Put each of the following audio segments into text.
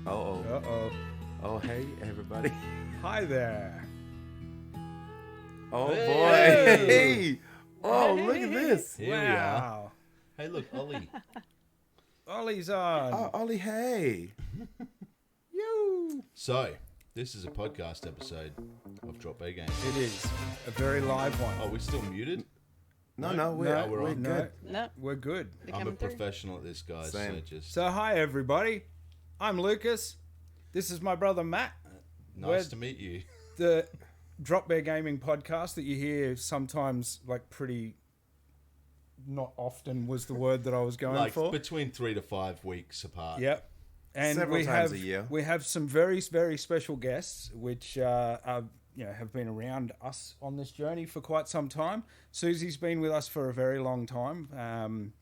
Uh-oh. Oh, hey, everybody. Hi there. Oh, Hey. boy. Hey. Oh, look at this. Here we are. Wow. Hey, look, Ollie. Ollie's on. Oh, Ollie, hey. You. So, this is a podcast episode of Drop B Game. It is a very live one. Oh, we're still muted? No, we're on. No, No, we're good. they're I'm a coming through. professional at this, guys. Same. So just So, hi, everybody. I'm Lucas. This is my brother, Matt. nice to meet you. The Drop Bear Gaming podcast that you hear sometimes, like, pretty... Not often was the word that I was going Like for. between 3 to 5 weeks apart. Yep. And Several we times have a year. we have some very, very special guests which have been around us on this journey for quite some time. Susie's been with us for a very long time.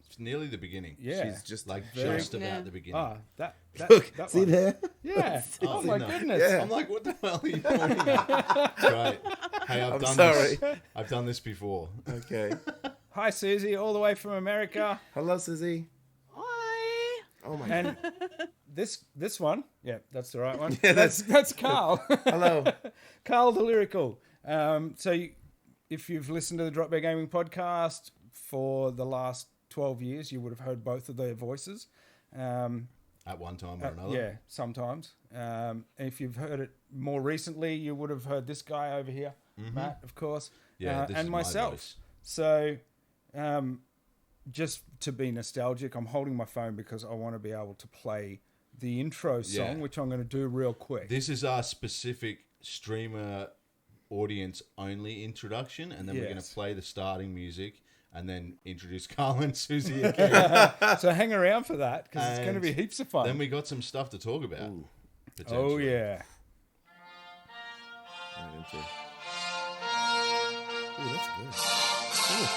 It's nearly the beginning. Yeah. She's just Like Very- just about Yeah. the beginning. that Look, that see one. there? Yeah. Oh my in there. goodness. Yeah. I'm like, what the hell are you pointing at? Right. Hey, I've I'm done sorry. this. I've done this before. Okay. Hi Susie, all the way from America. Hello, Susie. Hi. Oh, my And this one, yeah, that's the right one. Yeah, that's Carl. Hello. Carl the Lyrical. If you've listened to the Drop Bear Gaming podcast for the last 12 years, you would have heard both of their voices. At one time or another. Yeah, sometimes. If you've heard it more recently, you would have heard this guy over here, Matt, of course, Yeah, this and is my myself. voice. So, just to be nostalgic, I'm holding my phone because I want to be able to play the intro song, Yeah. which I'm going to do real quick. This is our specific streamer audience only introduction, and then we're going Yes. to play the starting music and then introduce Carl and Susie again. So hang around for that because it's going to And be heaps of fun. Then we got some stuff to talk about. Ooh. Oh, potentially. yeah. Right into it. Ooh, that's good. Ooh.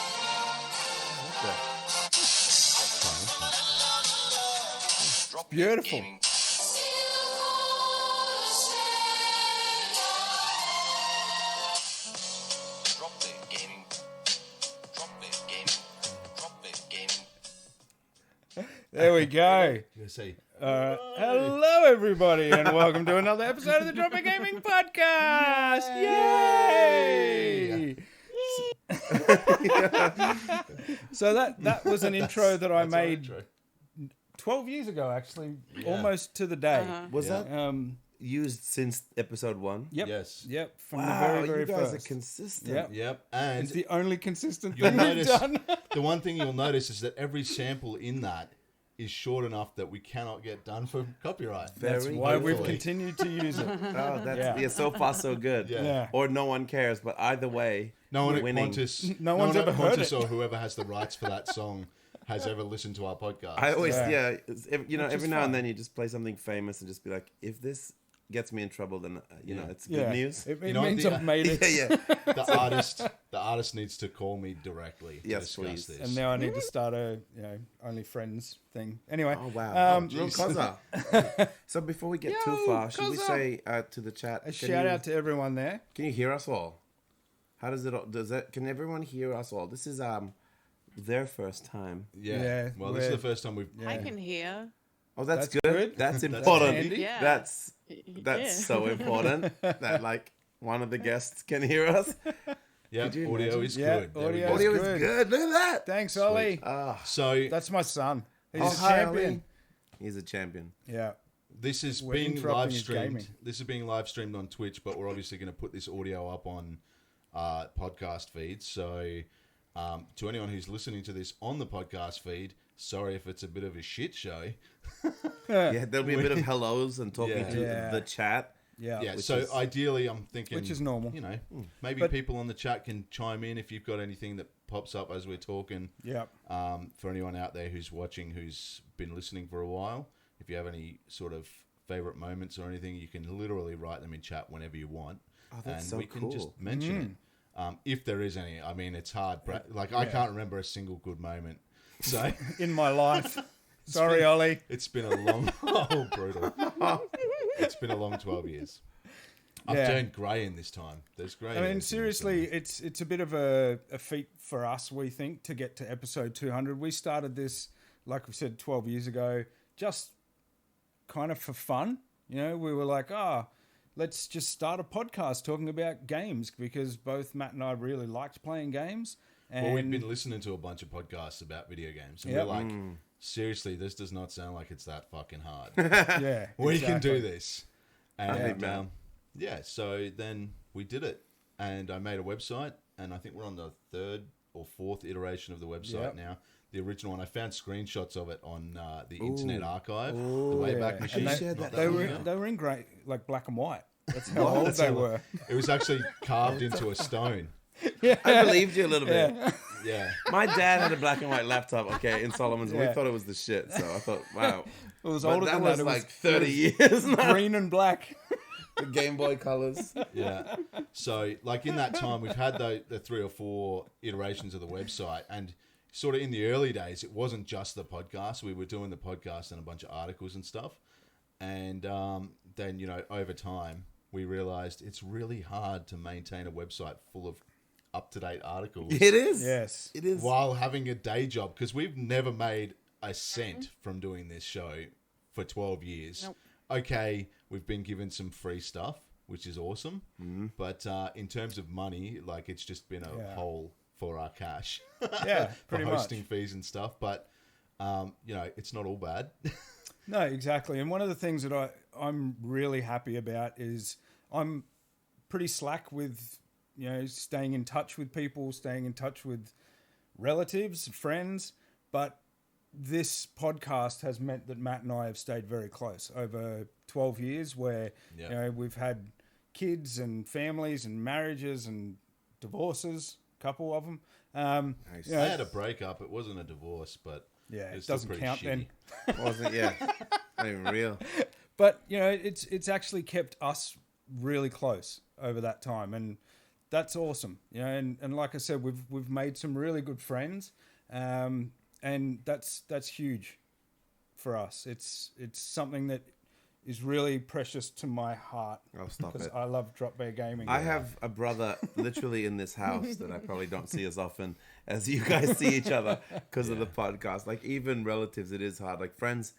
I like that. Beautiful. There we go. You say, Hello, everybody, and welcome to another episode of the Drop Bear Gaming Podcast. Yay! So that was an intro that I that's our made intro. 12 years ago, actually, Yeah. almost to the day. Was Yeah. that used since episode 1? Yep. Yes. Yep. From Wow, the very, very you guys first. are consistent. Yep. Yep. And It's the only consistent you'll thing we've notice done. the one thing you'll notice is that every sample in that is short enough that we cannot get done for copyright. That's Very why we've hopefully. continued to use it. Oh, that's Yeah. yeah. So far, so good. Yeah. Yeah. Or no one cares, but either way, No one we're at winning. Qantas, No one's one ever at heard Qantas it. or whoever has the rights for that song has ever listened to our podcast. I always, Yeah. it's, you know, Which is every now fun. and then you just play something famous and just be like, if this gets me in trouble, then you know Yeah. it's Yeah. good news. It You know, means the- I've made it. Yeah, yeah. the artist needs to call me directly to Yes, discuss please. this. And now I need to start a only friends thing. Anyway. Oh wow! Real jeez. cozza. So before we get too Yo, far, should we cozza. say to the chat? A shout out to everyone there. Can you hear us all? How does it? Does that? Can everyone hear us all? This is their first time. yeah. Yeah, Well, this is we're- the first time we've. Yeah. I can hear. Oh, that's, That's good. good. That's That's important. handy. Yeah. That's Yeah. so important that like one of the guests can hear us. Yeah, Could you audio imagine? is Yeah, good. There we audio go. is Audio is good. good. Look at that. Thanks, Ollie. Ah, So That's my son. He's oh, a hi, champion. Ollie. He's a champion. Yeah. this is We're being interrupting live his streamed. gaming. This is being live streamed on Twitch, but we're obviously going to put this audio up on podcast feed. So to anyone who's listening to this on the podcast feed, sorry if it's a bit of a shit show. Yeah, there'll be a bit of hellos and talking Yeah. to Yeah. the chat. Yeah. Yeah, which so is- ideally, I'm thinking, Which is normal. You know, maybe But- people on the chat can chime in if you've got anything that pops up as we're talking. Yeah. For anyone out there who's watching, who's been listening for a while, if you have any sort of favorite moments or anything, you can literally write them in chat whenever you want, Oh, that's and so we can just cool. mention it. If there is any, I mean, it's hard. Like I can't remember a single good moment. So In my life. Sorry, Ollie. it's been a long, brutal. It's been a long 12 years. I've Yeah. turned grey in this time. There's grey. I hairs in mean, this seriously, time. it's a bit of a feat for us, we think, to get to episode 200. We started this, like we said, 12 years ago, just kind of for fun. You know, we were like, let's just start a podcast talking about games because both Matt and I really liked playing games. And Well, we've been listening to a bunch of podcasts about video games, and Yep. we're like, seriously, this does not sound like it's that fucking hard. yeah, We can do exactly. this. And think, man. so then we did it, and I made a website, and I think we're on the 3rd or 4th iteration of the website Yep. now. The original one, I found screenshots of it on the Internet Archive, the Oh, Wayback yeah. Machine. And shared Not that They long were ago. they were in great, like black and white. That's how old That's they how- were. It was actually carved into a stone. I believed you a little bit. Yeah. My dad had a black and white laptop, okay, in Solomon's. And Yeah. we thought it was the shit. So I thought, wow. It was But older that than was that. It like was 30 years now. green and black. The Game Boy colors. Yeah. So, like in that time, we've had the 3 or 4 iterations of the website, and sort of in the early days, it wasn't just the podcast. We were doing the podcast and a bunch of articles and stuff, and then over time, we realized it's really hard to maintain a website full of up-to-date articles It is. Yes. It is. while having a day job, because we've never made a cent from doing this show for 12 years. Nope. Okay, we've been given some free stuff, which is awesome. But in terms of money, like it's just been a Yeah. hole for our cash Yeah, for pretty hosting much. fees and stuff. But, it's not all bad. No, exactly. And one of the things that I'm really happy about is I'm pretty slack with, staying in touch with people, staying in touch with relatives, friends. But this podcast has meant that Matt and I have stayed very close over 12 years where, Yeah. we've had kids and families and marriages and divorces, a couple of them. Nice. I had a breakup. It wasn't a divorce, but Yeah, it's it still doesn't pretty count shitty. then. Wasn't, yeah. Not even real. But it's actually kept us really close over that time, and that's awesome. And like I said, we've made some really good friends, and that's huge for us. It's something that is really precious to my heart Oh, stop because it. I love drop bear gaming. I have a brother literally in this house that I probably don't see as often as you guys see each other because of the podcast. Like even relatives, it is hard. Like friends,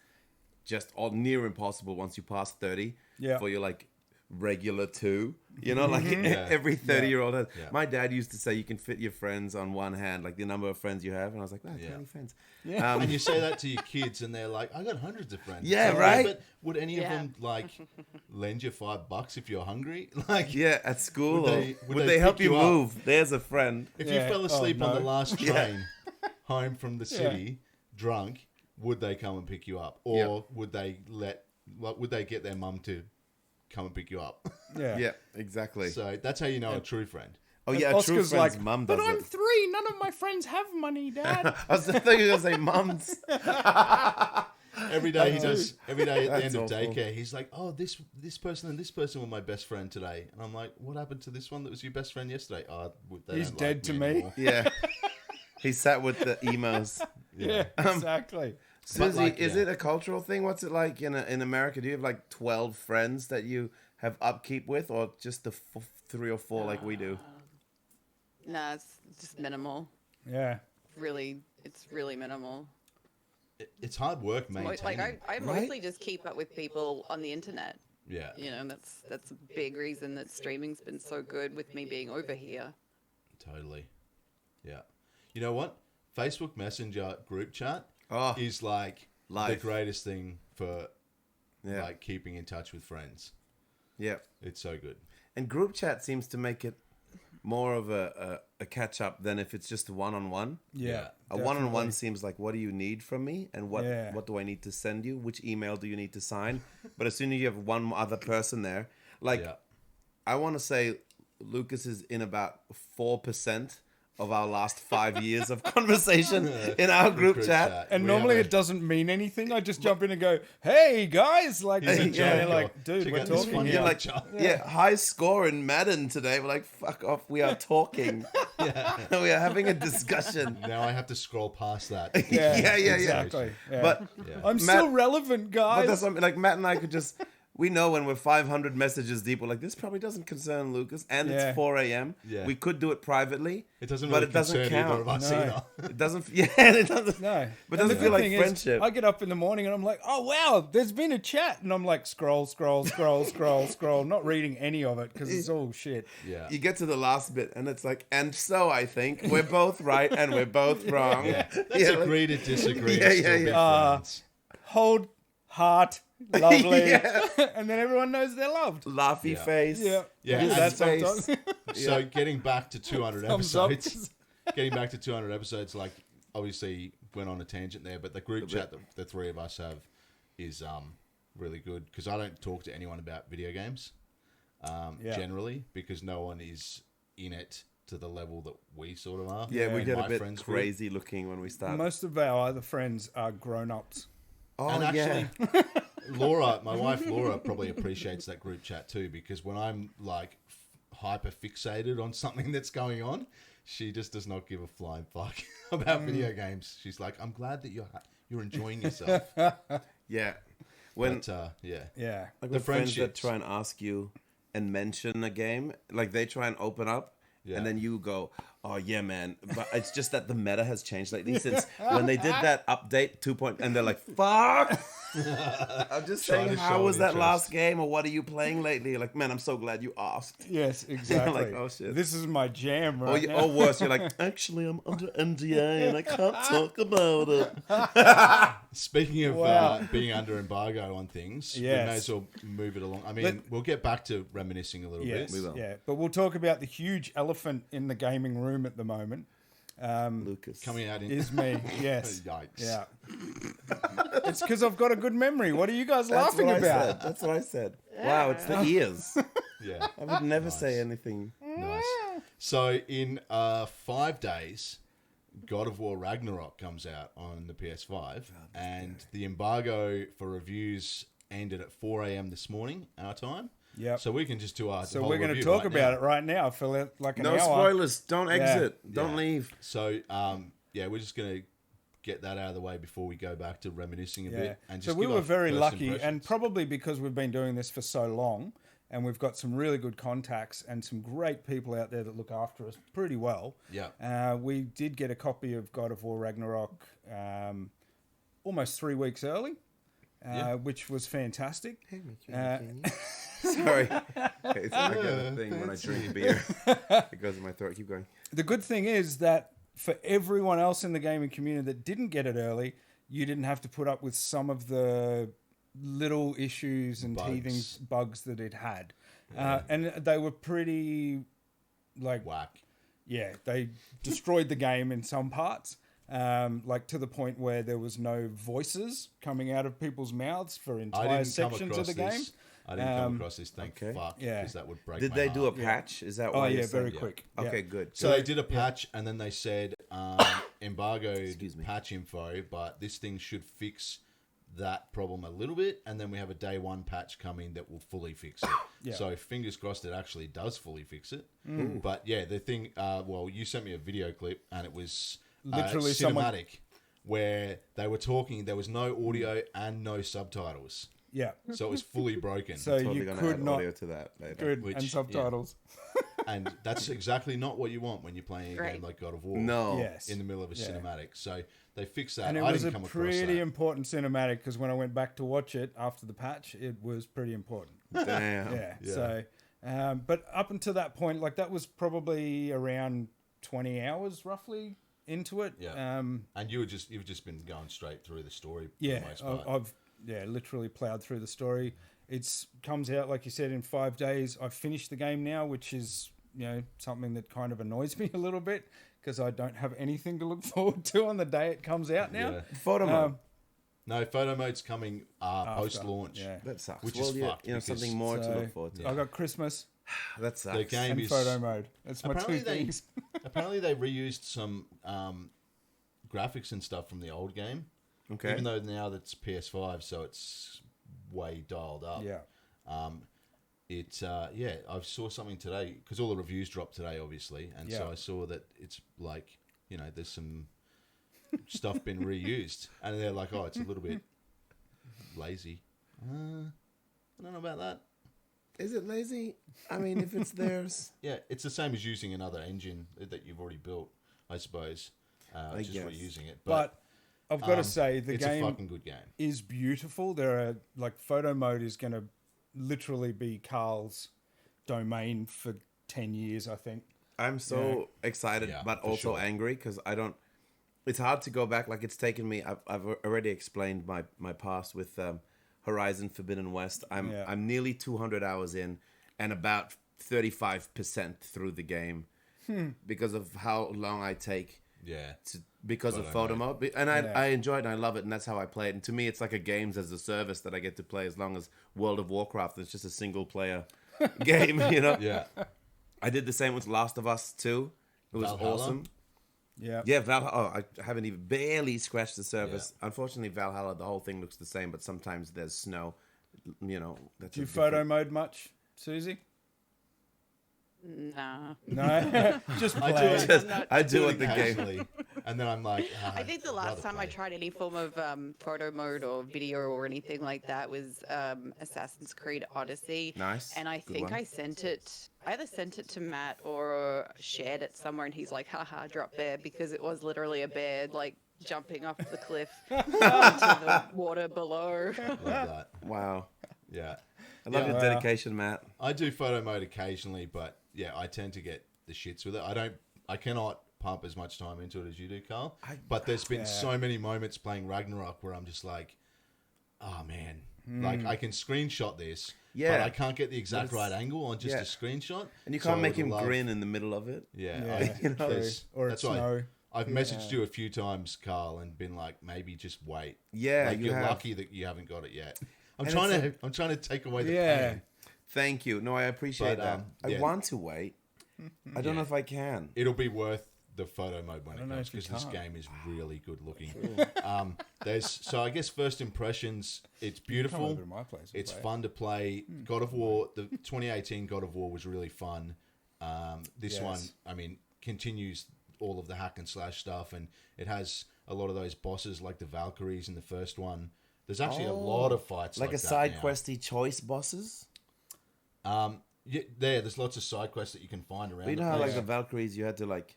just all near impossible once you pass 30 Yeah. for your like regular 2. Like Yeah. every 30-year-old has. Yeah. My dad used to say you can fit your friends on one hand, like the number of friends you have. And I was like, that's Yeah. many friends. Yeah. And you say that to your kids, and they're like, "I got hundreds of friends." Yeah, It's like, right? But would any of Yeah. them like lend you $5 if you're hungry? Like, Yeah, at school. Would Would they they help pick you you up? move? There's a friend. if Yeah. you fell asleep on no. the last Yeah. train home from the city, drunk, would they come and pick you up, or Yeah. would they get their mum to come and pick you up? Yeah. Yeah, exactly. So that's how you know a true friend. Oh yeah, a true Oscar's friend's like, mum but does I'm it. 3. None of my friends have money, Dad. I was thinking you were gonna say mums. Every day he does. Every day at the That's end of awful. daycare, he's like, "Oh, this person and this person were my best friend today," and I'm like, "What happened to this one that was your best friend yesterday?" Oh, they He's don't dead like to me. anymore." Yeah. He sat with the emos. yeah, exactly. Susie, like, is yeah. it a cultural thing? What's it like in America? Do you have like 12 friends that you have upkeep with, or just the 3 or 4 like we do? Nah, it's just minimal. Yeah. Really, it's really minimal. It's hard work maintaining. Like I mostly just keep up with people on the internet. Yeah, That's a big reason that streaming's been so good with me being over here. totally. Yeah. You know what? Facebook Messenger group chat Oh, is like life. the greatest thing for Yeah. like keeping in touch with friends. Yeah. It's so good. And group chat seems to make it more of a catch up than if it's just a one-on-one. Yeah. A one-on-one definitely. seems like, what do you need from me, and Yeah. what do I need to send you? Which email do you need to sign? But as soon as you have one other person there, like Yeah. I want to say, Lucas is in about 4% of our last 5 years of conversation in our group chat. And We normally have it doesn't mean anything. I just jump in and go, "Hey guys!" Like, He's a and joke, you're or like, "Dude, check we're out this talking funny here." You're like, picture. yeah, high score in Madden today. We're like, fuck off. We are talking. We are having a discussion. Now I have to scroll past that. Yeah, yeah, yeah. exactly. Yeah. But Yeah. I'm Matt- still relevant, But guys. that's something like Matt and I could just We know when we're 500 messages deep, we're like, this probably doesn't concern Lucas, and Yeah. it's 4 a.m. Yeah. We could do it privately. It doesn't but really it doesn't concern count. either of us No. either. It doesn't. Yeah, it doesn't. No. But And doesn't the feel good like thing is, friendship. I get up in the morning and I'm like, oh, wow, there's been a chat. And I'm like, scroll, not reading any of it because it's all shit. Yeah. You get to the last bit, and it's like, and so I think we're both right and we're both wrong. Yeah. Let's Yeah, like- agree to disagree. Yeah, and still yeah, be yeah. friends. Hold, heart, lovely. Yeah. And then everyone knows they're loved. Laughy Yeah. face. Yeah. Yeah, Do and that face. sometimes. So getting back to 200 Thumbs up. episodes, like obviously went on a tangent there, but the group chat that the three of us have is really good because I don't talk to anyone about video games generally because no one is in it to the level that we sort of are. Yeah, we in get my a bit friends group. crazy looking when we start. Most of our other friends are grown-ups. Oh, And yeah. actually, Laura, my wife Laura, probably appreciates that group chat too because when I'm like hyper fixated on something that's going on, she just does not give a flying fuck about video games. She's like, "I'm glad that you're enjoying yourself." Yeah. When But yeah, Yeah. like the with friends that friendships. try and ask you and mention a game, like they try and open up, Yeah. and then you go, "Oh yeah, man," but it's just that the meta has changed lately since when they did that update 2. And they're like, "Fuck." I'm just Trying saying, to how show was that interest. last game, or what are you playing lately? Like, man, I'm so glad you asked. Yes, exactly. Like, oh, shit. This is my jam right now. Or worse, you're like, actually, I'm under NDA and I can't talk about it. Speaking of Wow. being under embargo on things, we Yes. may as well move it along. I mean, Let- we'll get back to reminiscing a little Yes, bit. We will. yeah. But we'll talk about the huge elephant in the gaming room at the moment. Lucas. Coming out in Is me, yes. Yikes. Yeah. It's because I've got a good memory. What are you guys That's laughing what I about? said. That's what I said. Wow, it's the ears. Yeah. I would never say anything. Nice. So in 5 days, God of War Ragnarok comes out on the PS5, and the embargo for reviews ended at 4 a.m. this morning, our time. Yep. So we can just do our So whole we're going to review talk right about now. it right now for like an No hour. spoilers. Don't exit. Don't Yeah. leave. So yeah, we're just going to get that out of the way before we go back to reminiscing a Yeah. bit. And So just we give were our very first lucky, and impressions. probably because we've been doing this for so long, and we've got some really good contacts and some great people out there that look after us pretty well. Yeah. We did get a copy of God of War Ragnarok almost 3 weeks early, which was fantastic. Sorry. Okay, so I get a thing when I drink beer. It goes in my throat. Keep going. The good thing is that for everyone else in the gaming community that didn't get it early, you didn't have to put up with some of the little issues and teething bugs that it had. And they were pretty, like, Whack. yeah, they destroyed the game in some parts. Like to the point where there was no voices coming out of people's mouths for I entire didn't come sections across of the game. this. I didn't come across this. Thank okay. fuck. Yeah. Because that would break Did my they heart. do a patch? Is that Oh why yeah, you're very saying- quick. Okay, Yeah. good. So they did a patch, and then they said embargoed Excuse me. patch info, but this thing should fix that problem a little bit, and then we have a day one patch coming that will fully fix it. Yeah. So fingers crossed it actually does fully fix it. But yeah, the thing, well, you sent me a video clip, and it was Literally cinematic, someone- where they were talking, there was no audio and no subtitles. Yeah, So it was fully broken. so Totally you gonna could add not audio to that later. good Which, and yeah. subtitles. And that's exactly not what you want when you're playing a game Right. like God of War. No. Yes, In the middle of a Yeah. cinematic. So they fixed that. and it I was a didn't come across pretty that. important cinematic because when I went back to watch it after the patch, it was pretty important. Damn. Yeah. Yeah. So, but up until that point, like that was probably around 20 hours roughly into it. Yeah. And you've just been going straight through the story Yeah, for the most part. I've literally plowed through the story. It's comes out like you said in 5 days. I've finished the game now, which is something that kind of annoys me a little bit because I don't have anything to look forward to on the day it comes out now. Yeah. Photo mode. No, photo mode's coming post launch. Yeah. That sucks. Which Well, is yeah, fucked you know, because- something more to So, look forward to. I got Christmas That sucks. The game and is photo mode. That's my two apparently they things. apparently they reused some graphics and stuff from the old game. Okay. Even though now that's PS5, so it's way dialed up. Yeah. I saw something today because all the reviews dropped today, obviously, and so Yeah. I saw that it's like there's some stuff been reused, and they're like, oh, it's a little bit lazy. I don't know about that. Is it lazy? I mean, if it's theirs. Yeah, it's the same as using another engine that you've already built, I suppose. Just for using it. But I've got to say, the it's game a fucking good game. is beautiful. There are, like, photo mode is going to literally be Carl's domain for 10 years, I think. I'm so excited, but also angry because I don't. It's hard to go back. Like, it's taken me. I've already explained my past with Horizon Forbidden West. I'm nearly 200 hours in, and about 35% through the game because of how long I take. Yeah. Because of photo mode. And I enjoy it and I love it, and that's how I play it. And to me, it's like a games as a service that I get to play as long as World of Warcraft. It's just a single player game, you know? Yeah. I did the same with Last of Us 2. It was Valhalla? awesome. Yeah. Yeah, Valhalla. Oh, I haven't even barely scratched the surface. Yeah. Unfortunately, Valhalla, the whole thing looks the same, but sometimes there's snow. You know, that's do you photo mode much, Susie? Nah. No, just play. I do it the game. And then I'm like, I think the last time I tried any form of photo mode or video or anything like that was Assassin's Creed Odyssey. Nice. And I think I either sent it to Matt or shared it somewhere, and he's like, haha, drop bear, because it was literally a bear, like, jumping off the cliff into the water below. Love that. Wow. Yeah. I love your dedication, Matt. I do photo mode occasionally, but yeah, I tend to get the shits with it. I cannot pump as much time into it as you do, Carl. But there's been so many moments playing Ragnarok where I'm just like, oh man, like I can screenshot this, but I can't get the exact right angle on just a screenshot. And you can't make him grin in the middle of it. Yeah. You know, or that's it's why I've messaged you a few times, Carl, and been like, maybe just wait. Yeah, like you're lucky that you haven't got it yet. I'm trying to take away the pain. Thank you. No, I appreciate that. I want to wait. I don't know if I can. It'll be worth the photo mode when it comes, because this game is really good looking. So I guess first impressions, it's beautiful. Come over to my place and it's play fun to play. God of War, the 2018 God of War was really fun. This one, I mean, continues all of the hack and slash stuff, and it has a lot of those bosses like the Valkyries in the first one. There's actually a lot of fights like a side questy choice bosses. There's lots of side quests that you can find around. But you know how like the Valkyries, you had to like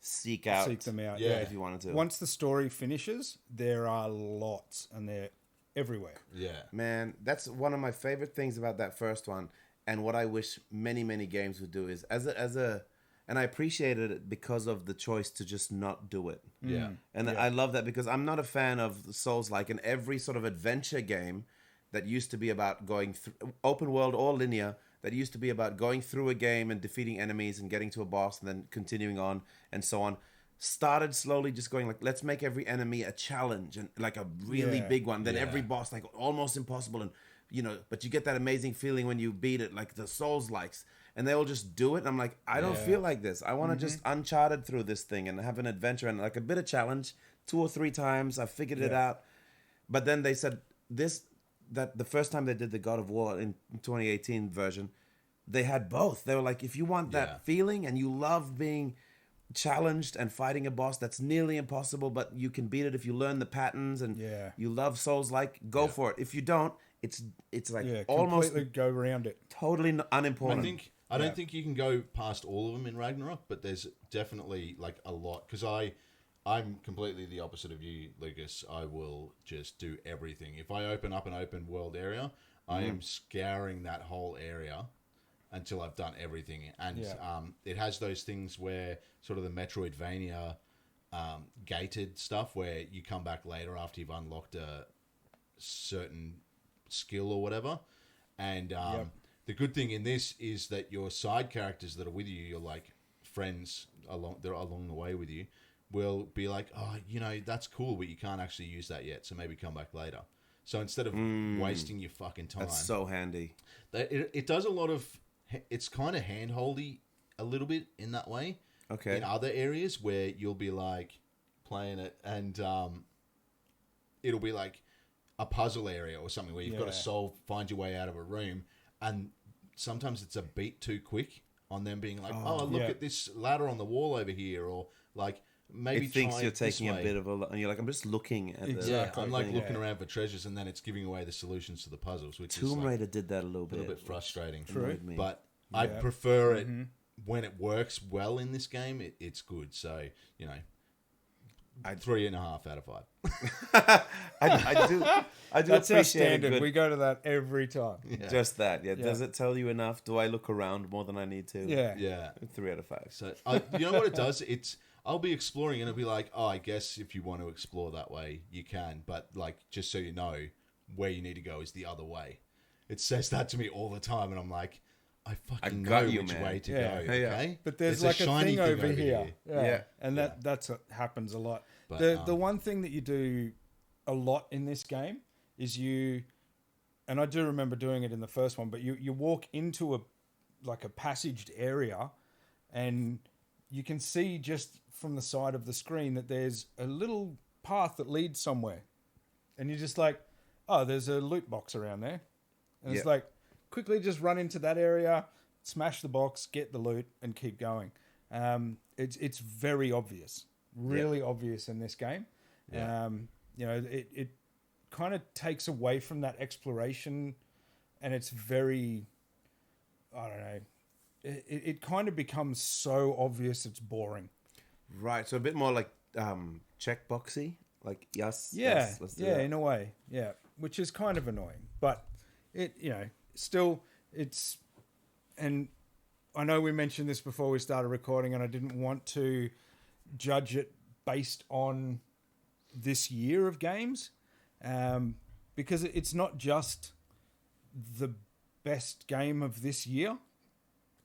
seek them out. Yeah, if you wanted to. Once the story finishes, there are lots, and they're everywhere. Yeah, man, that's one of my favorite things about that first one, and what I wish many games would do is and I appreciated it because of the choice to just not do it. Yeah. And I love that because I'm not a fan of Souls-like, and every sort of adventure game that used to be about going through open world or linear, that used to be about going through a game and defeating enemies and getting to a boss and then continuing on and so on, started slowly just going like, let's make every enemy a challenge and like a really big one. Then every boss like almost impossible, and you know, but you get that amazing feeling when you beat it, like the Souls-likes. And they all just do it. And I'm like, I don't feel like this. I want to just Uncharted through this thing and have an adventure and like a bit of challenge. 2 or 3 times I figured it out. But then they said that the first time they did the God of War in 2018 version, they had both. They were like, if you want that feeling and you love being challenged and fighting a boss that's nearly impossible, but you can beat it if you learn the patterns and you love Souls-like, go for it. If you don't, it's like almost completely go around it. Totally unimportant. I don't think you can go past all of them in Ragnarok, but there's definitely like a lot, because I'm completely the opposite of you, Lucas. I will just do everything. If I open up an open world area, I am scouring that whole area until I've done everything. And it has those things where sort of the Metroidvania gated stuff where you come back later after you've unlocked a certain skill or whatever. And the good thing in this is that your side characters that are with you, your like friends along the way with you, will be like, oh, you know, that's cool, but you can't actually use that yet, so maybe come back later. So instead of wasting your fucking time, that's so handy. It does a lot of. It's kind of handholdy a little bit in that way. Okay. In other areas where you'll be like playing it and it'll be like a puzzle area or something where you've got to find your way out of a room, and sometimes it's a beat too quick on them being like, oh look at this ladder on the wall over here, or like, maybe it thinks try you're it this taking a way. bit of a... And you're like, I'm just looking at Exactly. I'm like Yeah. looking around for treasures, and then it's giving away the solutions to the puzzles, which is Tomb like Raider did that a little a little bit frustrating. Annoyed me. But I Yeah. prefer it when it works well in this game. It's good. So I'd 3.5 out of 5. I do That's our appreciate a standard. good... We go to that every time. Just that, yeah. Yeah. Does it tell you enough? Do I look around more than I need to? Yeah. Yeah. 3 out of 5. So you know what it does? I'll be exploring and it'll be like, oh, I guess if you want to explore that way, you can. But like, just so you know, where you need to go is the other way. It says that to me all the time, and I'm like, I fucking know got you, which man. way to Yeah. go. Yeah. Okay, But there's There's like a shiny thing over here. Yeah. And that's what happens a lot. But, The one thing that you do a lot in this game is and I do remember doing it in the first one, but you walk into a passaged area, and you can see just from the side of the screen that there's a little path that leads somewhere. And you're just like, oh, there's a loot box around there. And it's Yeah. like, quickly just run into that area, smash the box, get the loot, and keep going. It's very obvious, really obvious in this game. Yeah. It kind of takes away from that exploration, and it's very, I don't know, it kind of becomes so obvious it's boring. Right, so a bit more like checkboxy, like yes, Yeah, yes, let's do that. in a way, yeah, which is kind of annoying, but it, still it's, and I know we mentioned this before we started recording, and I didn't want to judge it based on this year of games, because it's not just the best game of this year,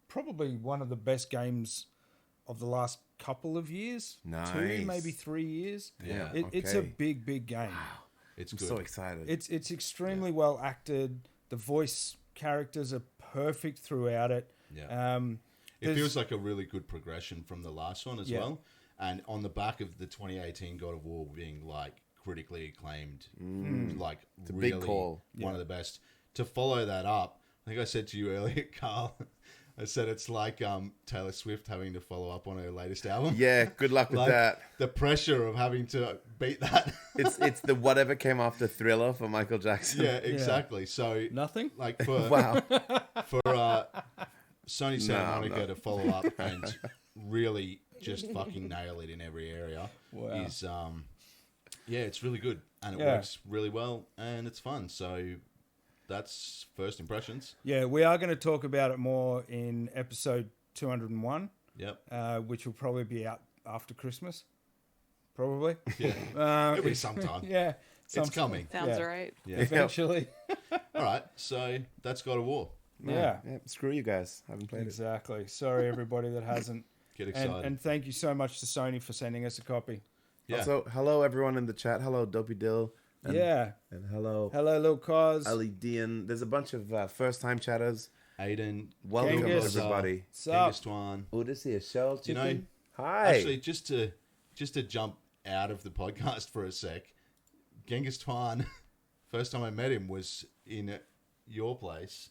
probably one of the best games of the last couple of years, 2, Nice. maybe 3 years. Yeah, It's a okay. big game. it's I'm good. so excited. It's extremely well acted. The voice characters are perfect throughout it. Yeah. It there's- feels like a really good progression from the last one as Yeah. well. And on the back of the 2018 God of War being like critically acclaimed, like a really big call. one of the best. To follow that up, I think I said to you earlier, Carl, I said it's like Taylor Swift having to follow up on her latest album. Yeah, good luck with Like, that. the pressure of having to beat that. It's the whatever came after Thriller for Michael Jackson. Yeah, exactly. So Nothing? like for Wow. for Sony Santa Monica no. to follow up and really just fucking nail it in every area is it's really good, and it works really well, and it's fun. So that's first impressions. Yeah, we are going to talk about it more in episode 201, Yep. which will probably be out after Christmas. Probably. Yeah. It'll be sometime. Yeah. It's coming. Sounds Yeah. right. Yeah. Eventually. All right. So that's God of War. Yeah. Screw you guys. Haven't played it. Exactly. Sorry, everybody that hasn't. Get excited. And thank you so much to Sony for sending us a copy. yeah. Also, hello everyone in the chat. Hello Dopey Dill. And, And hello Hello, Lil Cause. Ali Dian. There's a bunch of first-time chatters. Aiden. Welcome Genghis. everybody. What's up? Genghis Twan. Odysseus Shell You know, Chicken. Hi. Actually, just to jump out of the podcast for a sec, Genghis Twan, first time I met him was in your place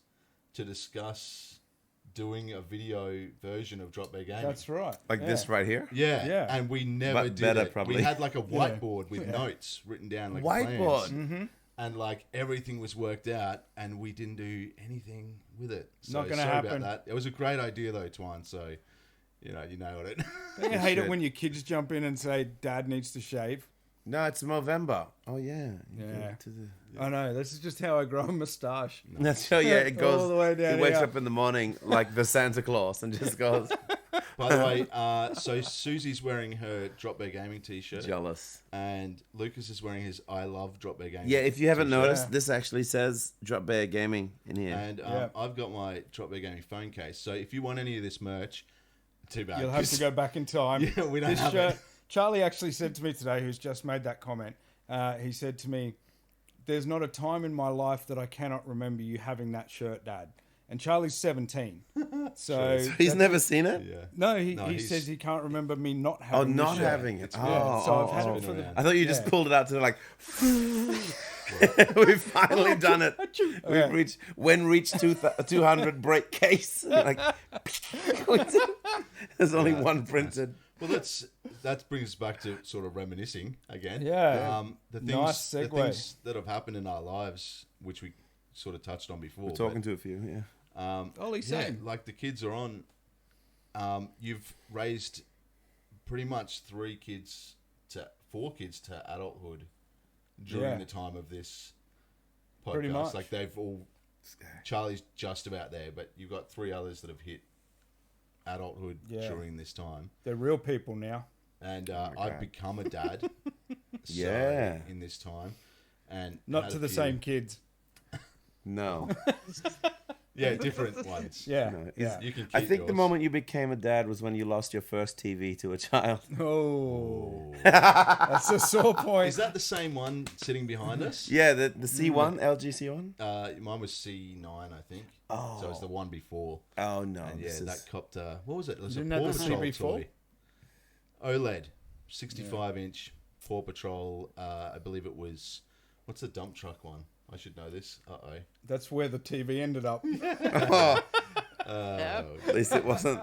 to discuss doing a video version of Drop Bear Gaming. That's right. like this right here. Yeah, Yeah. and we never But did better, it. probably. We had like a whiteboard with notes written down, like Whiteboard. plans. And like everything was worked out, and we didn't do anything with it. So Not gonna sorry happen. about that. It was a great idea though, Twan. So you nailed it. Don't you hate it shit. when your kids jump in and say, Dad needs to shave? No, it's November. Oh yeah. You Yeah. go to the- I know. This is just how I grow a moustache. That's so yeah. It goes All the way down He wakes here. up in the morning like the Santa Claus and just goes By the way, so Susie's wearing her Drop Bear Gaming t-shirt, jealous. and Lucas is wearing his I Love Drop Bear Gaming. Yeah, if you haven't t-shirt. noticed, this actually says Drop Bear Gaming in here. And I've got my Drop Bear Gaming phone case. So if you want any of this merch, too bad. You'll have to go back in time. Yeah, we don't This have shirt, it. Charlie actually said to me today, who's just made that comment, he said to me, there's not a time in my life that I cannot remember you having that shirt, Dad. And Charlie's 17. So He's never seen it. Yeah. no, he he's- says he can't remember me not Oh, having not the shirt. having it. It's Oh, Yeah, so I've had oh, it for the... yeah. I thought you just Yeah. pulled it out to like. We've finally done it. Yeah. We've reached 200 break case. Like, there's only one printed. Well, that brings us back to sort of reminiscing again. Yeah. The things, Nice the segue. things that have happened in our lives, which we sort of touched on before. We're talking to a few, yeah. Ollie, Yeah, same. like the kids are on. You've raised pretty much 4 kids to adulthood during Yeah. the time of this podcast. Pretty much. Like they've all. Charlie's just about there, but you've got 3 others that have hit adulthood Yeah. during this time. They're real people now. And my I've God. become a dad. Yeah. In this time, and Not had to a the few- same kids. No. Yeah, different ones. Yeah. No, Yeah. You can. Keep I think the yours. moment you became a dad was when you lost your first TV to a child. Oh. That's a sore point. Is that the same one sitting behind us? Yeah, the C1, LG C1. Mine was C9, I think. Oh. So it's the one before. Oh no, And yeah, this is... that copped. What was it? It was You a didn't Paw have the Patrol CB4? toy. OLED, 65-inch Paw Patrol. I believe it was. What's the dump truck one? I should know this. That's where the TV ended up. At least it wasn't.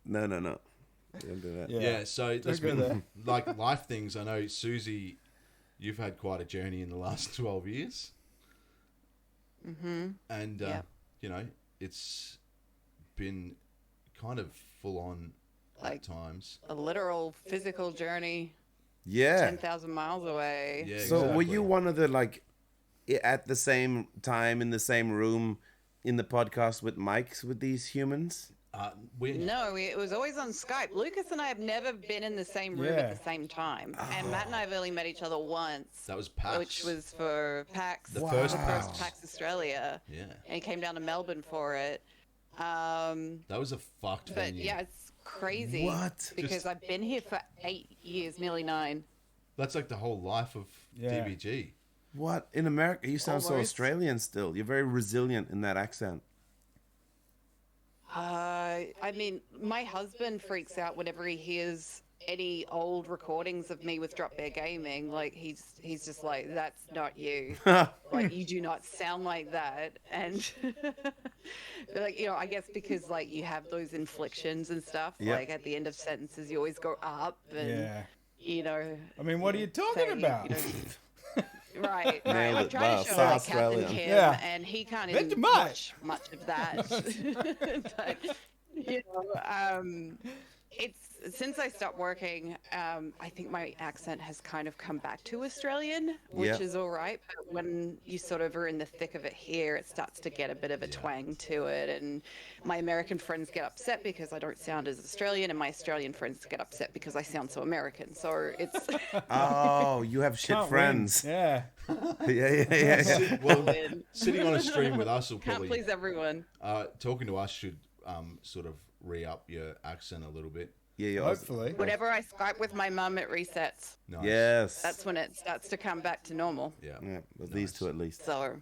No. Don't do that. Yeah, so there's go been there. like life things. I know, Susie, you've had quite a journey in the last 12 years. Mm-hmm. And, Yep. you know, it's been kind of full on at Like- times. A literal physical journey, Yeah. 10,000 miles away. Yeah, So were exactly. you one of the at the same time in the same room in the podcast with mics with these humans? No, it was always on Skype. Lucas and I have never been in the same room Yeah. at the same time. And Matt and I have only met each other once, That was PAX. which was for PAX, The first the first PAX. PAX Australia. Yeah. And he came down to Melbourne for it. That was a fucked But venue. yeah, it's crazy. What? Because Just- I've been here for 8 years, nearly 9. That's like the whole life of Yeah. DBG. What? In America, you sound so Almost. Australian still. You're very resilient in that accent. I mean, my husband freaks out whenever he hears any old recordings of me with Drop Bear Gaming. Like he's just like, that's not you. Like you do not sound like that. And like, you know, I guess because like you have those inflections and stuff. Yep. Like at the end of sentences, you always go up and Yeah. you know. I mean, what are you talking say, about? you know, Right, Nailed right. I'm it. trying Wow, to show so like Captain Australian. Kim, Yeah. and he can't Vent even your mic. watch much of that. But, you know, it's since I stopped working, I think my accent has kind of come back to Australian, which Yeah. is all right. But when you sort of are in the thick of it here, it starts to get a bit of a twang to it. And my American friends get upset because I don't sound as Australian, and my Australian friends get upset because I sound so American. So it's Oh, you have shit Can't win. friends. Yeah. Yeah. Well, win. sitting on a stream with us will Can't probably... please everyone. talking to us should sort of re-up your accent a little bit. Yeah, you're Hopefully. Whenever I Skype with my mum, it resets. Nice. Yes. That's when it starts to come back to normal. Yeah. Yeah, with these two at least. So,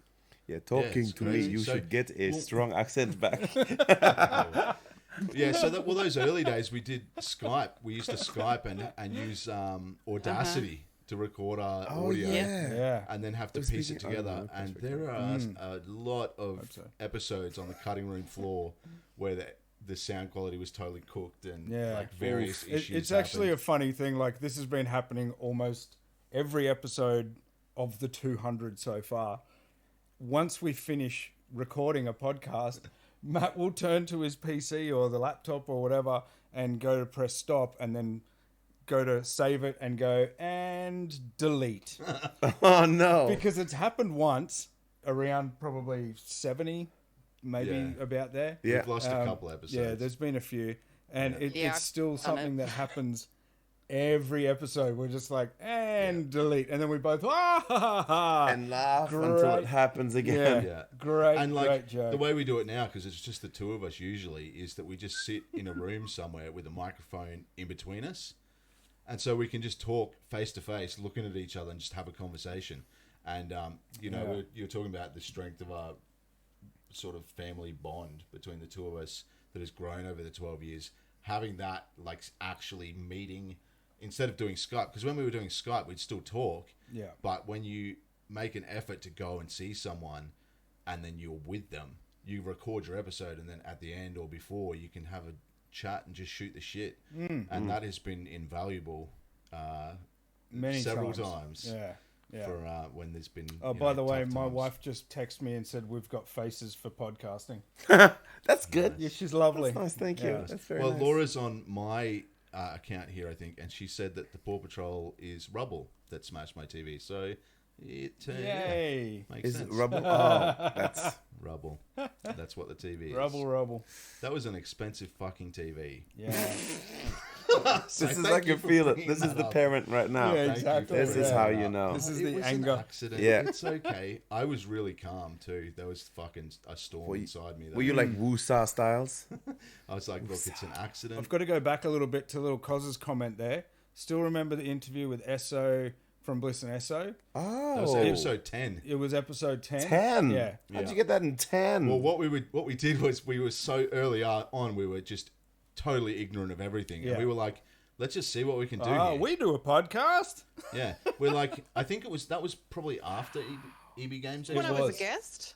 Yeah, talking it's to me, crazy. you So- should get a strong accent back. Yeah, so those early days we did Skype. We used to Skype and use Audacity to record our audio. Yeah. And then have to was piece it thinking, together. oh, And that's there are a lot of Hope so. episodes on the cutting room floor where the sound quality was totally cooked and Yeah. like various issues. It's actually a happened. funny thing. Like this has been happening almost every episode of the 200 so far. Once we finish recording a podcast, Matt will turn to his PC or the laptop or whatever and go to press stop and then go to save it and go and delete. Oh no. Because it's happened once around probably 70, maybe Yeah. about there. Yeah. We've lost a couple episodes. Yeah, there's been a few, and Yeah, it's still I've done something it. that happens every episode. We're just like and delete, and then we both ha ha ha, and laugh until Great. it happens again. Yeah. great, And like great joke. the way we do it now, because it's just the two of us usually, is that we just sit in a room somewhere with a microphone in between us, and so we can just talk face to face, looking at each other, and just have a conversation. And you know, Yeah. you're talking about the strength of our sort of family bond between the two of us that has grown over the 12 years. Having that, like, actually meeting instead of doing Skype, because when we were doing Skype, we'd still talk. Yeah. But when you make an effort to go and see someone and then you're with them, you record your episode, and then at the end or before, you can have a chat and just shoot the shit, and that has been invaluable Many several times. Yeah. For when there's been. Oh, you by know, the way, tough my times. wife just texted me and said we've got faces for podcasting. That's good. Yeah, she's lovely. That's nice. Thank Yeah. you. That's very Well, nice. Laura's on my account here, I think, and she said that the Paw Patrol is rubble that smashed my TV. So it Yay. makes Is sense. it rubble? Oh, that's Rubble. That's what the TV is. Rubble. That was an expensive fucking TV. Yeah. So this is thank like you you for feel it. bringing This is that the up. parent right now. Yeah, Thank you exactly. for This is bringing how that you up. know. This is It the was anger. An accident. Yeah. It's okay. I was really calm too. There was fucking a storm inside me. Were you like Woosa styles? I was like, look, it's an accident. I've got to go back a little bit to little Coz's comment there. Still remember the interview with Esso from Bliss and Esso? That was Oh, episode 10. It was episode 10. 10. Yeah. How'd Yeah. you get that in 10? Well, what we did was we were so early on, we were just totally ignorant of everything, Yeah. and we were like, let's just see what we can do. Oh, here. we do a podcast? Yeah, we're like, I think that was probably after EB Games. When I Expo. was a guest.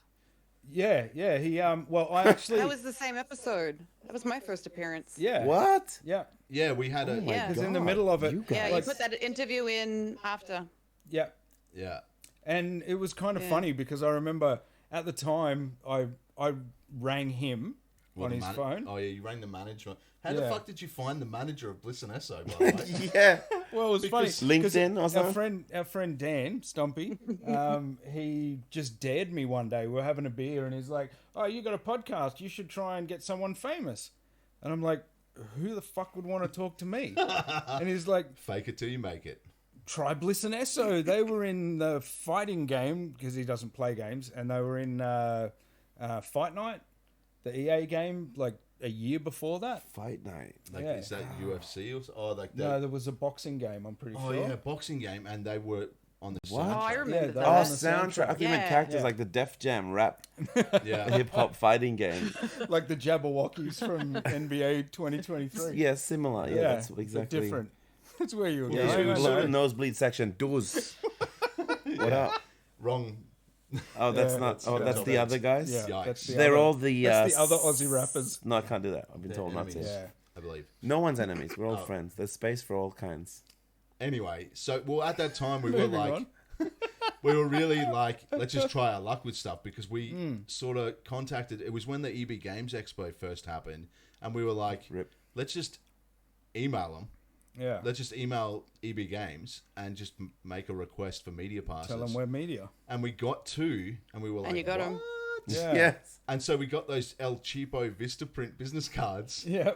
Yeah. He, well, I actually, That was the same episode. That was my first appearance. yeah. What? Yeah. Yeah, we had a Oh my Yeah. Because in the God, middle of it, you Yeah, guys. you like- put that interview in after. yeah. yeah. And it was kind of Yeah. funny because I remember at the time I rang him Well, on the his man- phone. Oh yeah, you rang the manager. How the Yeah. fuck did you find the manager of Bliss and Esso? By the way? Yeah. Well, it was Because funny. 'cause LinkedIn or something? Our friend Dan Stumpy, he just dared me one day. We were having a beer, and he's like, "Oh, you got a podcast? You should try and get someone famous." And I'm like, "Who the fuck would want to talk to me?" And he's like, Fake it till you make it. "Try Bliss and Esso. They were in the fighting game because he doesn't play games, and they were in Fight Night, the EA game, like a year before that." Fight night. Like, Yeah. is that UFC or oh, like No, there was a boxing game. I'm pretty oh sure. yeah, boxing game, and they were on the What? Oh, I soundtrack. remember they that. were Oh, on the soundtrack. I think you meant Yeah. characters Yeah. like the Def Jam rap Yeah, hip hop fighting game. Like the Jabberwockies from NBA 2023. Yeah, similar. Yeah, that's they're exactly. different. That's where you were Yeah, going. it I was know. Blue nosebleed section. Doors. What up? wrong. Oh, that's Yeah, not. that's Oh, right. that's the other guys. Yeah, Yikes. that's the They're other, all the. that's the other Aussie rappers. No, I can't do that. I've been They're told not to. enemies. Yeah. I believe. No one's enemies. We're all Oh. friends. There's space for all kinds. Anyway, so well at that time we were Moving like, on. we were really like, let's just try our luck with stuff because we sort of contacted. It was when the EB Games Expo first happened, and we were like, Rip. let's just email them. Yeah. Let's just email EB Games and just make a request for media passes. Tell them we're media. And we got two, and we were like, And you got 'em. "What?" Yeah. Yes. And so we got those El Cheapo Vistaprint business cards Yeah.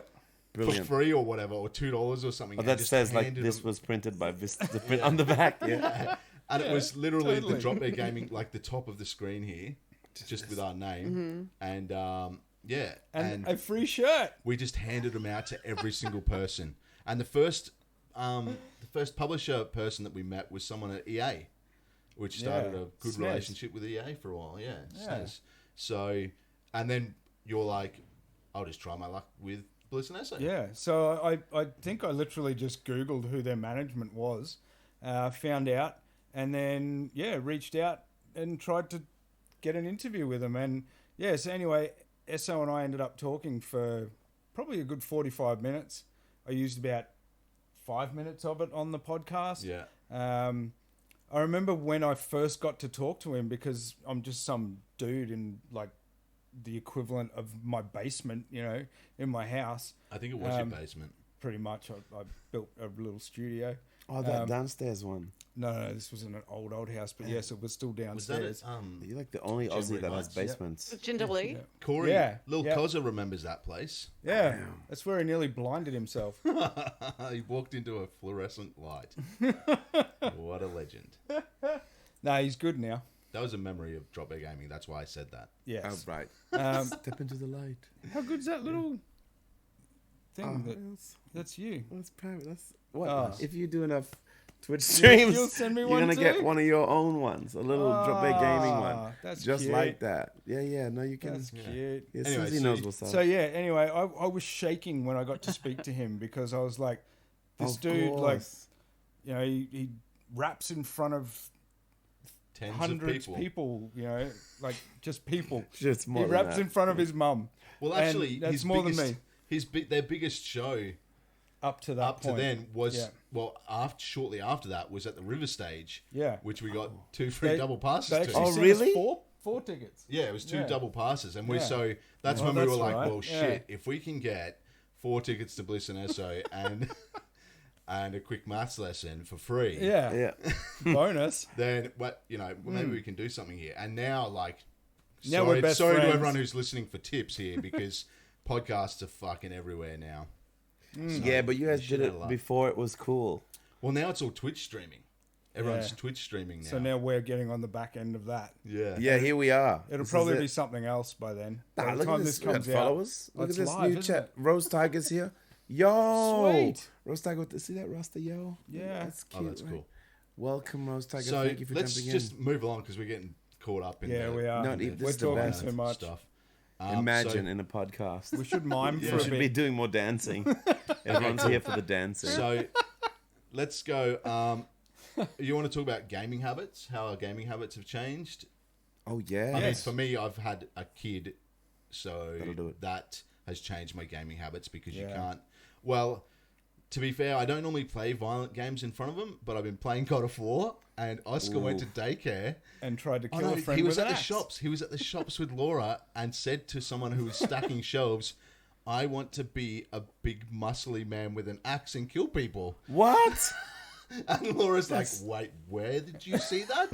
for Brilliant. free or whatever, or $2 or something. Oh, and that just says like handed this them- was printed by the print on the back. Yeah. And it was literally totally. the Drop Bear Gaming, like the top of the screen here, just with our name. And yeah, And a free shirt. we just handed them out to every single person. And the first publisher person that we met was someone at EA, which started Yeah, a good SNES. relationship with EA for a while. Yeah, Yeah. SNES. So, and then you're like, I'll just try my luck with Bliss and Esso. Yeah. So I think I literally just Googled who their management was, found out, and then, reached out and tried to get an interview with them. And, so anyway, Esso and I ended up talking for probably a good 45 minutes. I used about 5 minutes of it on the podcast. Yeah. I remember when I first got to talk to him because I'm just some dude in like the equivalent of my basement, in my house. I think it was your basement. Pretty much. I built a little studio. Oh, that downstairs one. No, this was in an old house, but yes, it was still Was that downstairs. it? You're like the only Aussie Generally that has nice. basements. Jindalee. Corey, Yeah, Lil yeah. Koza remembers that place. Yeah, that's where he nearly blinded himself. He walked into a fluorescent light. What a legend. No, he's good now. That was a memory of Drop Bear Gaming. That's why I said that. Yes. Oh, right. Step into the light. How good's that little thing? Oh, That's you. that's private. That's what? Oh. If you do enough Twitch streams, you'll send me you're one gonna too? get one of your own ones, a little Drop Bear Gaming one, That's just cute. like that. Yeah. No, you can. That's cute. Yeah, Anyway, Susie so knows you- what's up. So anyway, I was shaking when I got to speak to him because I was like, this Of dude, like, course. he raps in front of Tens hundreds of of people, like just people. Just more He than raps that. in front of his mum. Well, And actually, that's his more than biggest, me. their biggest show Up to that up point. to then was Yeah. shortly after that was at the River Stage. Yeah. which we got 2 free They- double passes They to. actually Oh, sent really? us four tickets. Yeah, it was 2 Yeah. double passes, and we Yeah. so that's Well, when we were that's like, right. well, Yeah. shit, if we can get 4 tickets to Bliss and Esso and and a quick maths lesson for free, Yeah. Yeah. Bonus. then what maybe we can do something here. And now, like, Now sorry, we're best sorry to friends. everyone who's listening for tips here because podcasts are fucking everywhere now. So Yeah, but you guys shit did out of it luck. before it was cool. Well, now it's all Twitch streaming. Everyone's Yeah. Twitch streaming now. So now we're getting on the back end of that. yeah, Yeah, here we are. It'll This is probably it. be something else by then. Nah, By the look time at this. We got comes out. followers. Oh, Look at it's this live, new isn't chat. it? Rose Tiger's here. Yo. Sweet. Rose Tiger. See that Rasta, yo? Yeah. That's cute. Oh, that's right? cool. Welcome, Rose Tiger. So Thank you for let's jumping just move along because we're getting caught up in Yeah, the, we are. No, in the- this We're is the talking best. so much. stuff. in. Imagine so, in a podcast. We should mime Yeah. for We a should bit. be doing more dancing. Everyone's here for the dancing. so let's go. You want to talk about gaming habits? How our gaming habits have changed? Oh yeah. I mean, Yes. for me, I've had a kid, so That'll do it. that has changed my gaming habits because you Yeah. can't. Well, to be fair, I don't normally play violent games in front of him, but I've been playing God of War, and Oscar went to daycare. And tried to Oh kill no, a friend he was with at an the axe. shops. He was at the shops with Laura and said to someone who was stacking shelves, "I want to be a big, muscly man with an axe and kill people." What? And Laura's like, "Wait, where did you see that?"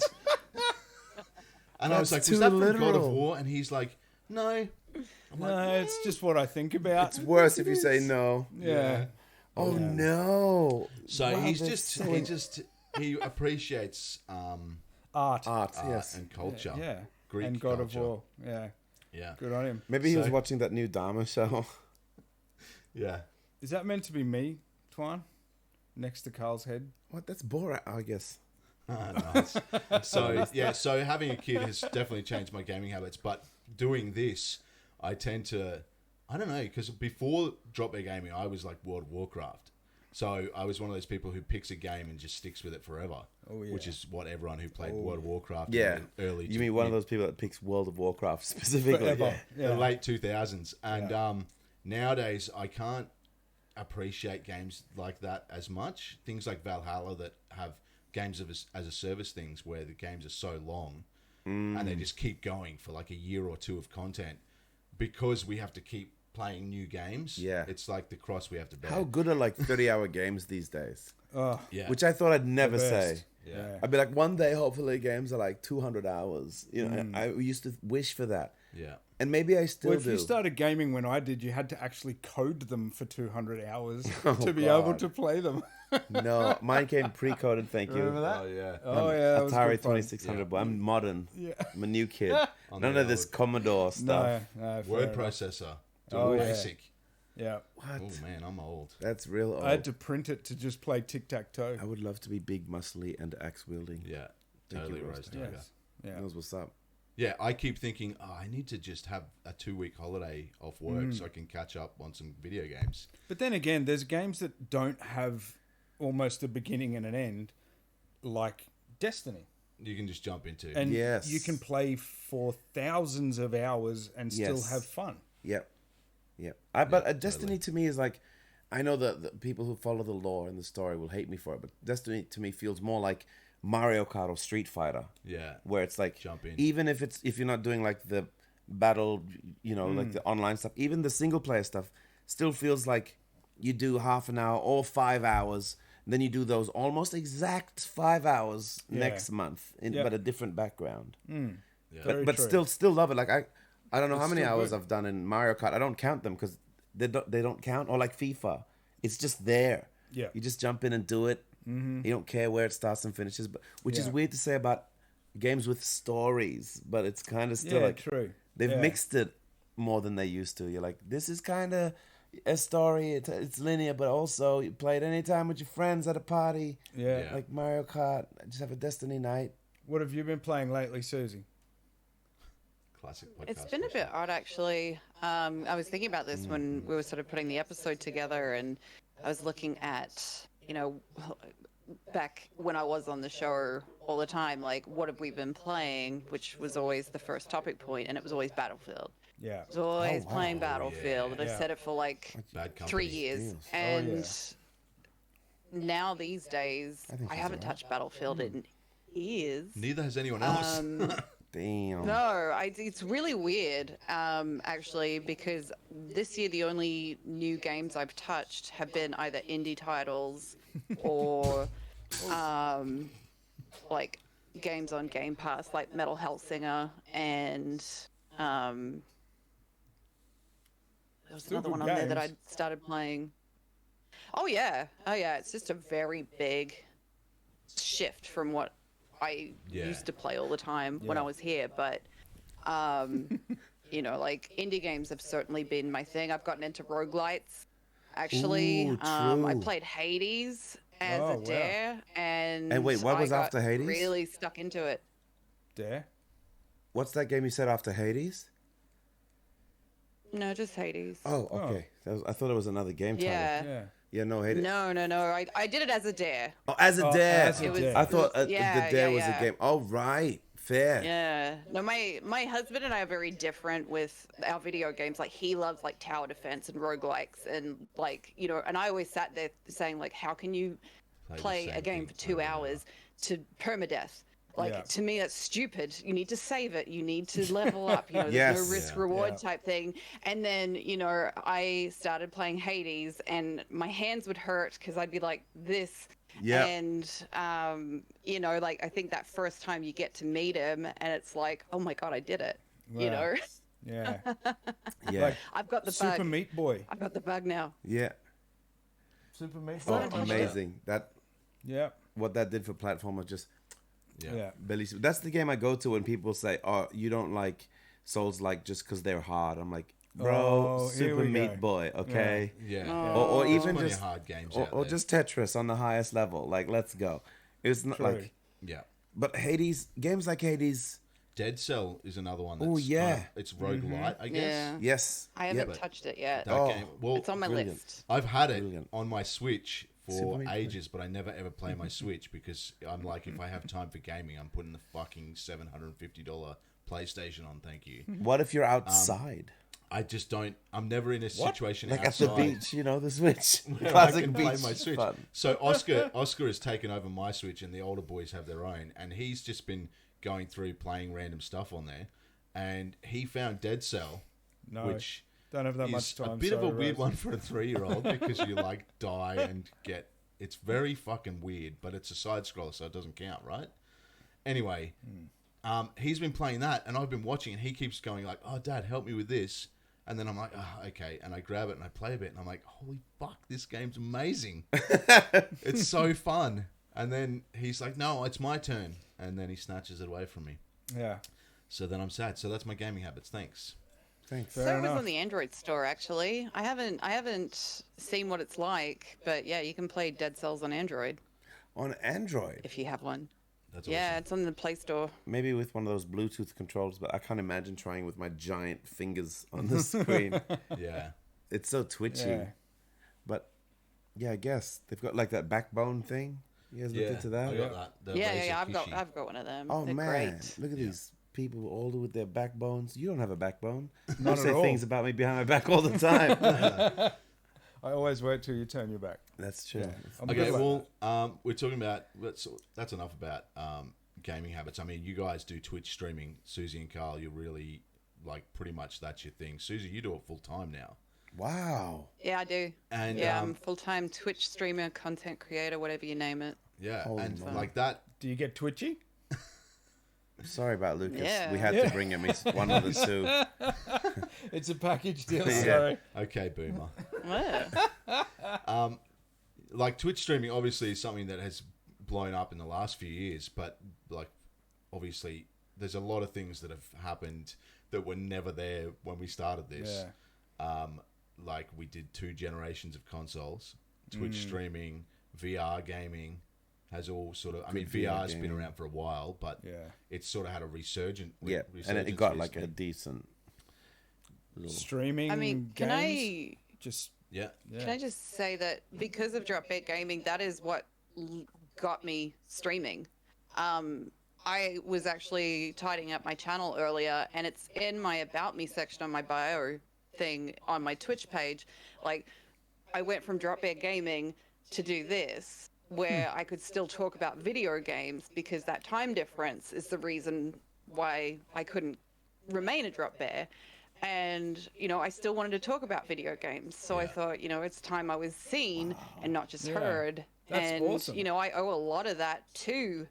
And I was like, That's "Was too that from God of literal. War?" And he's like, "No." I'm like, No, it's just what I think about. It's worse if you say no. Yeah. Oh no. So Wow, he's that's just he appreciates Art. art. Yes. and culture. Yeah. Greek and God culture. of War. Yeah. Yeah, Good on him. Maybe he was So- watching that new Dharma show. yeah. Is that meant to be me, Twan? Next to Carl's head? What? That's Borat, I guess. Nice. So yeah, so having a kid has definitely changed my gaming habits. But doing this, I tend to, I don't know, because before Drop Bear Gaming, I was like World of Warcraft. So I was one of those people who picks a game and just sticks with it forever. Oh, yeah. Which is what everyone who played World of Warcraft Yeah. in the early You mean one of those people that picks World of Warcraft specifically? Forever. Yeah. the late 2000s. And Yeah. nowadays, I can't appreciate games like that as much. Things like Valhalla that have games as a service things where the games are so long and they just keep going for like a year or two of content because we have to keep playing new games. Yeah. It's like the cross we have to bear. How good are like 30-hour games these days? Oh, Yeah. Which I thought I'd never the say. best. Yeah. I'd be like, one day, hopefully, games are like 200 hours. You know, I used to wish for that. Yeah. And maybe I still Well, if do. you started gaming when I did, you had to actually code them for 200 hours Oh, to be able God. to play them. No, mine came pre-coded, thank you. Remember that? Oh, yeah. Oh, yeah, that was Atari good fun. 2600, but I'm modern. Yeah. I'm a new kid. On None the of this old Commodore stuff. No, Word fair enough. processor. Oh, yeah. Basic. Yeah. What? Oh, man, I'm old. That's real old. I had to print it to just play tic-tac-toe. I would love to be big, muscly, and axe wielding. Yeah. Thank Totally you, Rose Roster. Tiger. Yes. Yeah. Knows what's up. Yeah, I keep thinking, I need to just have a 2-week holiday off work Mm. so I can catch up on some video games. But then again, there's games that don't have almost a beginning and an end, like Destiny. You can just jump into. And Yes. you can play for thousands of hours and still Yes. have fun. Yep. Yep. But totally. Destiny to me is like, I know that the people who follow the lore and the story will hate me for it, but Destiny to me feels more like Mario Kart or Street Fighter, yeah. where it's like, Jump in. even if you're not doing like the battle, like the online stuff, even the single player stuff still feels like you do half an hour or 5 hours, and then you do those almost exact 5 hours Yeah. next month, Yep. but a different background. Yeah. Very But true. still love it. Like I don't know how It's many still hours good. I've done in Mario Kart. I don't count them because they don't count. Or like FIFA, it's just there. Yeah. You just jump in and do it. You don't care where it starts and finishes. But which is Yeah. weird to say about games with stories, but it's kind of still Yeah, like true. they've Yeah. mixed it more than they used to. You're like, this is kind of a story. It's linear, but also you play it anytime with your friends at a party. Yeah. Yeah. Like Mario Kart, just have a Destiny night. What have you been playing lately, Susie? Classic podcast. It's been a bit odd, actually. I was thinking about this when we were sort of putting the episode together, and I was looking at, back when I was on the show all the time, like, what have we been playing? Which was always the first topic point, and it was always Battlefield. Yeah. I was always wow. playing Battlefield, and I Yeah. said it for like Bad company. 3 years. Deals. And now these days, I think I she's haven't right. touched Battlefield in years. Neither has anyone else. Damn. No, it's really weird, actually, because this year the only new games I've touched have been either indie titles or like games on Game Pass, like Metal Hellsinger, and there was Still another good one on there that I games. started playing. Oh yeah, it's just a very big shift from what I Yeah. used to play all the time when I Yeah. was here, but you know, like indie games have certainly been my thing. I've gotten into roguelites. Actually, Ooh, I true. played Hades as Oh, a wow. dare, and And wait, what I was got after Hades? Really stuck into it. Dare. What's that game you said after Hades? No, just Hades. Oh, okay. I thought it was another game title. yeah. Yeah. Yeah, no, Hades. No. I did it as a dare. Oh, as a Oh, dare. as a It was- dare. I thought Yeah, the dare yeah, was yeah. a game. Oh, right. Fair. Yeah. No, my husband and I are very different with our video games. Like he loves like tower defense and roguelikes and like, you know, and I always sat there saying like, how can you Play the play a same game thing for 2 over and over. hours to permadeath? Like Yeah. to me that's stupid. You need to save it. You need to level up. You know, there's Yes. no risk Yeah. reward Yeah. type thing. And then, you know, I started playing Hades and my hands would hurt because I'd be like this. Yeah. And you know, like I think that first time you get to meet him and it's like, oh my god, I did it. You Wow. know, Yeah. Yeah. Like I've got the Super bug. Meat Boy. I've got the bug now. Yeah. Super Meat Oh, Boy. amazing. That Yeah. what that did for platformers just Yeah. Yeah. belly. That's the game I go to when people say, "Oh, you don't like Souls like just because they're hard." I'm like, bro, Oh, here Super we Meat go. Boy, okay? Yeah. Or There's even plenty just of hard games or, out or there. just Tetris on the highest level. Like, let's go. It's not True. like, Yeah. but Hades games like Hades. Dead Cell is another one. That's Oh, yeah. kind of- it's roguelite, I guess. Yeah. Yes. I haven't Yep. touched it yet. That Oh, game. Well, It's on my brilliant. list. I've had it Brilliant. on my Switch Super for Meat Boy. ages, but I never ever play my Switch because I'm like, if I have time for gaming, I'm putting the fucking $750 PlayStation on. Thank you. What if you're outside, I just don't. I'm never in a situation like outside at the beach? You know, the Switch, where I classic can beach play my Switch. fun. So Oscar has taken over my Switch, and the older boys have their own, and he's just been going through playing random stuff on there, and he found Dead Cell, No. which Don't have that is much time. a bit of a sorry, weird Rose. one for a 3-year-old because you like die and get. It's very fucking weird, but it's a side scroller, so it doesn't count, right? Anyway, he's been playing that, and I've been watching, and he keeps going like, "Oh, Dad, help me with this," and then I'm like, "Oh, okay," and I grab it and I play a bit, and I'm like, "Holy fuck, this game's amazing! It's so fun." And then he's like, "No, it's my turn," and then he snatches it away from me. Yeah. So then I'm sad. So that's my gaming habits. Thanks. Thanks. Fair So it was enough. on the Android store actually. I haven't seen what it's like, but yeah, you can play Dead Cells on Android On Android, if you have one. That's Yeah, awesome. it's on the Play Store. maybe with one of those Bluetooth controls, but I can't imagine trying with my giant fingers on the screen. Yeah. It's so twitchy. Yeah. But yeah, I guess they've got like that backbone thing. You guys looked into that? I got that. The Yeah, Razer yeah, Kishi. I've got one of them. Oh They're man, great. look at these people older with their backbones. You don't have a backbone. Not you say at all. things about me behind my back all the time. I always wait till you turn your back. That's true. Yeah. I'm Okay, good like well, we're talking about that's enough about gaming habits. I mean, you guys do Twitch streaming. Susie and Carl, you're really like pretty much that's your thing. Susie, you do it full time now. Wow. Yeah, I do. And Yeah, I'm full-time Twitch streamer, content creator, whatever you name it. yeah, Holy and moly. like that. Do you get twitchy? Sorry about Lucas. Yeah. We had Yeah. to bring him. He's one of the two. It's a package deal. Yeah. Sorry. Okay, boomer. Yeah. Like Twitch streaming obviously is something that has blown up in the last few years, but like obviously there's a lot of things that have happened that were never there when we started this. Yeah. Like we did 2 generations of consoles, Twitch streaming, VR gaming has all sort of. I mean, VR VR's been gaming. around for a while, but Yeah. it's sort of had a resurgent. Yeah, and it resurgence got like a recently. decent. Little... Streaming. I mean, can games, I just Yeah. yeah. can I just say that because of drop dead gaming, that is what got me streaming. I was actually tidying up my channel earlier, and it's in my About Me section on my bio thing on my Twitch page. Like, I went from Drop Bear Gaming to do this, where I could still talk about video games, because that time difference is the reason why I couldn't remain a Drop Bear. And, you know, I still wanted to talk about video games. So I thought, you know, it's time I was seen and not just heard. That's and, awesome. you know, I owe a lot of that to,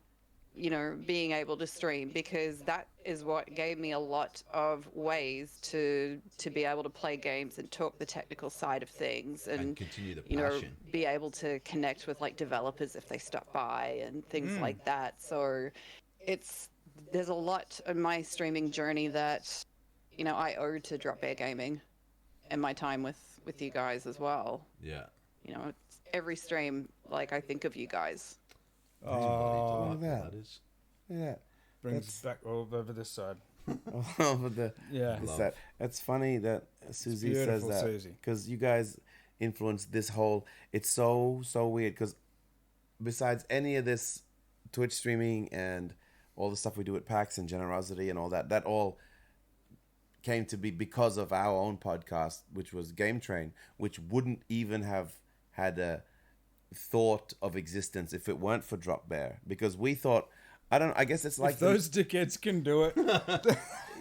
you know, being able to stream, because that is what gave me a lot of ways to be able to play games and talk the technical side of things, and continue the you know, passion. be able to connect with like developers if they stop by and things like that. So there's a lot of my streaming journey that, you know, I owe to Drop Bear Gaming and my time with you guys as well. Yeah. You know, it's every stream, like, I think of you guys. Oh, Look that. that is. Yeah. brings us back all over this side. Over the Yeah. this side. It's funny that Susie says beautiful, that, Susie. because you guys influenced this whole. It's so weird, because besides any of this Twitch streaming and all the stuff we do at PAX and Generosity and all that, that all came to be because of our own podcast, which was Game Train, which wouldn't even have had a thought of existence if it weren't for Drop Bear, because we thought, I guess it's like If those dickheads can do it.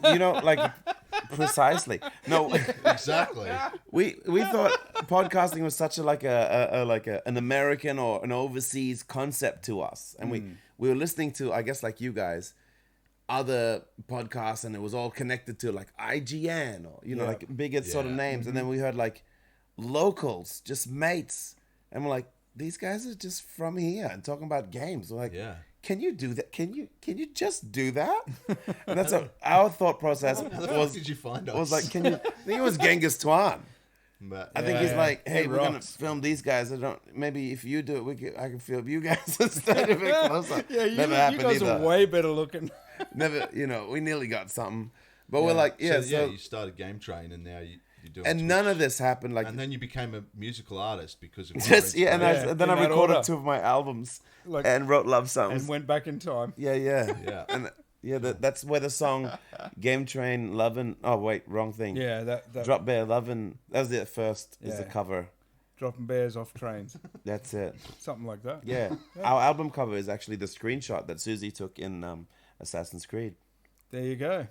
you know, like, precisely. No, Exactly. we thought podcasting was such an American or an overseas concept to us, and we were listening to, I guess, like you guys, other podcasts, and it was all connected to like IGN or, you know, like bigger sort of names, and then we heard like locals, just mates, and we're like, these guys are just from here and talking about games. We're like, Yeah. can you do that? Can you just do that? And that's our thought process How the fuck was. did you find us? Was like, can you? I think it was Genghis Tuan. But, I think Yeah, he's yeah. like, hey, He we're gonna rocks. film these guys. Maybe if you do it, I can film you guys instead of it closer. Yeah, Never you happened guys either. are way better looking. Never, we nearly got something, but we're like, so, so you started Game Train, and now you're doing. and Twitch. none of this happened like And then you became a musical artist because of just your and inspiration. then in I that recorded order. 2 of my albums Like- and wrote love songs. And went back in time. Yeah. Yeah. And that's where the song Game Train Lovin'. Oh wait, wrong thing. Yeah, that Drop Bear Lovin'. That was the first. Is the Yeah. cover. dropping bears off trains, That's it. something like that. Yeah. Our album cover is actually the screenshot that Susie took in Assassin's Creed. There you go.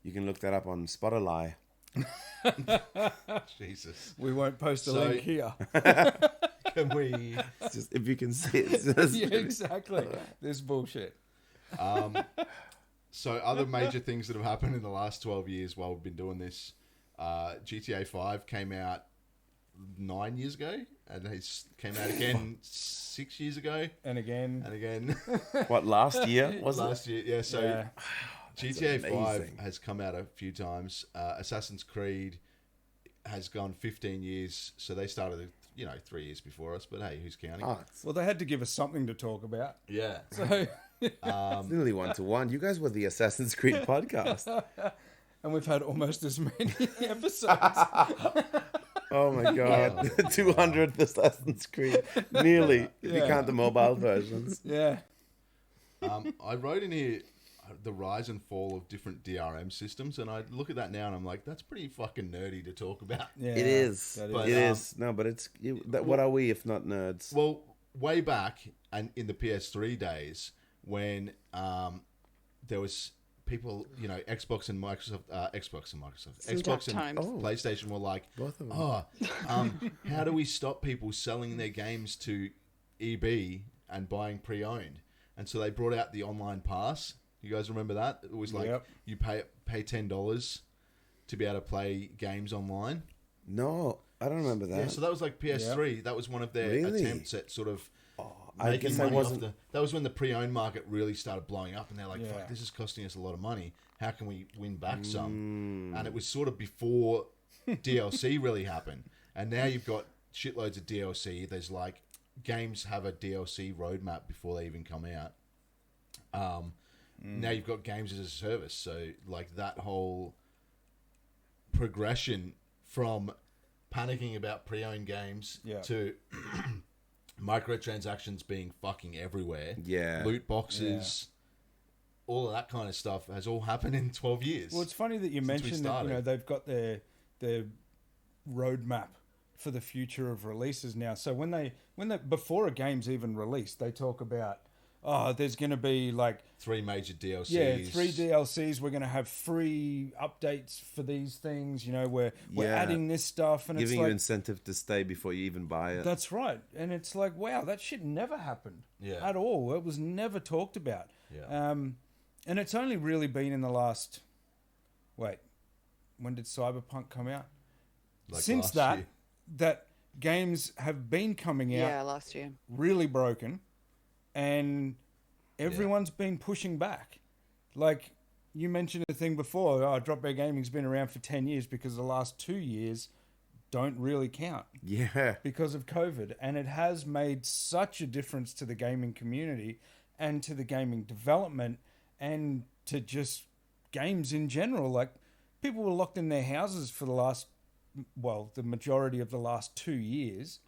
You can look that up on Spotify. Jesus. We won't post a So- link here. Can we? It's just if you can see it. It's just- Yeah, exactly. This bullshit. So other major things that have happened in the last 12 years while we've been doing this, GTA 5 came out 9 years ago, and it came out again 6 years ago, And again, and again What, last year was last year. Yeah, so yeah. GTA 5 amazing. has come out a few times. Assassin's Creed has gone 15 years, so they started 3 years before us, but hey, who's counting? Oh, it's Well, they had to give us something to talk about. Yeah. So, nearly 1-to-1. You guys were the Assassin's Creed podcast. and we've had almost as many episodes. Oh my god. 200th Assassin's Creed. Nearly. If you Yeah. count the mobile versions. Yeah. I wrote in here the rise and fall of different DRM systems, and I look at that now and I'm like, that's pretty fucking nerdy to talk about. Yeah. It is. that But, It is. No, but it's... what are we if not nerds? Well, way back and in the PS3 days when there was people, Xbox and Microsoft, Some Xbox tough and times. Oh. PlayStation were like, Both of them. how do we stop people selling their games to EB and buying pre-owned? And so they brought out the online pass. You guys remember that? It was like Yep. you pay $10 to be able to play games online. No, I don't remember that. Yeah, so that was like PS3. That was one of their Really? attempts at sort of I making guess I money wasn't... off that was when the pre-owned market really started blowing up, and they're like, Yeah. "Fuck, this is costing us a lot of money. How can we win back some?" And it was sort of before DLC really happened, and now you've got shitloads of DLC. There's like games have a DLC roadmap before they even come out. Now you've got games as a service, so like that whole progression from panicking about pre-owned games Yeah. to microtransactions being fucking everywhere. Yeah. Loot boxes, all of that kind of stuff has all happened in 12 years. Well, it's funny that you Since we mentioned that, started. they've got their roadmap for the future of releases now. So when they before a game's even released, they talk about, there's going to be like 3 major DLCs. Yeah, 3 DLCs. We're going to have free updates for these things. We're Yeah. adding this stuff, and Giving it's you like incentive to stay before you even buy it. that's right. And it's like, wow, that shit never happened Yeah. at all. It was never talked about. Yeah. And it's only really been in the last. Wait, when did Cyberpunk come out? Like Since last that, year. that games have been coming out Yeah, last year. really broken, and everyone's been pushing back. Like you mentioned the thing before, Drop Bear Gaming's been around for 10 years because the last 2 years don't really count Yeah. because of COVID, and it has made such a difference to the gaming community and to the gaming development and to just games in general. Like, people were locked in their houses for the majority of the last 2 years.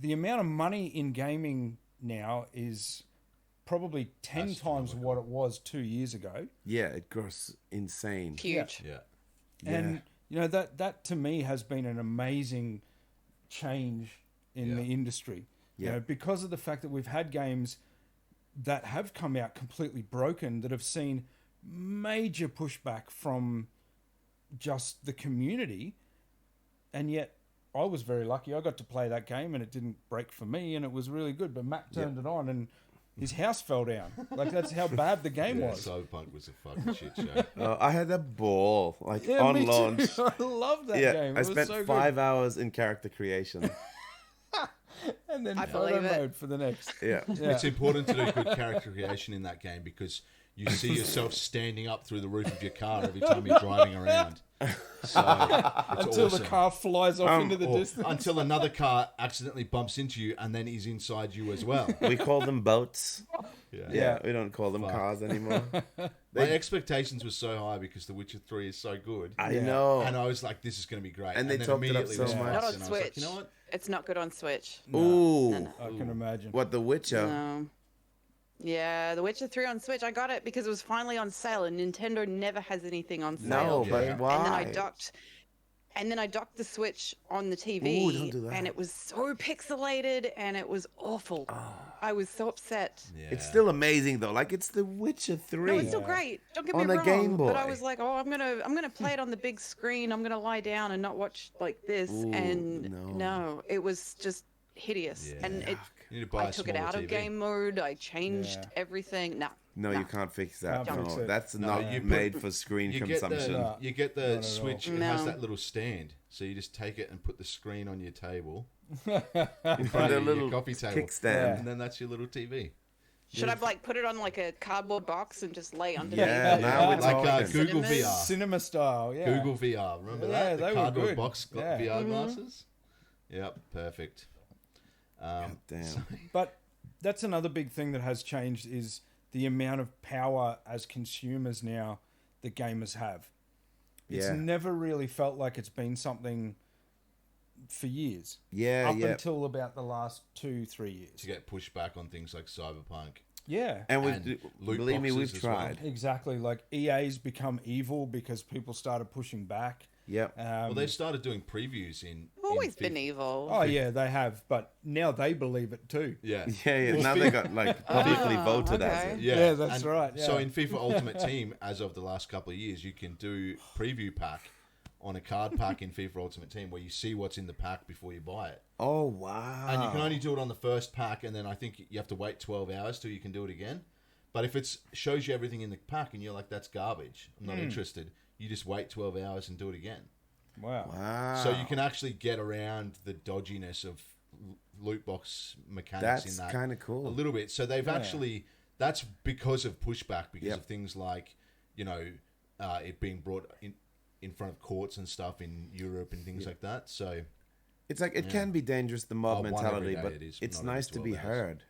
The amount of money in gaming now is probably 10 times what it was 2 years ago. Yeah, it grows insane. Huge. Yeah. And that to me has been an amazing change in the industry. Yeah. Because of the fact that we've had games that have come out completely broken, that have seen major pushback from just the community, and yet I was very lucky. I got to play that game and it didn't break for me, and it was really good. But Matt turned it on and his house fell down. Like, that's how bad the game was. Cyberpunk was a fucking shit show. I had a ball on me launch. too. I love that Yeah, game. It I was spent so good. 5 hours in character creation. And then I photo believe it. mode for the next. Yeah. It's important to do good character creation in that game because you see yourself standing up through the roof of your car every time you're driving around. So it's Until awesome. the car flies off into the Or distance. until another car accidentally bumps into you and then is inside you as well. We call them boats. Yeah. Yeah, we don't call them Fuck. cars anymore. My expectations were so high because The Witcher 3 is so good. I Yeah. know. And I was like, this is going to be great. And they then talked it up immediately so was much. fucked, Not on and I was like, Switch. you know what? It's not good on Switch. Ooh. No, no. I can imagine. What, The Witcher? No. Yeah, The Witcher 3 on Switch. I got it because it was finally on sale, and Nintendo never has anything on sale. No, Yeah. but And why? And then I docked the Switch on the TV, Ooh, don't do that. and it was so pixelated, and it was awful. I was so upset. Yeah. It's still amazing though. Like, it's The Witcher 3. No, it's still great. Don't get On me a wrong. Game But I Boy. was like, I'm gonna play it on the big screen. I'm gonna lie down and not watch like this. Ooh, and no. it was just hideous. Yeah. And You need to buy I a took it smaller out of TV. game mode. I changed Yeah. everything. No, No. you can't fix that. Can't No, fix it. that's No, not you put- made for screen You consumption. No. you get Not the at Switch. all. It has No. that little stand, so you just take it and put the screen on your table, On front the of little your coffee table, kickstand. and then that's your little TV. Should I like put it on like a cardboard box and just lay underneath? Yeah, it? now we're like talking. Google Cinemas. VR. Cinema style, yeah. Google VR. Remember Yeah, that? they The were cardboard good. box Yeah. VR glasses. Yep, perfect. Damn. But that's another big thing that has changed is the amount of power as consumers now that gamers have. It's Yeah. never really felt like it's been something for years. Yeah, Up yeah. until about the last 2-3 years. To get pushed back on things like Cyberpunk. Yeah. And And loot believe me, boxes we've as well. tried. Exactly. Like EA's become evil because people started pushing back. Yep. Well, they've started doing previews in. Always in been evil. Oh yeah, they have, but now they believe it too. Yeah. Yeah, yeah. Now they got like publicly Oh, voted as okay. it. Yeah, that's and right, So yeah. in FIFA Ultimate Team, as of the last couple of years, you can do preview pack on a card pack in FIFA Ultimate Team where you see what's in the pack before you buy it. Oh wow. And you can only do it on the first pack, and then I think you have to wait 12 hours till you can do it again. But if it shows you everything in the pack and you're like, that's garbage, I'm not interested, you just wait 12 hours and do it again. Wow. Wow. So you can actually get around the dodginess of loot box mechanics That's in that kinda cool. a little bit. So they've actually, that's because of pushback, because Yep. of things like, it being brought in front of courts and stuff in Europe and things like that. So It's like it can be dangerous, the mob Oh, one mentality, every day but it is, it's not every nice to be 12 hours. heard.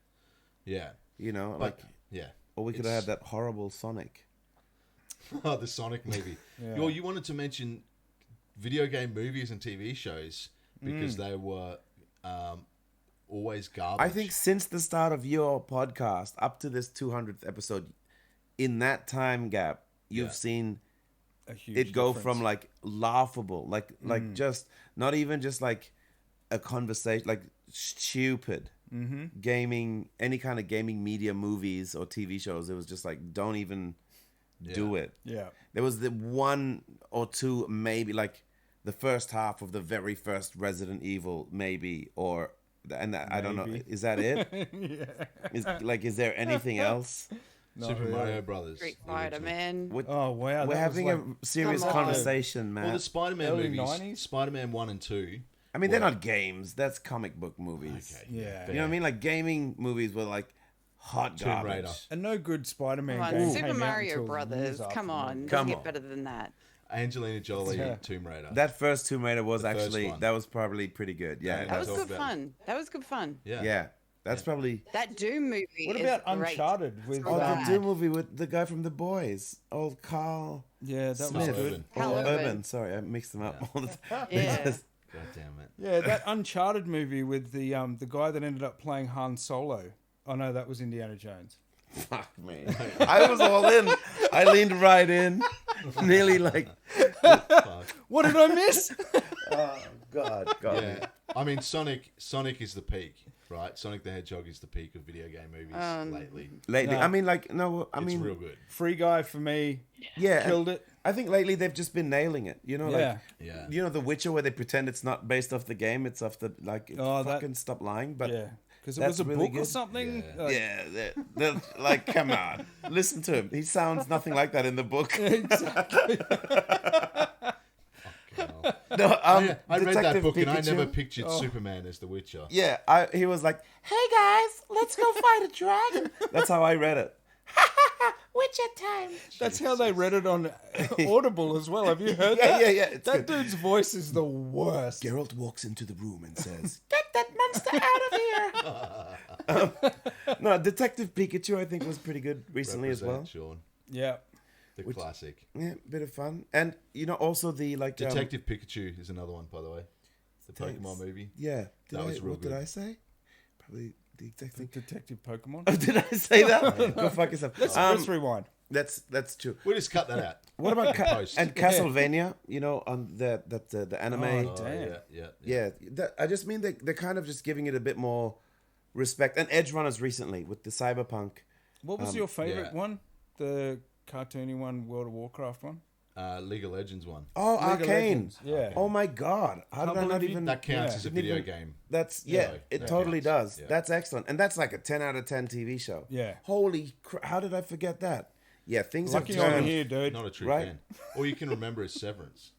yeah, You know, but like, yeah. or we could have had that horrible Sonic. Oh, the Sonic movie. Yeah. Well, you wanted to mention video game movies and TV shows because they were always garbage. I think since the start of your podcast up to this 200th episode, in that time gap, you've seen A huge it go difference. from like laughable, like just not even just like a conversation, like stupid gaming, any kind of gaming media, movies or TV shows. It was just like, don't even do it. Yeah. There was the one or two, maybe like the first half of the very first Resident Evil, maybe, or I don't know. Maybe. Is that it? Is there anything else? Super really. Mario Brothers. Street the Fighter, original. man. What- Oh, wow. We're that having was a serious Come on. conversation, man. Well, the Spider-Man Early movies, 90s? Spider-Man 1 and 2. I mean, they're not games. That's comic book movies. Okay. Yeah. You know what I mean? Like gaming movies were like hot Tomb garbage. Raider. And no good Spider-Man Come on, game Super came out Mario until Brothers. years Come after on, the movie. doesn't Come get on. better than that. Angelina Jolie, Yeah. Tomb Raider. That first Tomb Raider was The first actually one. that was probably pretty good. Yeah, Yeah, That was talk good about fun. That was good fun. yeah. that's probably. That Doom movie. What is about great. Uncharted with So Oh, the bad. Doom movie with the guy from The Boys, old Carl Yeah, that Smith. was good. Urban. Hal Oh, Urban. Urban. Sorry, I mixed them up all the time. Yeah. Just- God damn it. Yeah, that Uncharted movie with the guy that ended up playing Han Solo. Oh no, that was Indiana Jones. Fuck me. I was all in. I leaned right in. Nearly like, What did I miss? oh, God. Yeah. I mean, Sonic is the peak, right? Sonic the Hedgehog is the peak of video game movies lately. Lately, No. I mean, like, no, I It's mean, real good. Free Guy for me. yeah. Killed it. I think lately they've just been nailing it. You know, Yeah. like, Yeah. you know, The Witcher, where they pretend it's not based off the game, it's off the, like, Oh, that- fucking stop lying. But Yeah, because it that's was a really book or good. something. Yeah. Like, yeah, like, come on. Listen to him. He sounds nothing like that in the book. God. No, I read that Detective book and I Pikachu. never pictured Superman as the Witcher. Yeah, he was like, "Hey guys, let's go fight a dragon." That's how I read it. Witcher time. That's how they read it on Audible as well. Have you heard Yeah, that? yeah, yeah. It's That good. dude's voice is the worst. Geralt walks into the room and says, "Get that monster out of here." No, Detective Pikachu, I think, was pretty good recently as well. Represent, Sean. Yeah. The classic. Yeah, bit of fun, and you know, also the like Detective Pikachu is another one, by the way. The Thanks. Pokemon movie. Yeah, That was real what did good. I say? Probably Detective. Detective Pokemon. Oh, did I say that? Go fuck yourself. Let's rewind. That's true. We'll just cut that out. What about Post. and Castlevania? You know, on the anime. Oh, Oh, damn. yeah. I just mean they're kind of just giving it a bit more respect. And Edge Runners recently with the Cyberpunk. What was your favorite yeah. one? The cartoony one, World of Warcraft one? League of Legends one. Oh, League of Arcane. Legends, yeah. Oh my God. How Can't did I not believe even? That counts Yeah. as a Didn't video even- game. That's Yeah, it that totally counts. does. Yeah. That's excellent, and that's like a 10 out of 10 TV show. Yeah. Holy how did I forget that? Yeah, things Lucky have I'm turned. here, dude. Not a true Right. fan. All you can remember is Severance.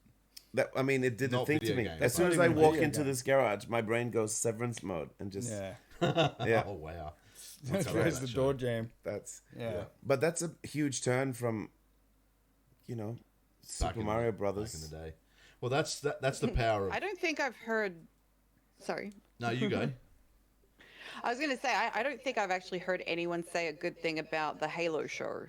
That I mean, it did the Not thing to video me. games. As soon Not as I even walk video into games. this garage, my brain goes Severance mode and just Yeah. yeah. Oh, wow. That's I where's like the that door show. jam. That's Yeah. But that's a huge turn from, you know, Back Super in Mario the- Brothers. Back in the day. Well, that's the power of... I don't think I've heard. Sorry. No, you go. I was going to say, I don't think I've actually heard anyone say a good thing about the Halo show.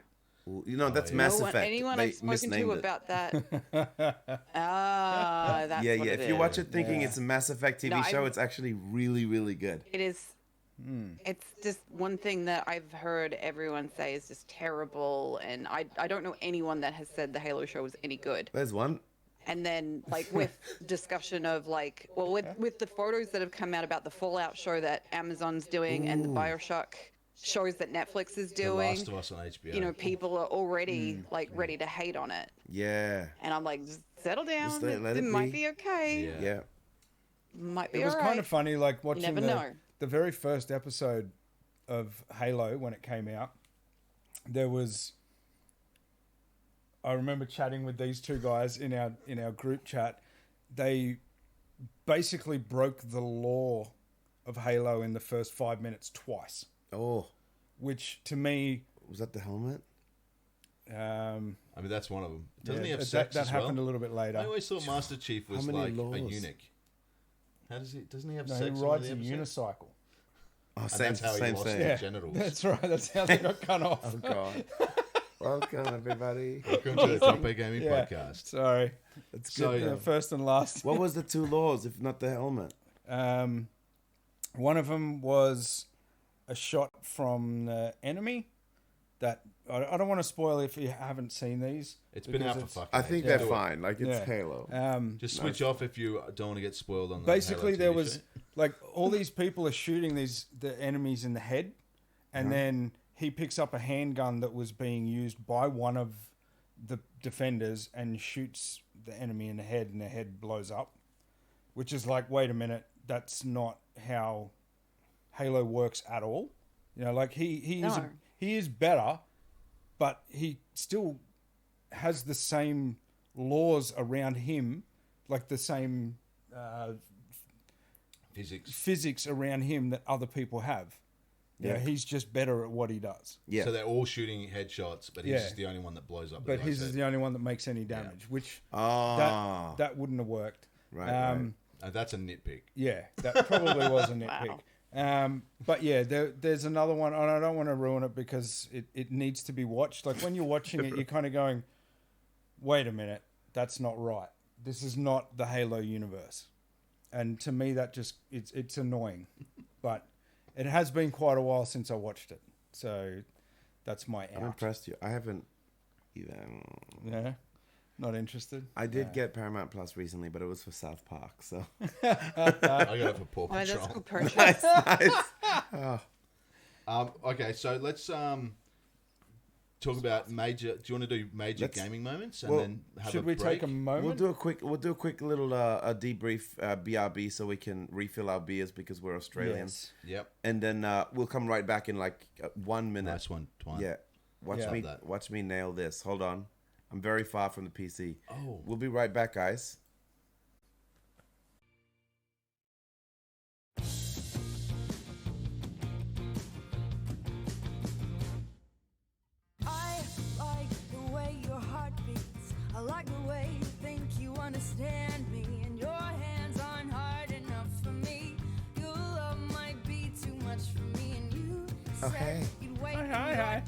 Ooh, you know, that's yeah. Mass No one, Effect. anyone They I've spoken misnamed to it. about that. Ah, that's Yeah, what yeah. it If you is. watch it thinking Yeah. it's a Mass Effect TV No, show, I'm- it's actually really, really good. It is. It's just one thing that I've heard everyone say is just terrible, and I don't know anyone that has said the Halo show was any good. There's one. And then like with discussion of like, well, with the photos that have come out about the Fallout show that Amazon's doing and the BioShock shows that Netflix is The doing, Last of Us on HBO. you know, people are already like ready to hate on it, Yeah. and I'm like, just settle down. Just let it it might be. be okay. Yeah. Yeah. Might be It was alright. kind of funny, like watching never know. the very first episode of Halo when it came out. There was, I remember chatting with these two guys in our group chat. They basically broke the law of Halo in the first 5 minutes twice, Oh, which to me, was that the helmet? I mean, that's one of them. Doesn't he yeah, have sex that as happened well? a little bit later. I always thought Master Chief was How many like a laws? eunuch. How does he? Doesn't he have No, sex? he in one of rides the a episodes? unicycle. Oh, And same, that's how he same lost thing. it. Yeah, genitals. that's right. That's how they got cut off. Oh God. Welcome everybody. Welcome to the Top 8 Gaming Yeah. Podcast. Sorry, That's So- good. the though. first and last. What was the two laws if not the helmet? One of them was a shot from the enemy. That I don't want to spoil if you haven't seen these. It's been out for fucking I think ages. they're Do it. fine. Like, it's Yeah. Halo. Just switch off if you don't want to get spoiled on the Basically, Halo there TV was show. like all these people are shooting the enemies in the head, and then he picks up a handgun that was being used by one of the defenders and shoots the enemy in the head, and the head blows up. Which is like, wait a minute, that's not how Halo works at all. You know, like he is better, but he still has the same laws around him, like the same physics around him that other people have. Yeah, he's just better at what he does. Yeah. So they're all shooting headshots, but he's just the only one that blows up. But his is the only one that makes any damage, which Oh. that wouldn't have worked. Right. That's a nitpick. Yeah, that probably was a nitpick. But yeah, there's another one, and I don't want to ruin it because it needs to be watched. Like when you're watching it, you're kind of going, wait a minute, that's not right. This is not the Halo universe. And to me, that just, it's annoying. But it has been quite a while since I watched it. So that's my I'm out. impressed. I haven't even... Yeah, not interested. I did get Paramount Plus recently, but it was for South Park, so... I got it for Paw Oh, that's Patrol. good purchase. Okay, so let's talk about major. Do you want to do major gaming moments and well, then have Should a we break? take a moment? We'll do a quick little a debrief BRB so we can refill our beers because we're Australians. Yes. Yep. And then we'll come right back in like 1 minute. Nice one, Twine. Yeah. Watch me nail this. Hold on. I'm very far from the PC. Oh. We'll be right back, guys. I like the way your heart beats. I like the way you think you understand me. And your hands aren't hard enough for me. Your love might be too much for me. And you Oh, said hey. you'd wait Hi.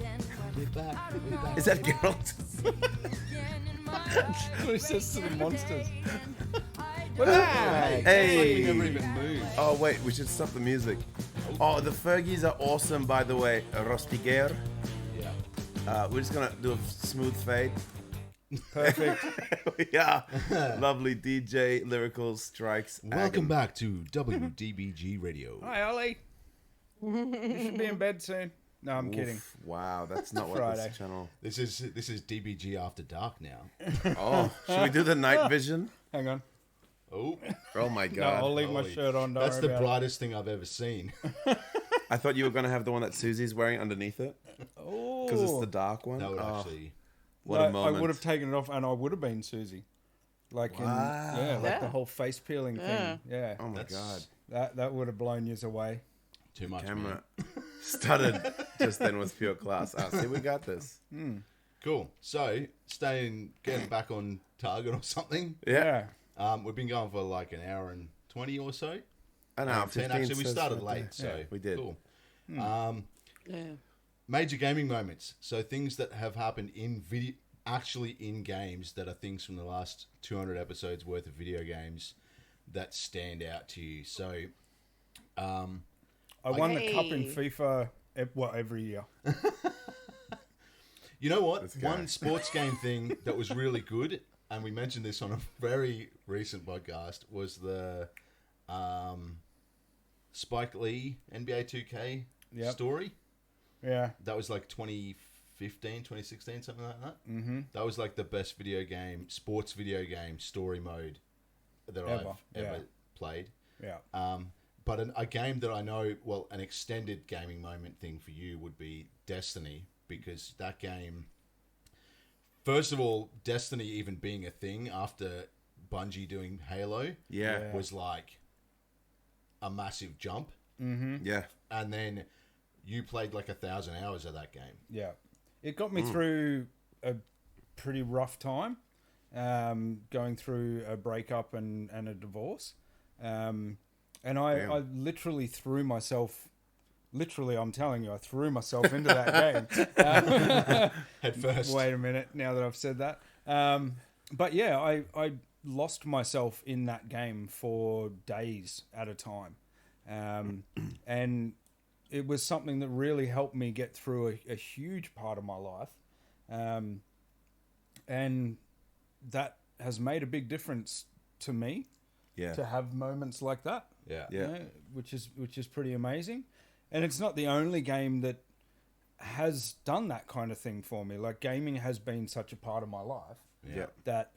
We're back. We're back. Is that Geralt? That's what he says to the monsters. Hey. We never even moved. Oh, wait. We should stop the music. Oh, the Fergies are awesome, by the way. Rostiguer. Yeah. We're just going to do a smooth fade. Perfect. Yeah. Lovely DJ Lyrical Strikes. Welcome back to WDBG Radio. Hi, Ollie. You should be in bed soon. No, I'm kidding. Oof, wow, that's not what Friday. this channel... This is DBG After Dark now. Oh, should we do the night vision? Hang on. Oh, Oh my No, god. I'll leave my Holy- shirt on. Don't that's worry the about brightest thing I've ever seen. I thought you were going to have the one that Susie's wearing underneath it. it. Oh, Because it's the dark one. That would Oh, actually. what No, a moment. I would have taken it off, and I would have been Susie. Like in, Wow. like the Yeah. whole face peeling thing. Yeah, Oh my That's- god. that would have blown you away. Too much, Camera man. started just then with pure class. Oh, see, we got this. Cool. So, getting back on target or something. Yeah. We've been going for like an hour and 20 or so. I know. 10 actually. We started late, so Yeah, we did. Cool. Yeah. Major gaming moments. So things that have happened in video, actually in games that are things from the last 200 episodes worth of video games that stand out to you. So, I won the cup in Hey. FIFA every year. you know what? This guy. One sports game thing that was really good, and we mentioned this on a very recent podcast, was the Spike Lee NBA 2K Yep. story. Yeah, That was like 2015, 2016, something like that. Mm-hmm. That was like the best sports video game story mode that Ever, I've ever yeah. played. yeah. But a game that I know, well, an extended gaming moment thing for you would be Destiny, because that game, first of all, Destiny even being a thing after Bungie doing Halo Yeah. was like a massive jump. Yeah. And then you played like 1,000 hours of that game. Yeah, it got me through a pretty rough time, going through a breakup and a divorce, and I literally threw myself. Literally, I'm telling you, I threw myself into that game. Head first. Wait a minute, now that I've said that. But yeah, I lost myself in that game for days at a time. And it was something that really helped me get through a huge part of my life. And that has made a big difference to me Yeah. to have moments like that. Yeah. Yeah. You know, which is pretty amazing. And it's not the only game that has done that kind of thing for me. Like, gaming has been such a part of my life Yeah. that,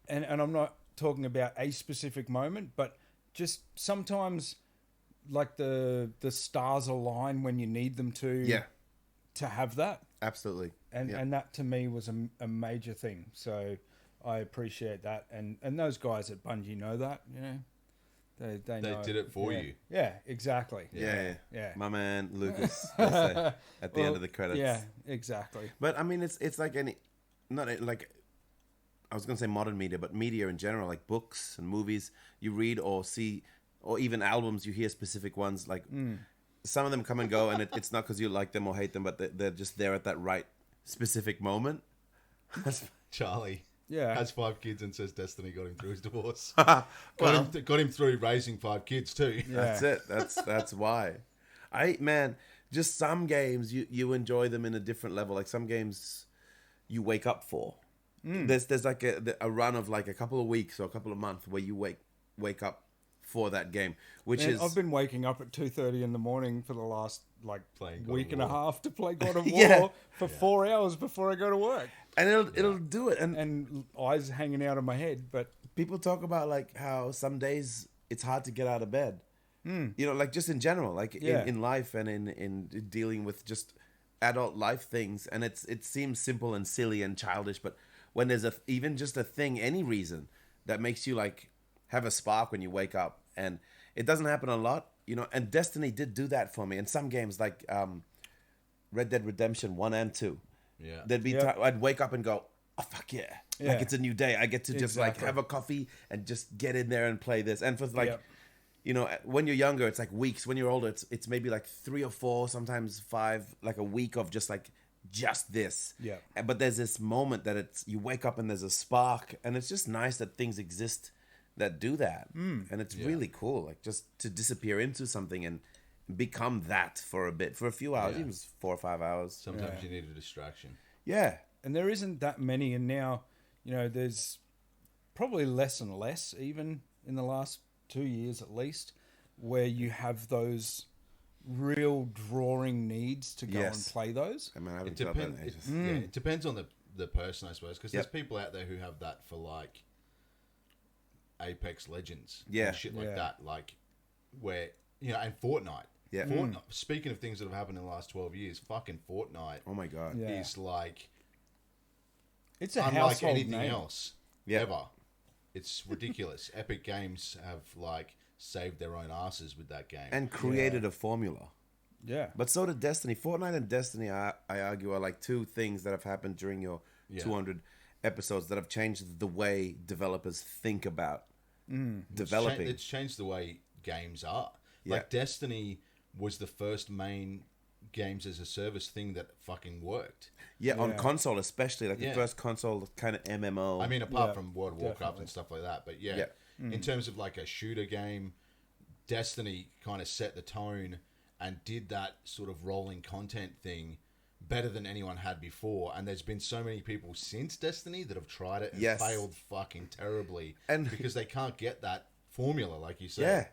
and I'm not talking about a specific moment, but just sometimes like the stars align when you need them to Yeah. to have that. Absolutely. And Yeah. and that to me was a major thing. So I appreciate that. And those guys at Bungie know that, you know. They know. did it for Yeah. you. Yeah, exactly. Yeah. Yeah. My man Lucas let's say, at the end of the credits. Yeah, exactly. But I mean, it's like any, not like, I was gonna say modern media, but media in general, like books and movies you read or see, or even albums you hear specific ones. Like some of them come and go, and it's not because you like them or hate them, but they're just there at that right specific moment. Charlie Yeah. has 5 kids and says Destiny got him through his divorce. Well, got him through raising 5 kids too. Yeah. that's it. That's why. Just some games you enjoy them in a different level. Like some games you wake up for. There's like a run of like a couple of weeks or a couple of months where you wake up for that game, which Man, is I've been waking up at 2:30 in the morning for the last like Playing God week of and a War. half to play God of War Yeah. for 4 hours before I go to work, and it'll do it. and eyes hanging out of my head. But People talk about like how some days it's hard to get out of bed. You know, like just in general, like Yeah. in life and in dealing with just adult life things. And it seems simple and silly and childish, but when there's even just a thing, any reason that makes you like have a spark when you wake up, and it doesn't happen a lot, you know. And Destiny did do that for me. In some games, like Red Dead Redemption 1 and 2, Yeah. there'd be Yeah. I'd wake up and go, oh fuck yeah. Yeah. Like it's a new day. I get to just like Exactly. have a coffee and just get in there and play this. And for like, Yep. you know, when you're younger, it's like weeks. When you're older, it's maybe like 3 or 4, sometimes 5, like a week of just this. Yeah. But there's this moment that you wake up and there's a spark, and it's just nice that things exist that do that. And it's really cool, like just to disappear into something and become that for a bit, for a few hours, Yeah. even 4 or 5 hours. Sometimes you need a distraction. Yeah. and there isn't that many, and now, you know, there's probably less and less, even in the last 2 years at least, where you have those real drawing needs to go and Yes. play those. I mean, I haven't It felt that in depends. ages. Yeah, it depends on the person, I suppose, because Yep. there's people out there who have that for like Apex Legends, Yeah. and shit like Yeah. that, like where and Fortnite. Yeah. Fortnite. Speaking of things that have happened in the last 12 years, fucking Fortnite Oh my god. Yeah. is like It's a unlike household anything name. else Yeah. ever. It's ridiculous. Epic Games have like saved their own asses with that game. And created a formula. Yeah. But so did Destiny. Fortnite and Destiny, I argue, are like two things that have happened during your Yeah. 200 episodes that have changed the way developers think about developing. It's changed the way games are. Yeah. Like Destiny was the first main games as a service thing that fucking worked. Yeah, on Yeah. console especially, like the Yeah. first console kind of MMO. I mean, apart Yeah, from World of Warcraft definitely. and stuff like that, but yeah, Yeah. in terms of like a shooter game, Destiny kind of set the tone and did that sort of rolling content thing better than anyone had before. And there's been so many people since Destiny that have tried it and Yes. failed fucking terribly, And- because they can't get that formula, like you said.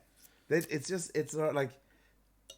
yeah, it's not like,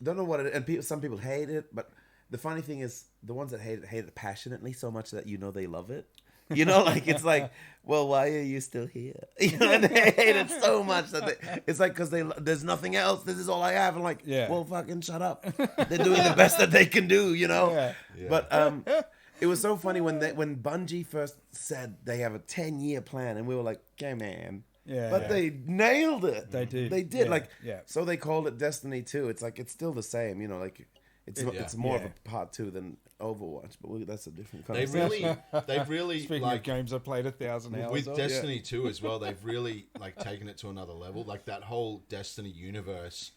don't know what it, and some people hate it, but the funny thing is the ones that hate it passionately so much that you know they love it. You know, like it's like, well, why are you still here? You know, and they hate it so much that it's like because there's nothing else. This is all I have. I'm like, Yeah. well, fucking shut up. They're doing the best that they can do. You know. Yeah. Yeah. But it was so funny when Bungie first said they have a 10-year plan, and we were like, okay, man. Yeah. But Yeah. they nailed it. They did. They did. Yeah, Like, yeah. so they called it Destiny 2. It's like, it's still the same, you know, like it's more of Yeah. a part 2 than Overwatch, but that's a different They've conversation. really Speaking like of games I played 1,000 hours with of. Destiny 2 as well, they've really like taken it to another level. Like that whole Destiny universe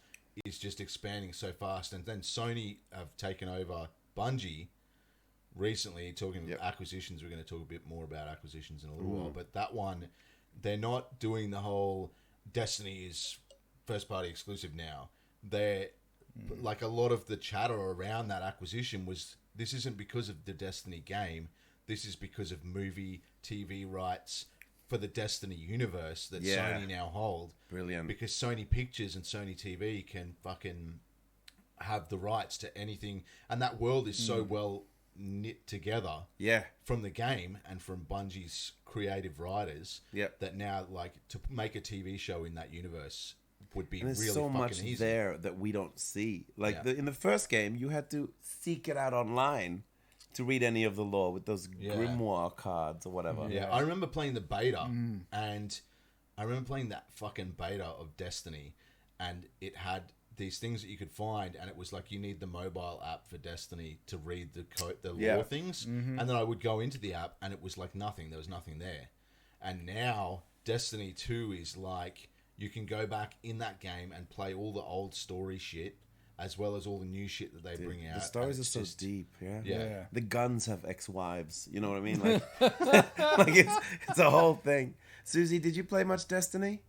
is just expanding so fast, and then Sony have taken over Bungie recently. Talking Yep. acquisitions, we're going to talk a bit more about acquisitions in a little while, but that one, they're not doing the whole Destiny is first party exclusive now. they're like a lot of the chatter around that acquisition was this isn't because of the Destiny game. This is because of movie, TV rights for the Destiny universe that Sony now hold. Brilliant. Because Sony Pictures and Sony TV can fucking have the rights to anything. And that world is so well knit together from the game and from Bungie's creative writers that now, like, to make a TV show in that universe would be and really there's so fucking much easy. there that we don't see. Like in the first game, you had to seek it out online to read any of the lore with those grimoire cards or whatever. Yeah, I remember playing the beta, and I remember playing that fucking beta of Destiny, and it had these things that you could find, and it was like you need the mobile app for Destiny to read the lore things, and then I would go into the app, and it was like nothing. There was nothing there, and now Destiny 2 is like you can go back in that game and play all the old story shit as well as all the new shit that they bring out. The stories are so just deep, Yeah. The guns have ex-wives, you know what I mean? Like, like it's a whole thing. Susie, did you play much Destiny?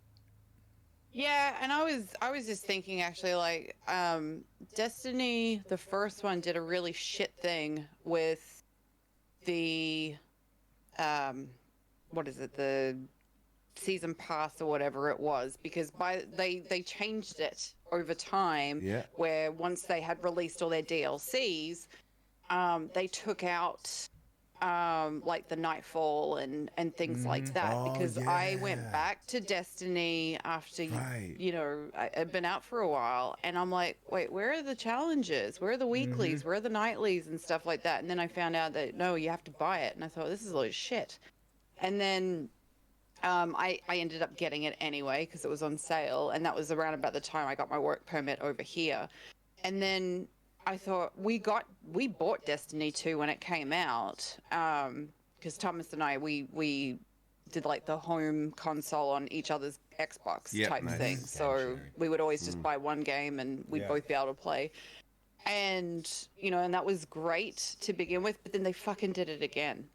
Yeah, and I was just thinking actually, like, Destiny, the first one, did a really shit thing with the what is it, the season pass or whatever it was, because they changed it over time, where once they had released all their DLCs, they took out like the Nightfall and things like that, because I went back to Destiny after you know, I had been out for a while, and I'm like, wait, where are the challenges, where are the weeklies, where are the nightlies and stuff like that? And then I found out that no, you have to buy it, and I thought, this is a load of shit. And then I ended up getting it anyway because it was on sale, and that was around about the time I got my work permit over here. And then I thought we bought Destiny 2 when it came out, because Thomas and I we did like the home console on each other's Xbox type thing. So we would always just buy one game and we'd both be able to play. And, you know, and that was great to begin with, but then they fucking did it again.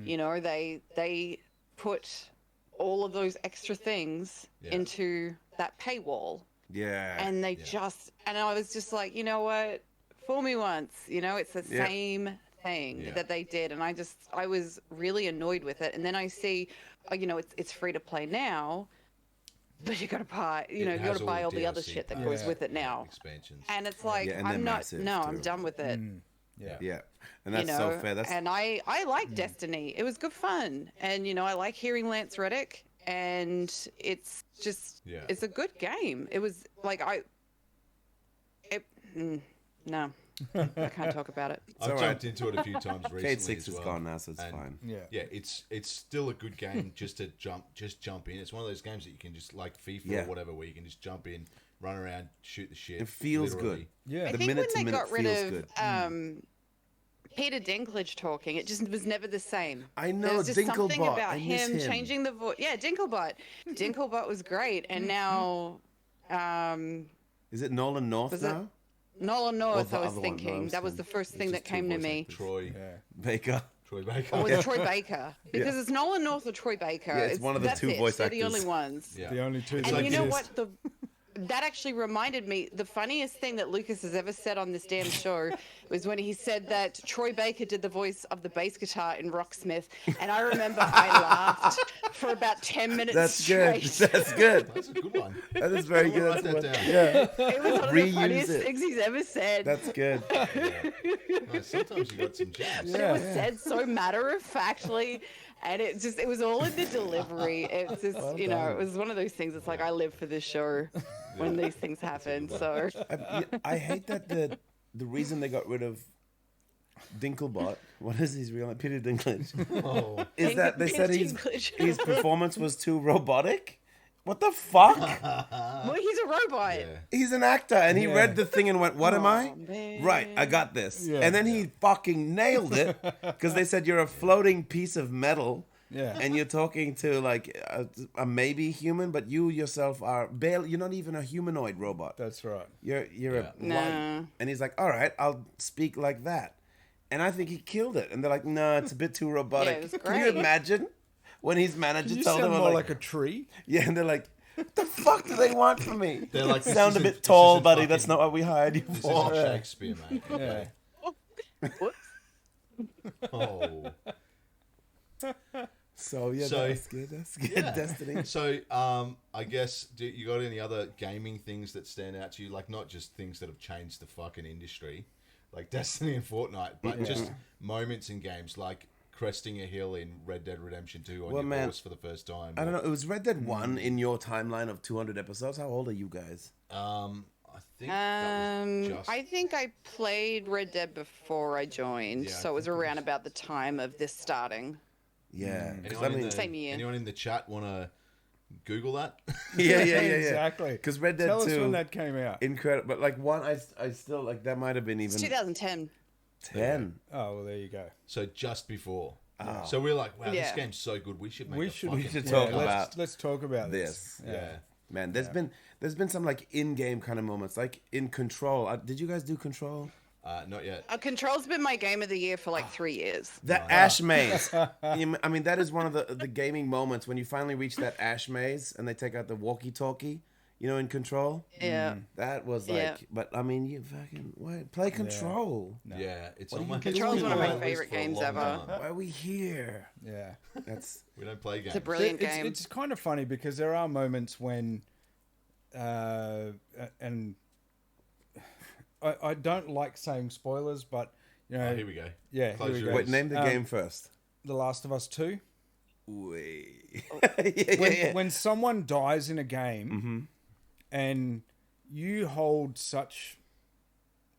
You know, they put all of those extra things into that paywall. Yeah. And they just, and I was just like, you know what? Fool me once, you know, it's the same thing that they did. And I was really annoyed with it. And then I see, you know, it's free to play now, but you got to buy, you know, you got to buy all the other shit that goes with it now. Expansions. And it's like, and I'm not, massive, no, too. I'm done with it. Yeah. And that's You know, so fair. That's and I like Destiny. It was good fun. And, you know, I like hearing Lance Reddick, and it's just, it's a good game. It was like, no, I can't talk about it. I've jumped into it a few times recently. Cade 6 as is well. gone now, so it's And fine. Yeah, it's still a good game just to jump in. It's one of those games that you can just, like FIFA or whatever, where you can just jump in, run around, shoot the shit. It feels literally. good. Yeah. I The think minute to when they minute got rid feels of good. Peter Dinklage talking, it just was never the same. I know, There was just something Dinklebot. about I miss him. changing the voice. Yeah, Dinklebot. Dinklebot was great, and now Is it Nolan North Was it- now? Nolan Or North. the I was other one, thinking no, that was the first thing that just two came to voice me. actors. Troy Baker. Baker. Or was it Troy Baker? Because it's Nolan North or Troy Baker. Yeah, it's one of the that's two it. voice They're the actors. only ones. Yeah. The only two And that you know exist. what? That actually reminded me, the funniest thing that Lucas has ever said on this damn show was when he said that Troy Baker did the voice of the bass guitar in Rocksmith. And I remember I laughed for about 10 minutes That's good. straight. That's good. That's a good one. That is very good. Write That's that one. down. Yeah, It was one of Reuse the funniest it. things he's ever said. that's good. No, sometimes you got some gems. But it was said so matter-of-factly, and it was all in the delivery. It's just, you know, it was one of those things. It's like, I live for this show when these things happen. So I hate that the reason they got rid of Dinklebot, what is his real name? Peter Dinklage, Oh, is that they said Peter Dinklage. his performance was too robotic? What the fuck? well, he's a robot. yeah. He's an actor, and he read the thing and went, "What am I? man. Right, I got this." Yeah. And then he fucking nailed it because they said you're a floating piece of metal. Yeah. And you're talking to like a maybe human, but you yourself are barely. You're not even a humanoid robot. That's right. You're a Nah. light. And he's like, "All right, I'll speak like that." And I think he killed it. And they're like, "No, it's a bit too robotic." Yeah, it was Can you great. imagine when his manager You told sound him, more like, like a tree. "Yeah," and they're like, "What the fuck do they want from me? They're like, this Sound a isn't- bit this tall, isn't buddy. fucking- That's not what we hired you This for. isn't Shakespeare, mate. Yeah. Whoops. Oh. So yeah, So- that's good. That's good. Yeah. Destiny. So, I guess, do you got any other gaming things that stand out to you? Like, not just things that have changed the fucking industry, like Destiny and Fortnite, but just moments in games, like cresting a hill in Red Dead Redemption 2 on Well, your man, horse for the first time. I don't know. It was Red Dead 1 in your timeline of 200 episodes. How old are you guys? I think that was just... I think I played Red Dead before I joined, Yeah, I so it was think it around was- about the time of this starting. Yeah. 'Cause Anyone, I mean, Same year. anyone in the chat want to Google that? yeah. Exactly. Because Red Dead Tell 2, us when that came out. incredible. But like one, I still like that might have been It's even 2010. 10. Oh, well, there you go. So just before. Oh. So we're like, wow, this Yeah. game's so good. We should make We a should- fucking... we should Yeah, talk about let's talk about this. this. Yeah. Man, there's been some like in-game kind of moments, like in Control. Did you guys do Control? Not yet. Control's been my game of the year for like 3 years. The Ash Maze. I mean, that is one of the gaming moments when you finally reach that Ash Maze and they take out the walkie-talkie, in Control. Yeah. That was like, Yeah. but I mean, you fucking, what? Play Control. Yeah, it's What are on you my... doing? Control's one of my list favorite for a games long ever. time. Why are we here? Yeah. That's, We don't play games. It's a brilliant It's- game. It's kind of funny because there are moments when, and I don't like saying spoilers, but Oh, here we go. yeah, Close here we your go. wait, name the game first. The Last of Us 2. Wait. When someone dies in a game, Mm-hmm. and you hold such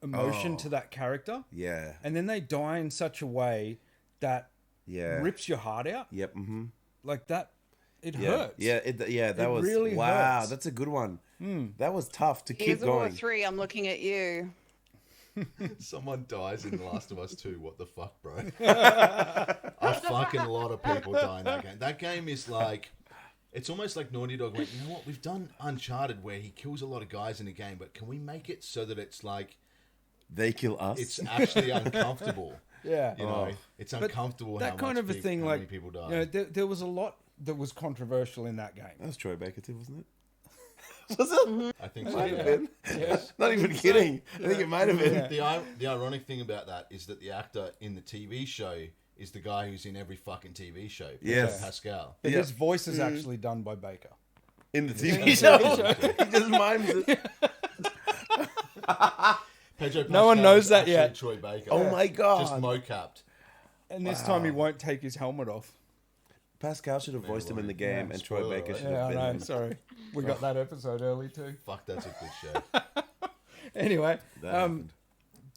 emotion to that character, Yeah. and then they die in such a way that Yeah. rips your heart out, Yep. Mm-hmm. like that, it Yeah. hurts. Yeah. That It was really wow. hurts. That's a good one. That was tough to keep Here's War going. 3, I'm looking at you. Someone dies in The Last of Us 2. What the fuck, bro? A fucking lot of people die in that game. That game is like... It's almost like Naughty Dog went, you know what? We've done Uncharted where he kills a lot of guys in a game, but can we make it so that it's like... They kill us. It's actually uncomfortable. Yeah. You know? It's But uncomfortable that how kind much of a peop- thing, how like many people die. there was a lot that was controversial in that game. That was Troy Baker too, wasn't it? Was it? I think so, Might have yeah. been. Yeah. Not even kidding. I think it might have been. The ironic thing about that is that the actor in the TV show is the guy who's in every fucking TV show. Yes. Pascal. But Yeah. his voice is actually done by Baker. In the TV show. He just mimes it. Pedro No one Pascal knows is that actually yet. Troy Baker. Oh my Just god. mo-capped. And this time he won't take his helmet off. Pascal should have voiced him in the game, Yeah, and Troy spoiler Baker alert. should Yeah, have I been know. him. Sorry, we got that episode early too. Fuck, that's a good show. Anyway, That happened.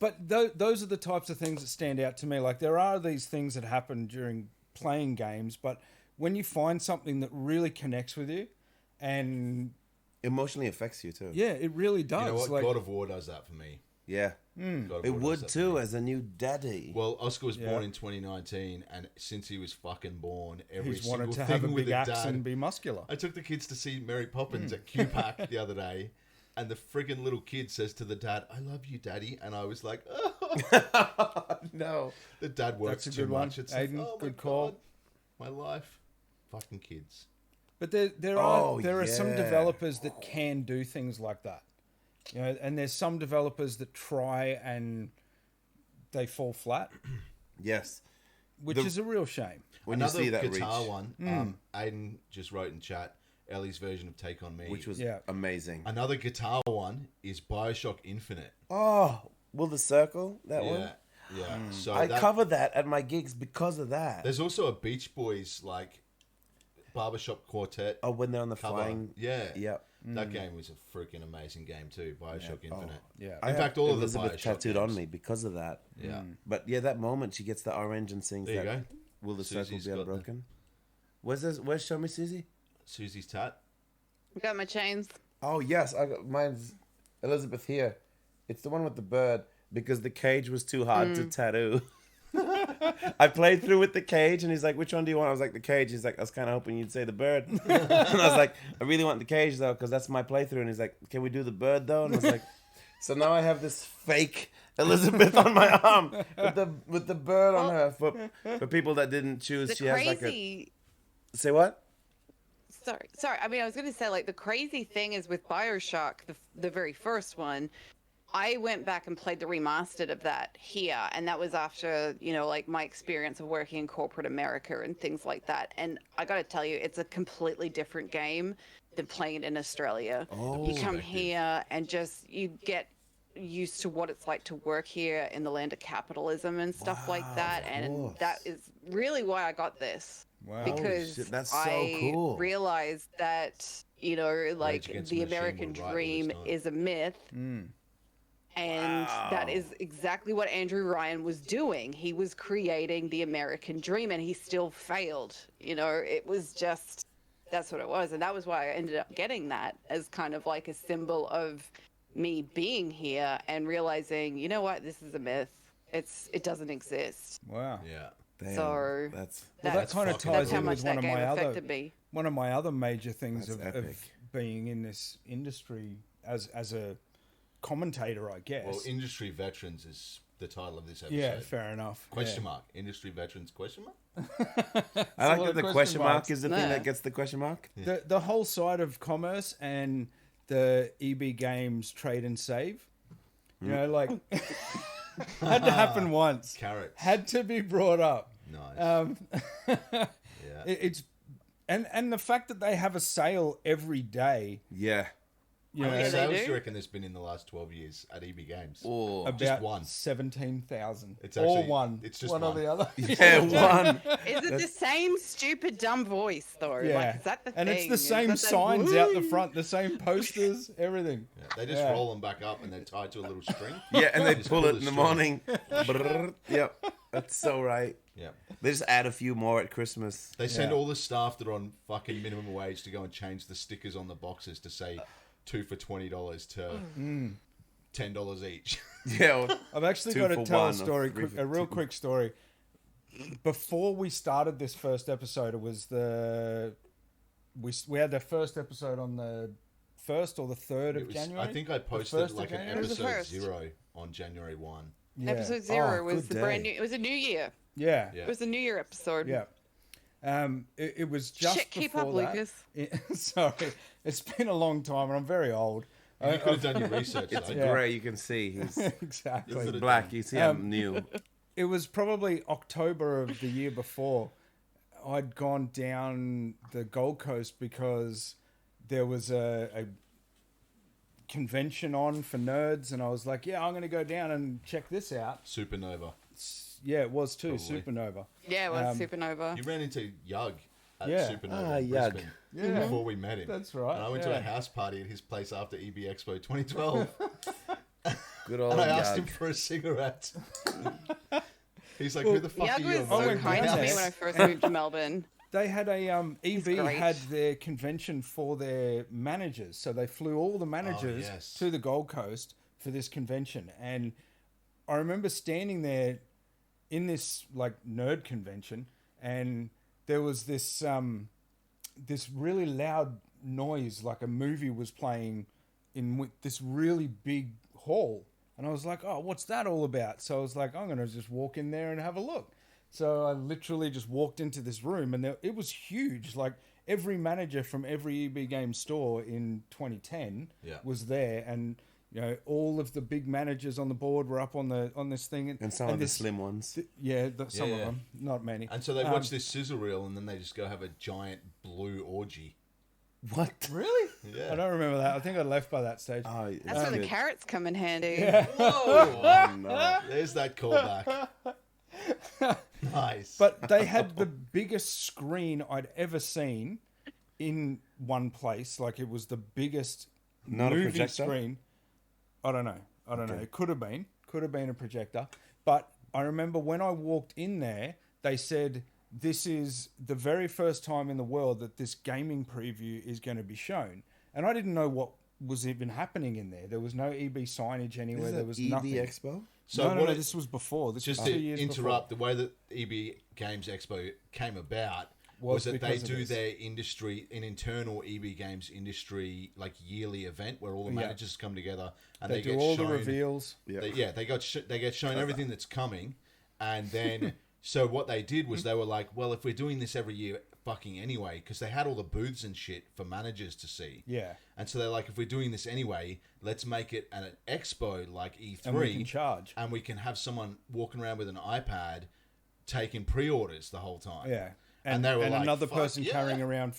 but those are the types of things that stand out to me. Like there are these things that happen during playing games, but when you find something that really connects with you, and Emotionally affects you too. yeah, it really does. You know what? Like, God of War does that for me. Yeah. God of It War would does that for too, me. as a new daddy. Well, Oscar was Yeah. born in 2019, and since he was fucking born, every he's single wanted to thing have a with big a axe dad. and be muscular. I took the kids to see Mary Poppins at QPAC the other day, and the friggin' little kid says to the dad, "I love you, Daddy," and I was like, "Oh, no. the dad works That's a too good one. much." It's Aiden, like, oh good my call. God, my life, fucking kids. But there Oh, are some yeah. developers that can do things like that, and there's some developers that try and they fall flat, Yes. which is a real shame. When Another you see that guitar reach, one, Aiden just wrote in chat Ellie's version of "Take on Me," which was Yeah. amazing. another guitar one is BioShock Infinite. Oh, Will the Circle? That one? Yeah, yeah. So I that, cover that at my gigs because of that. there's also a Beach Boys like barbershop quartet Oh, when they're on the cover. flying. Yeah, Yep. that game was a freaking amazing game too. BioShock Infinite. Yeah. I In have fact, all of the Elizabeth BioShock tattooed games. on me because of that. Yeah. But yeah, that moment she gets the orange and sings There you that. go. Will the Susie's circle got be the- unbroken? Where's Show Me Susie? Susie's tat. Got my chains. Oh yes, I got mine's Elizabeth here. It's the one with the bird because the cage was too hard to tattoo. I played through with the cage and he's like, "Which one do you want?" I was like, "The cage." He's like, "I was kind of hoping you'd say the bird." And I was like, "I really want the cage though because that's my playthrough." And he's like, "Can we do the bird though?" And I was like, "So now I have this fake Elizabeth on my arm with the bird on her." For people that didn't choose, The she has like a crazy. say what? Sorry. I mean, I was going to say, like, the crazy thing is with Bioshock, the very first one, I went back and played the remastered of that here, and that was after, like my experience of working in corporate America and things like that. And I got to tell you, it's a completely different game than playing it in Australia. You come here and you get used to what it's like to work here in the land of capitalism and stuff like that. And that is really why I got this. Wow. Holy Because shit, that's so I cool. realized that, like Against the the Machine American will write all dream this time. is a myth. And that is exactly what Andrew Ryan was doing. He was creating the American dream, and he still failed. It was just, that's what it was. And that was why I ended up getting that as kind of like a symbol of me being here and realizing, you know what, this is a myth. It doesn't exist. Wow. Yeah. Damn, So that's that kind of fucking ties that's how in much with that one of game my affected other me. one of my other major things That's of epic. being in this industry as a commentator, I guess. Well, industry veterans is the title of this episode. Yeah, fair enough. Question Yeah. mark. Industry veterans? Question mark. I like lot that of the question question mark marks. is the thing Yeah. that gets the question mark. The whole side of commerce and the EB Games trade and save, like had to happen once. Carrots. Had to be brought up. Nice. Yeah. It's and the fact that they have a sale every day, Yeah. you How know, many Yeah, they sales do. do you reckon there's been in the last 12 years at EB Games? Oh. about one. 17,000. It's or actually- one. it's just one or one. the other. Yeah, one. Is it the same stupid dumb voice though? Yeah, Like, is that the and thing? it's the Is same that signs woo? out the front, the same posters, everything. Yeah, they just Yeah. roll them back up and they're tied to a little string. Yeah, and they Just pull pull it the in the string. morning. Brrr. Yep, that's so right. Yeah. They just add a few more at Christmas. They send Yeah. all the staff that are on fucking minimum wage to go and change the stickers on the boxes to say 2 for $20 to $10 each. Yeah, well, I've actually 2 got to for tell a 1 or story, 3 for a real 2. quick story. Before we started this first episode, it was we had the first episode on the 1st or the 3rd of January. I think I posted 1st of like an January? It was the episode first. 0 on January 1. Yeah. Episode 0 Oh, was good the brand day. new. It was a new year. Yeah. Yeah. It was a new year episode. Yeah. It was just Shit, keep before up, that. Lucas. Sorry, it's been a long time, and I'm very old. You could have done your research. it's though. Yeah. grey. You can see he's Exactly. Is it black. You see I'm new. It was probably October of the year before. I'd gone down the Gold Coast because there was a convention on for nerds, and I was like, yeah, I'm going to go down and check this out. Supernova. Yeah, it was too, Probably. Supernova. Yeah, it was Supernova. You ran into Yug at Yeah. Supernova in Yug. Brisbane Yeah. before we met him. That's right, And I went to yeah. a house party at his place after EB Expo 2012. Good old And I asked Yug. him for a cigarette. He's like, who the fuck Yug are you? was Oh, so went kind down to me there. when I first moved to Melbourne. They had a EB great. had their convention for their managers, so they flew all the managers yes. to the Gold Coast for this convention. And I remember standing there in this like nerd convention, and there was this this really loud noise, like a movie was playing in this really big hall. And I was like, oh, what's that all about? So I was like, I'm going to just walk in there and have a look. So I literally just walked into this room, and it was huge. Like every manager from every EB Game store in 2010 Yeah. was there, and you know all of the big managers on the board were up on this thing, And some of the this- slim ones. some of Yeah. them, not many. And so they watch this sizzle reel and then they just go have a giant blue orgy. What? Really? Yeah. I don't remember that. I think I left by that stage. Oh, That's when the good. carrots come in handy. Whoa! Oh, no. There's that callback. Nice. But they had the biggest screen I'd ever seen in one place. Like it was the biggest Not a movie projector? screen. I don't know. It could have been a projector. But I remember when I walked in there, they said this is the very first time in the world that this gaming preview is going to be shown. And I didn't know what was even happening in there. There was no EB signage anywhere. Is There it was EB nothing. Expo? So no, what no, it- this was before. This just was 2 to years interrupt, the way that EB Games Expo came about was that they because of do this. their industry, an internal EB Games industry, like yearly event where all the Yeah. managers come together and They they do get all shown, the reveals. Yeah. they get shown everything that's coming, and then so what they did was they were like, well, if we're doing this every year, fucking anyway, because they had all the booths and shit for managers to see. Yeah. And so they're like, if we're doing this anyway, let's make it an expo like E3. And we can charge. And we can have someone walking around with an iPad taking pre-orders the whole time. Yeah. And they were like, another "Fuck person yeah." carrying around,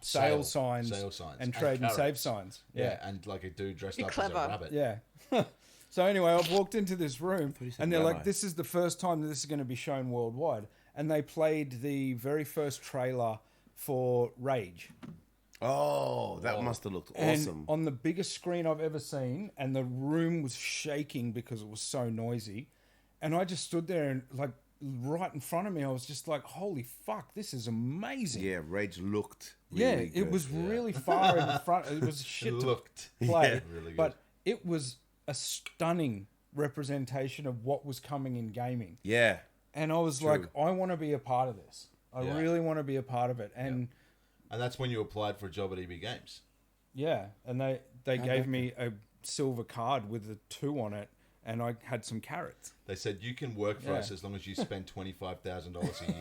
sales signs, and trade and save carrots. signs. Yeah, and like a dude dressed You're up clever. as a rabbit. Yeah. So anyway, I've walked into this room, you said and they're rabbi. like, "This is the first time that this is going to be shown worldwide." And they played the very first trailer for Rage, Oh, that must have looked and awesome. on the biggest screen I've ever seen, and the room was shaking because it was so noisy. And I just stood there and like right in front of me, I was just like, "Holy fuck, this is amazing!" Yeah, Rage looked Yeah, really it good. was really far in front. It was shit It to looked play, really good. but it was a stunning representation of what was coming in gaming. Yeah. And I was like, I want to be a part of this. I Yeah. really want to be a part of it. And And that's when you applied for a job at EB Games. yeah, and they gave me a silver card with a 2 on it, and I had some carrots. They said, you can work for Yeah. us as long as you spend $25,000 a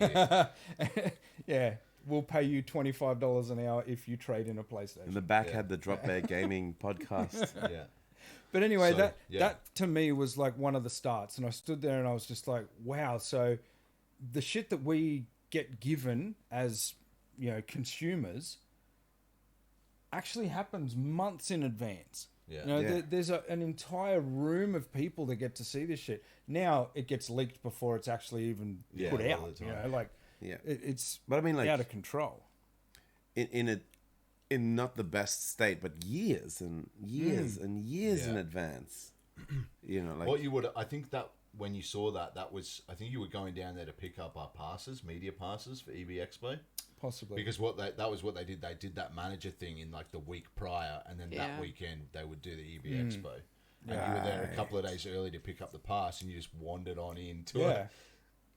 year. Yeah, we'll pay you $25 an hour if you trade in a PlayStation. And the back had the Drop Bear Gaming podcast. Yeah. But anyway, So, yeah. that to me was like one of the starts, and I stood there and I was just like, wow. So the shit that we get given as consumers actually happens months in advance. Yeah. You know, there's an entire room of people that get to see this shit. Now it gets leaked before it's actually even Yeah, put all out. the You time. know, like Yeah. it's But I mean, like, out of control. in not the best state, but years and years and years in Yeah. advance. Like What you would, I think that when you saw that was, I think you were going down there to pick up our passes, media passes for EB Expo. Possibly. Because that was what they did. They did that manager thing in like the week prior, and then Yeah. that weekend they would do the EB Expo. And you were there a couple of days early to pick up the pass, and you just wandered on into Yeah.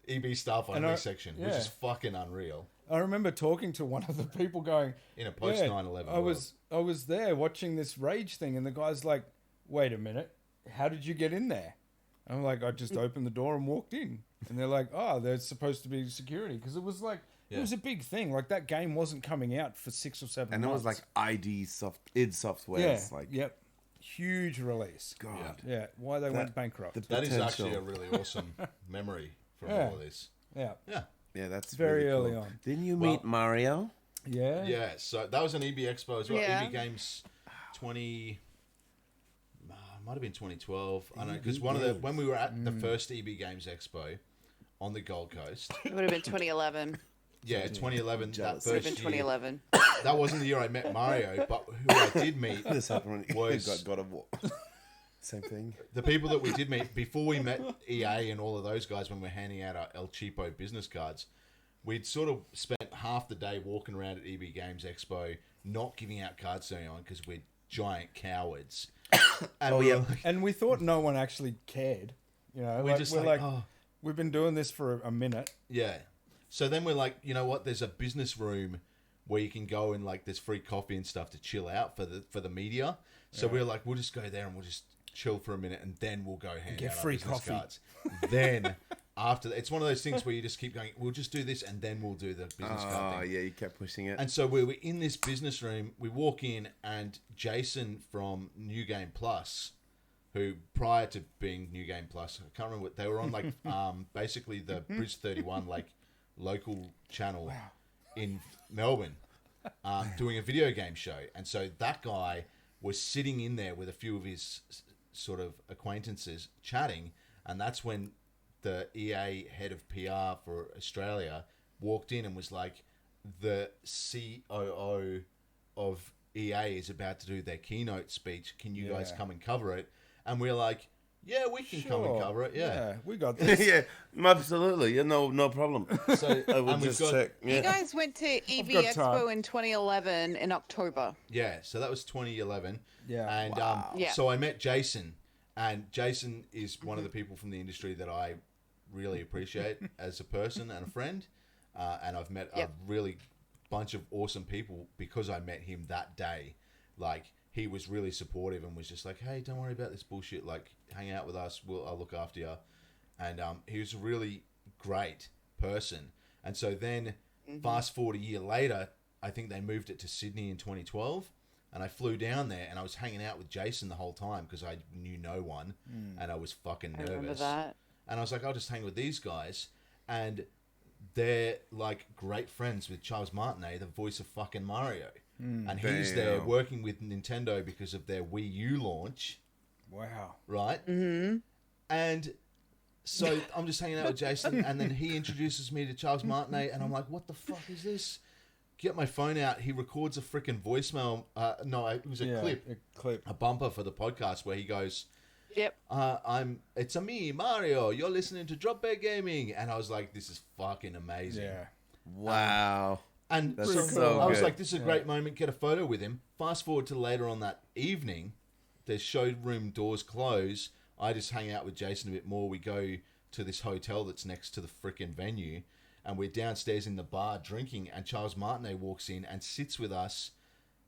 EB staff And only I- section, which yeah. is fucking unreal. I remember talking to one of the people going, In a post 9/11 I was there watching this Rage thing, and the guy's like, wait a minute, how did you get in there? And I'm like, I just opened the door and walked in. And they're like, oh, there's supposed to be security. Because it was like, it was a big thing. Like, that game wasn't coming out for 6 or 7 and it months. was like id Software. yeah, Like, yep. Huge release. God. Yeah, why they went bankrupt. That is potential. actually a really awesome memory from Yeah. all of this. yeah. Yeah. Yeah, that's Very really early cool. on. Didn't you Well- meet Mario? Yeah. Yeah, so that was an EB Expo as well. Yeah. EB Games 20... might have been 2012. I don't know, because when we were at the first EB Games Expo on the Gold Coast, It would have been 2011. yeah, 2011, that Jealous. Would have first been year. 2011. That wasn't the year I met Mario, but who I did meet, This happened when Was- you got God of War. Same thing. the people that we did meet, before we met EA and all of those guys when we were handing out our El Cheapo business cards, we'd sort of spent half the day walking around at EB Games Expo, not giving out cards to anyone because we're giant cowards. And we were like, And we thought no one actually cared. You know, We like, just we're like, like, oh. we've been doing this for a minute. yeah. So then we're like, you know what? There's a business room where you can go and like there's free coffee and stuff to chill out for the media. So we're like, we'll just go there and we'll just chill for a minute and then we'll go hand Get out free our business coffee. cards. Then after that, it's one of those things where you just keep going. We'll just do this and then we'll do the business Oh, card thing. yeah, you kept pushing it. And so we were in this business room. We walk in, and Jason from New Game Plus, who prior to being New Game Plus, I can't remember what they were on, like basically the Bridge 31 like local channel in Melbourne, doing a video game show. And so that guy was sitting in there with a few of his sort of acquaintances chatting, and that's when the EA head of PR for Australia walked in and was like, the COO of EA is about to do their keynote speech. Can you guys Yeah. come and cover it? And we're like, yeah, we can come and Sure. cover it. Yeah. we got this. yeah, absolutely. Yeah, no problem. So I would and we've just got, check. You Yeah. guys went to EB got Expo time. in 2011 in October. yeah, so that was 2011. Yeah. And Yeah. so I met Jason, and Jason is one of the people from the industry that I really appreciate as a person and a friend. And I've met Yep. a really bunch of awesome people because I met him that day. Like, he was really supportive and was just like, hey, don't worry about this bullshit. Like, hang out with us. I'll look after you. And he was a really great person. And so then Fast forward a year later, I think they moved it to Sydney in 2012. And I flew down there and I was hanging out with Jason the whole time because I knew no one and I was fucking nervous. I remember that. And I was like, I'll just hang with these guys. And they're like great friends with Charles Martinet, the voice of fucking Mario. And he's there working with Nintendo because of their Wii U launch. Wow. Right? Mm-hmm. And so I'm just hanging out with Jason and then he introduces me to Charles Martinet and I'm like, what the fuck is this? Get my phone out. He records a freaking voicemail. No, it was a clip, a bumper for the podcast where he goes, "Yep, it's a me, Mario. You're listening to Drop Bear Gaming," and I was like, "This is fucking amazing." Yeah. Wow. And That's so so I was good. like, "This is a great moment. Get a photo with him." Fast forward to later on that evening, the showroom doors close. I just hang out with Jason a bit more. We go to this hotel that's next to the freaking venue. And we're downstairs in the bar drinking, and Charles Martinet walks in and sits with us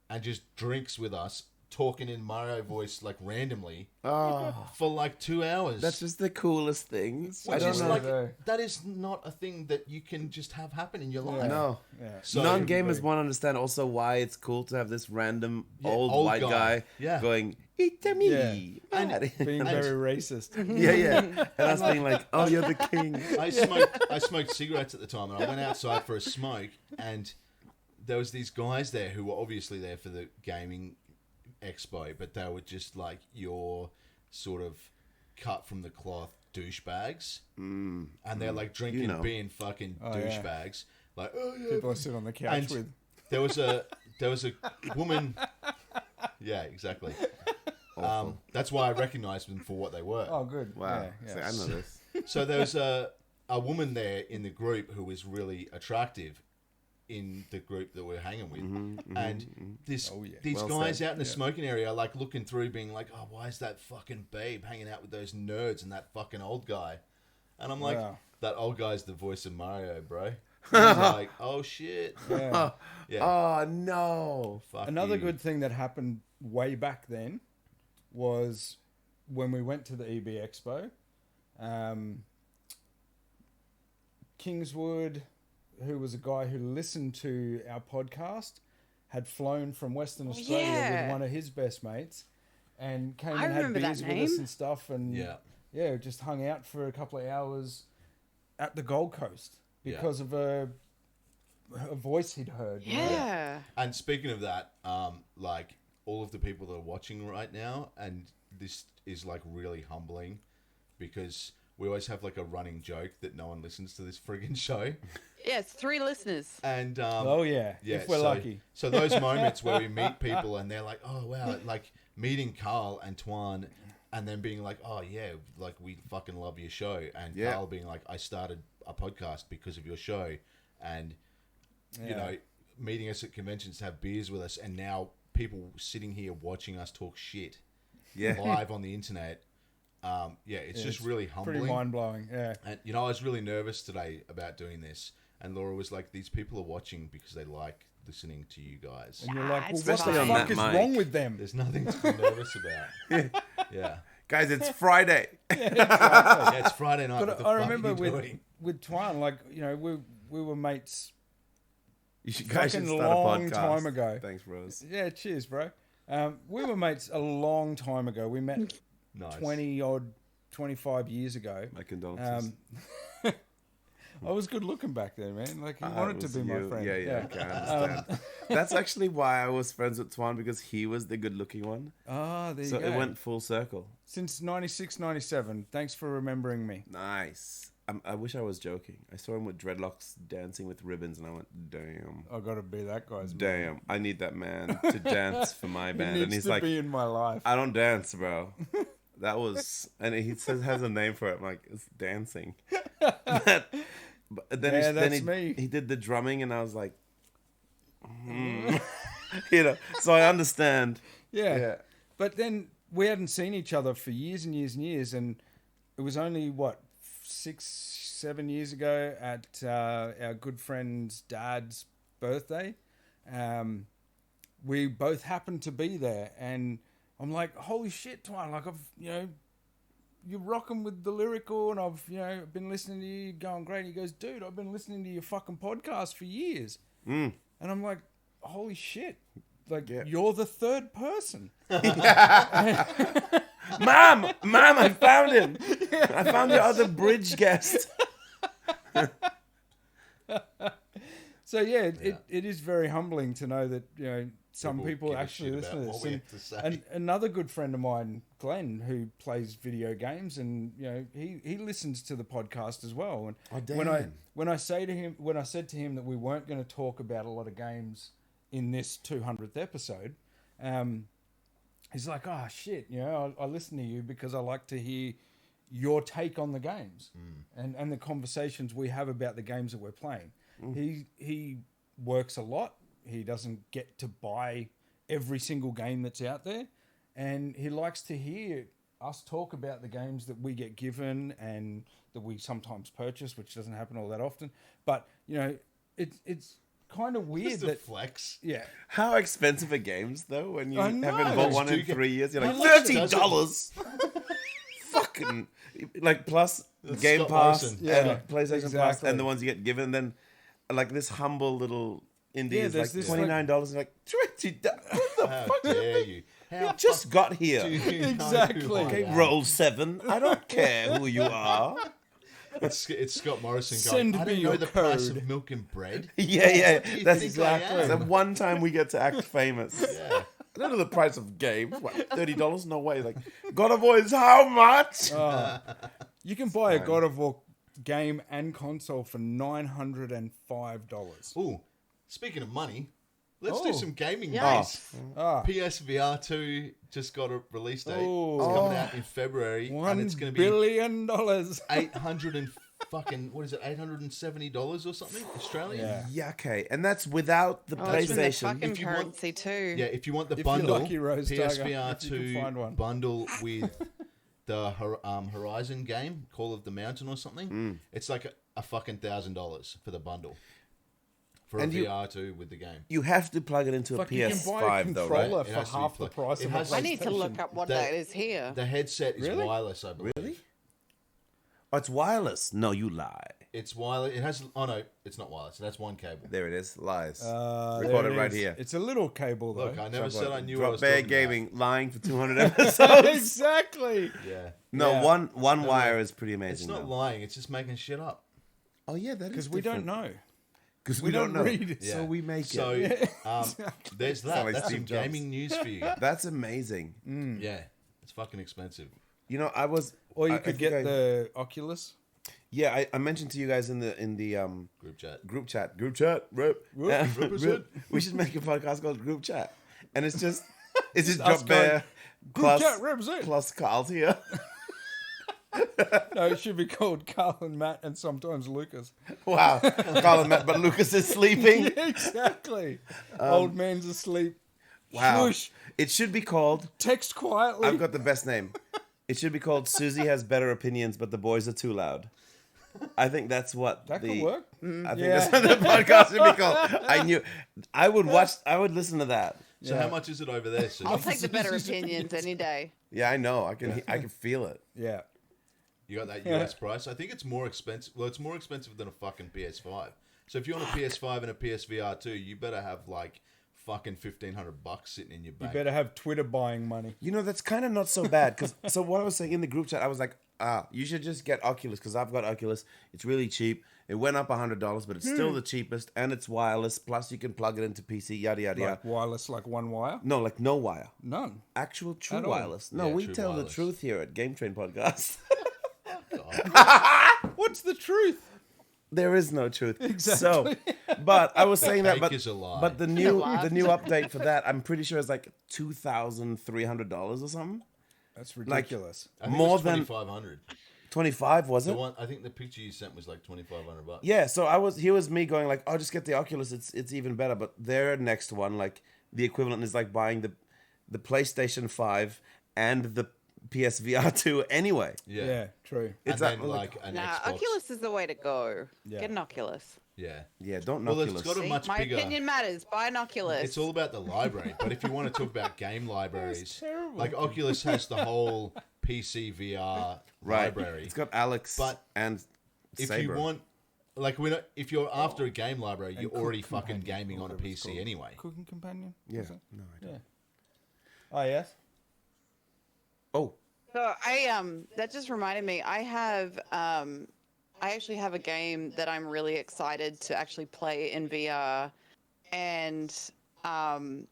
and just drinks with us, talking in Mario voice, like, randomly for, like, 2 hours. That's just the coolest thing. Which is know, like, though. that is not a thing that you can just have happen in your life. No. Yeah. So- Non-gamers won't understand also why it's cool to have this random old white guy going, "It's me." Yeah. And Being very racist. Yeah. And us being like, "Oh, you're the king." I smoked cigarettes at the time, and I went outside for a smoke, and there was these guys there who were obviously there for the gaming expo, but they were just like your sort of cut from the cloth douchebags, and they're like drinking being fucking douchebags. Like, oh yeah, People I sit on the couch with. there was a woman. Yeah, exactly. That's why I recognised them for what they were. Oh, good. Wow. Yeah, See, yeah. I know this. So there was a woman there in the group who was really attractive in the group that we're hanging with, and these Well guys said. out in the smoking area are like looking through, being like, "Oh, why is that fucking babe hanging out with those nerds and that fucking old guy?" And I'm like, Wow. "That old guy's the voice of Mario, bro." And he's like, "Oh shit, Yeah. yeah." Oh no. Fuck Another you. good thing that happened way back then was when we went to the EB Expo. Kingswood, who was a guy who listened to our podcast, had flown from Western Australia yeah. with one of his best mates and came I and had remember that beers with us name. and stuff, and Yeah. just hung out for a couple of hours at the Gold Coast because of a voice he'd heard. you know? Yeah. And speaking of that, like all of the people that are watching right now, and this is like really humbling because we always have like a running joke that no one listens to this friggin' show. Yeah, it's 3 listeners. And Oh yeah, if we're lucky. So those moments where we meet people and they're like, "Oh wow," like meeting Carl and Tuan, and then being like, "Oh yeah, like we fucking love your show," and Carl being like, "I started a podcast because of your show," and you know, meeting us at conventions to have beers with us, and now people sitting here watching us talk shit live on the internet. It's just really humbling. Pretty mind blowing. Yeah. And you know, I was really nervous today about doing this, and Laura was like, "These people are watching because they like listening to you guys. And you're like, well, what Especially the on fuck that is mic. wrong with them? There's nothing to be nervous about." Yeah, Guys, it's Friday. yeah, it's Friday night. But what the I fuck remember are you with doing? Tuan, like, you know, we were mates. You guys should Fucking start a long podcast. time ago. Thanks, bros. Yeah, cheers, bro. We were mates a long time ago. We met Nice. 25 years ago. My condolences. I was good looking back then, man. Like, he It wanted to was be my you. friend. Yeah, okay, I understand. That's actually why I was friends with Tuan, because he was the good-looking one. Ah, there you So go. it went full circle. Since 96, 97. Thanks for remembering me. Nice. I wish I was joking. I saw him with dreadlocks dancing with ribbons, and I went, damn. I got to be that guy's man. Damn, I need that man to dance for my He band. needs And he's to like, be in my life. I don't dance, bro. That was, and he says has a name for it. I'm like, it's dancing. But then, Yeah, then that's me. he did the drumming, and I was like, you know. So I understand. Yeah. But then we hadn't seen each other for years and years and years, and it was only, 6-7 years ago at our good friend's dad's birthday. We both happened to be there, and I'm like, holy shit, Twan, like, I've, you're rocking with the lyrical, and I've been listening to you, going great. He goes, dude, I've been listening to your fucking podcast for years, and I'm like, holy shit, like you're the third person. Mom, I found him. I found your other bridge guest. So it is very humbling to know that some people give a actually shit listen about to what this. we have to say. And another good friend of mine, Glenn, who plays video games, and he listens to the podcast as well. And when I said to him that we weren't going to talk about a lot of games in this 200th episode, he's like, "Oh shit, I listen to you because I like to hear your take on the games and the conversations we have about the games that we're playing." He works a lot. He doesn't get to buy every single game that's out there, and he likes to hear us talk about the games that we get given and that we sometimes purchase, which doesn't happen all that often. But it's kind of weird Just a that flex. yeah. How expensive are games though when you I haven't know. bought one in Do you 3 years? You're like $30. $30. Fucking like plus Game Scott Pass Morrison. and PlayStation Plus Exactly. and the ones you get given. Then like this humble little indie Yeah, is there's like this, like- $29. Like $20. What the How fuck? dare you? How Just got do here. you know Exactly. who I Okay, am? roll 7. I don't care who you are. It's Scott Morrison Send going, I me don't know your the price code." of milk and bread. Yeah. do you That's think I exactly am? the one time we get to act famous. Yeah. I don't know the price of games. What, $30? No way. Like, God of War is how much? You can buy a God of War game and console for $905. Ooh, speaking of money, let's do Oh. some gaming Yes. news. Ah, PSVR 2 just got a release date. Oh. It's coming out in February, $1 and it's going to be billion. 800 and fucking what is it, $870 or something Australian? Yeah. Yeah, okay. And that's without the Oh, it's with the PlayStation. fucking If you want- currency too. Yeah, if you want the If you're bundle, lucky, Rose Tiger, PSVR if you can 2 find one. bundle with the Horizon game, Call of the Mountain or something, it's like a fucking $1,000 for the bundle. For And a you- VR 2 with the game. You have to plug it into Fuck, a you can PS5 buy a though, controller right? It for has to be half the plugged. price It of a has- I need to look PlayStation. up what The- that is here. The headset is Really? wireless, I believe. Really? Oh, it's wireless. No, you lie. It's wireless. It has. Oh no, it's not wireless. That's one cable. There it is. Lies. There Recorded it right is. here. It's a little cable though. Look, I never said I knew what I Drop was Bear talking Gaming lying for 200 episodes. Exactly. about. Yeah. No, Yeah. one wire is pretty It's amazing. not though. lying. It's just making shit up. Oh yeah, that is Because we don't know. Because we we don't don't know. read it. Yeah. So we make So it. there's that. Sound like That's some Steve Jobs. gaming news for you. That's amazing. Yeah, it's fucking expensive. You know, I was. Or you I could think get the Oculus. Yeah, I mentioned to you guys in the Group chat. group chat. We should make a podcast called Group Chat, and it's just us Drop Bear Group plus Chat represent. plus Carl's here. No, it should be called Carl and Matt and sometimes Lucas. Wow, Carl and Matt, but Lucas is sleeping. Exactly. Old man's asleep. Wow, Shush. it should be called. Text quietly. I've got the best name. It should be called Susie has better opinions, but the boys are too loud. I think that's what that the. could work. I think Yeah. that's what the podcast should be called. I knew. I would watch. I would listen to that. So how much is it over there? Susie? I'll take the better opinions any day. Yeah, I know. I can feel it. Yeah. You got that US price? I think it's more expensive. Well, it's more expensive than a fucking PS5. So if you want a PS5 and a PSVR 2, you better have like fucking $1,500 sitting in your You bank. better have Twitter buying money. You know, that's kind of not so bad. So what I was saying in the group chat, I was like, you should just get Oculus because I've got Oculus. It's really cheap. It went up $100, but it's still the cheapest, and it's wireless. Plus, you can plug it into PC. Yada yada yada. Like wireless, like one wire? No, like no wire. None. Actual true At all. wireless. No, Yeah, we true tell wireless. the truth here at Game Train Podcast. What's the truth? There is no truth. Exactly. So, but I was saying that, cake but is a lie. but the new update for that, I'm pretty sure is like $2,300 or something. That's ridiculous. I think more it's than- $2,500. 25 was The it? one I think the picture you sent was like $2,500. Yeah, so here was me going like, oh, just get the Oculus. It's even better. But their next one, like the equivalent is like buying the PlayStation 5 and the PSVR 2 anyway. Yeah, true. It's and then like- like an Nah, Xbox. Oculus is the way to go. Yeah. Get an Oculus. Yeah. Yeah, don't Well, Oculus. it's got a See, much my bigger. opinion matters. Buy an Oculus. It's all about the library. But if you want to talk about game libraries, terrible. like Oculus has the whole PC VR Right. library. It's got Alex But and if Saber. you want, like, if you're after a game library, you're Cook already fucking Companion, gaming or on a whatever it's PC called. anyway. Cooking companion. Yeah. Was it? No, I don't. Yeah. Oh yes. Oh, So that just reminded me. I actually have a game that I'm really excited to actually play in VR, and I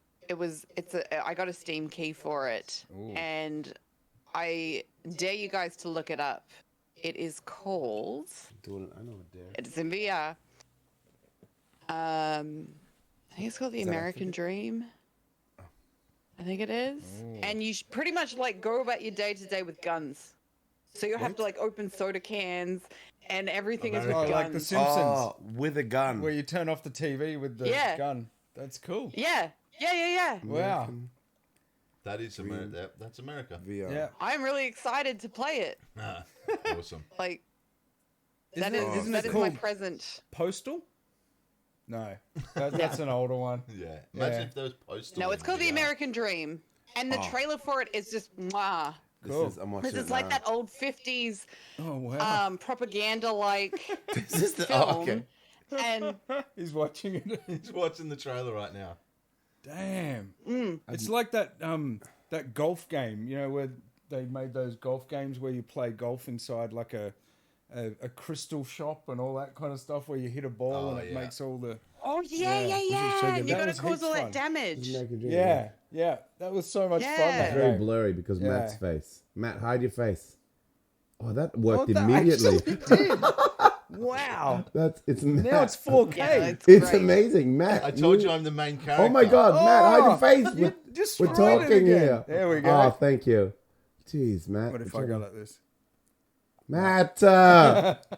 got a Steam key for it, Ooh. and I dare you guys to look it up. It is called. I know it there. It's in VR. I think it's called The Is that American Dream. I think it is. And you pretty much like go about your day to day with guns. So you'll have to like open soda cans and everything is with Oh, guns. like The Simpsons, Oh, with a gun. where you turn off the TV with the Yeah. gun. That's cool. Yeah. Wow. That is America. That's America. VR. Yeah. I'm really excited to play it. Ah, awesome. Like Isn't that it- is isn't that it is my called present. Postal? No, that's an older one. Yeah. Imagine Yeah. if those posters. No, it's called The American Dream. And the trailer for it is just mwah. Cool. I'm watching Because it's it like now. that old 50s Oh wow. propaganda like This is the, film. oh, okay. And He's watching it. He's watching the trailer right now. Damn. It's like that that golf game, you know, where they made those golf games where you play golf inside like a crystal shop and all that kind of stuff, where you hit a ball Oh, and it yeah. makes all the oh Yeah, yeah. so And that you got to was cause heaps all fun. that damage. yeah. That was so much fun. Yeah. That Very game. blurry because Yeah. Matt's face. Matt, hide your face. Oh, that worked that immediately. actually did. Wow. It's Matt. Now it's 4K. Yeah, It's great. amazing, Matt. I told you I'm the main character. Oh my God, Matt, hide your face. You We're destroyed it talking again. here. There we go. Oh, thank you. Jeez, Matt. What if I go like this? Matt,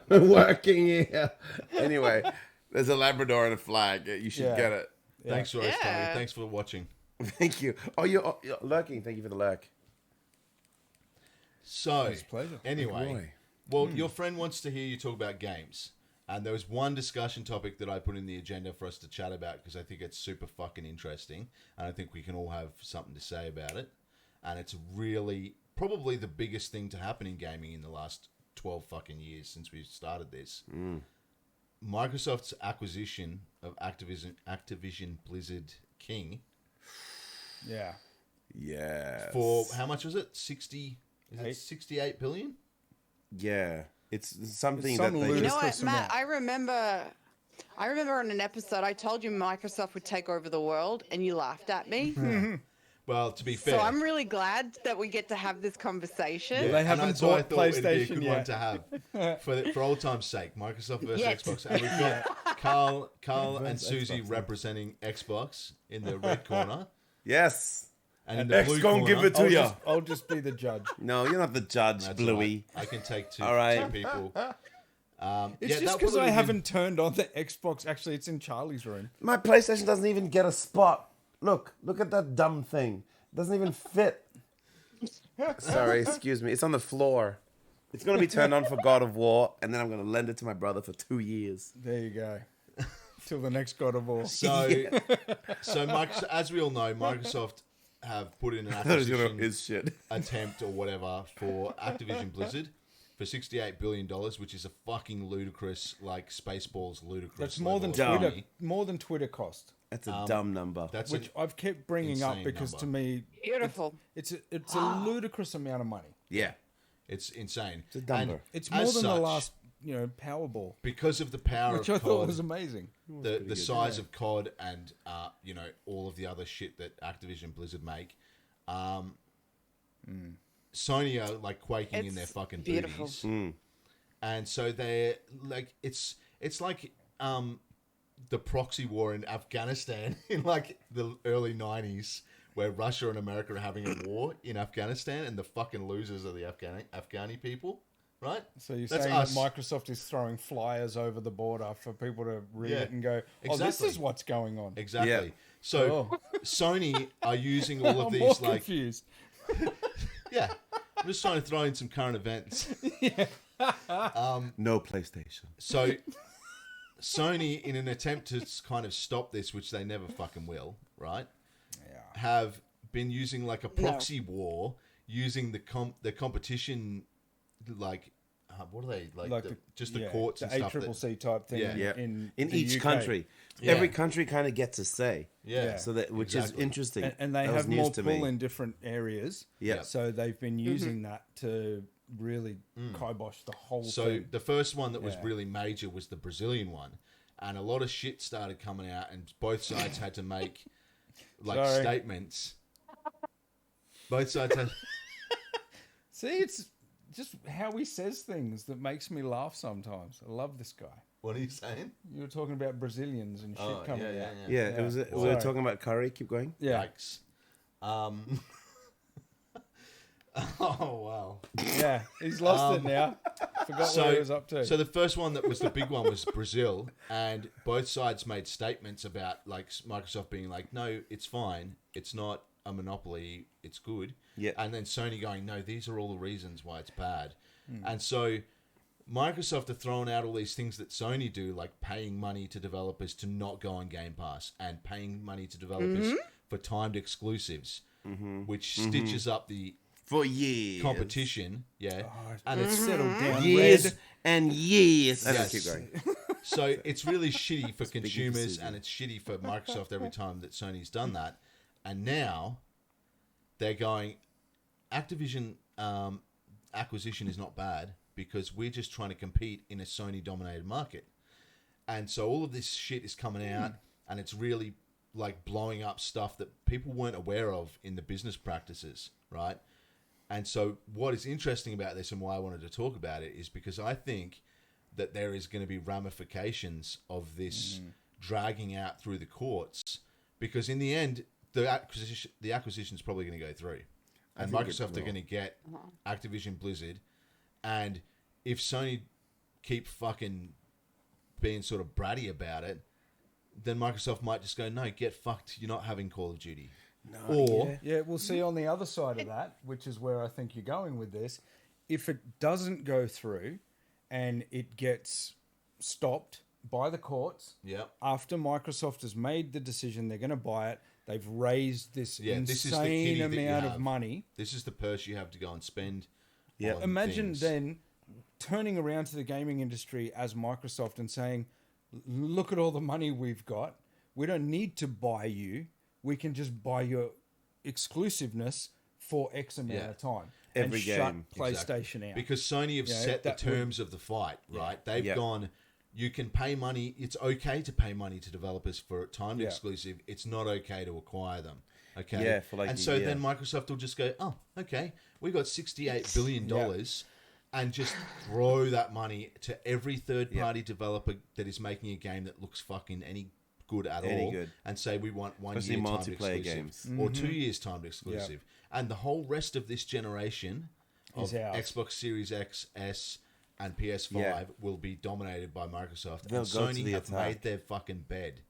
working here. Anyway, there's a Labrador and a flag. You should Yeah. get it. Thanks, Royce. Yeah. Tony. Thanks for watching. Thank you. Oh, you're lurking. Thank you for the lurk. So, It's a pleasure. anyway, Roy. well, your friend wants to hear you talk about games. And there was one discussion topic that I put in the agenda for us to chat about because I think it's super fucking interesting. And I think we can all have something to say about it. And it's really probably the biggest thing to happen in gaming in the last 12 fucking years since we started this. Microsoft's acquisition of Activision Blizzard King Yeah. Yeah. for how much was it? 8. 68 billion? Yeah. It's something It's that some they You know ludicrous what, Matt? amount. I remember on an episode I told you Microsoft would take over the world, and you laughed at me. Well, to be fair, So I'm really glad that we get to have this conversation. They and haven't that's why I bought thought it'd be a PlayStation good one yet. to have for old time's sake. Microsoft versus Yet. Xbox, and we've got Carl and Susie representing Xbox in the red corner, Yes. and in the X blue gon' corner, give it to ya. I'll just be the judge. No, you're not the judge, That's Bluey. all right. I can take two, All right. two people. It's yeah, just that because would've I been- haven't turned on the Xbox. Actually, it's in Charlie's room. My PlayStation doesn't even get a spot. Look at that dumb thing. It doesn't even fit. Sorry, excuse me. It's on the floor. It's going to be turned on for God of War, and then I'm going to lend it to my brother for 2 years. There you go. Till the next God of War. So, as we all know, Microsoft have put in an I thought it was going to acquisition his shit. attempt or whatever for Activision Blizzard for $68 billion, which is a fucking ludicrous, like Spaceballs ludicrous. That's more than level of Twitter. money. More than Twitter cost. That's a dumb number. That's Which I've kept bringing up insane because number. to me, Beautiful. it's a ludicrous amount of money. Yeah. it's insane. It's a dumber. And It's more as than the such, last, Powerball, because of the power which of I thought COD, was amazing. the size of COD, and all of the other shit that Activision Blizzard make. Sony are like quaking in their It's fucking beautiful. booties, and so they're like it's like the proxy war in Afghanistan in like the early 90s, where Russia and America are having a war in Afghanistan, and the fucking losers are the Afghani people, right? So you're That's saying us. that Microsoft is throwing flyers over the border for people to read Yeah, it and go, "Oh, this exactly. is what's going on." Exactly. Yeah. So Oh. Sony are using all of I'm these more like confused. yeah. I'm just trying to throw in some current events. No PlayStation. So Sony, in an attempt to kind of stop this, which they never fucking will, right? Yeah. Have been using like a proxy war using the competition, like what are they like? Like the courts the and stuff. ACCC type thing. Yeah. In in the each UK. country, Yeah. every country kind of gets a say. Yeah. So that which Exactly. is interesting, And they That was have news more to pull me. in different areas. Yeah. So they've been using that to really kibosh the whole So thing. the first one that was Yeah. really major was the Brazilian one, and a lot of shit started coming out, and both sides had to make like Sorry. statements. Both sides had. See, it's just how he says things that makes me laugh sometimes. I love this guy. What are you saying? You were talking about Brazilians and shit coming out. Yeah, Yeah. it was. We Sorry. were talking about curry. Keep going. Yeah. Yikes. Oh wow. Yeah. He's lost it now. Forgot what he was up to. So the first one that was the big one was Brazil, and both sides made statements about like Microsoft being like, no, it's fine, it's not a monopoly, it's good. Yeah. And then Sony going, no, these are all the reasons why it's bad. And so Microsoft are throwing out all these things that Sony do, like paying money to developers to not go on Game Pass and paying money to developers for timed exclusives, which stitches up the For years. competition. Yeah. Oh, And it's settled down. Years Red. and years. And Yes. keep going. So it's really shitty for big consumers decision. and it's shitty for Microsoft every time that Sony's done that. And now they're going, Activision acquisition is not bad because we're just trying to compete in a Sony-dominated market. And so all of this shit is coming out and it's really like blowing up stuff that people weren't aware of in the business practices, right? And so what is interesting about this and why I wanted to talk about it is because I think that there is going to be ramifications of this dragging out through the courts, because in the end, the acquisition is probably going to go through, and think it Microsoft are will. going to get Activision Blizzard, and if Sony keep fucking being sort of bratty about it, then Microsoft might just go, no, get fucked, you're not having Call of Duty. Or Yeah, we'll see on the other side of that, which is where I think you're going with this. If it doesn't go through and it gets stopped by the courts, Yep. after Microsoft has made the decision they're going to buy it, they've raised this Yeah, this is the insane kitty that you amount of have. money. This is the purse you have to go and spend. Yeah. on Imagine things. then turning around to the gaming industry as Microsoft and saying, look at all the money we've got. We don't need to buy you. We can just buy your exclusiveness for X amount Yeah. of time. Every and shut game. PlayStation Exactly. out. Because Sony have You know, set the that would- terms of the fight, right? They've Yeah. gone, you can pay money. It's okay to pay money to developers for a timed Yeah. exclusive. It's not okay to acquire them. Okay. Yeah, for like and a so year. then Microsoft will just go, oh, okay, we got $68 billion and just throw that money to every third party developer that is making a game that looks fucking any good at Any all, good. and say we want 1 Especially year timed multiplayer exclusive games. or 2 years timed exclusive, and the whole rest of this generation Is of ours. Xbox Series X, S, and PS5 will be dominated by Microsoft. They'll and go to Sony the have attack. made their fucking bed.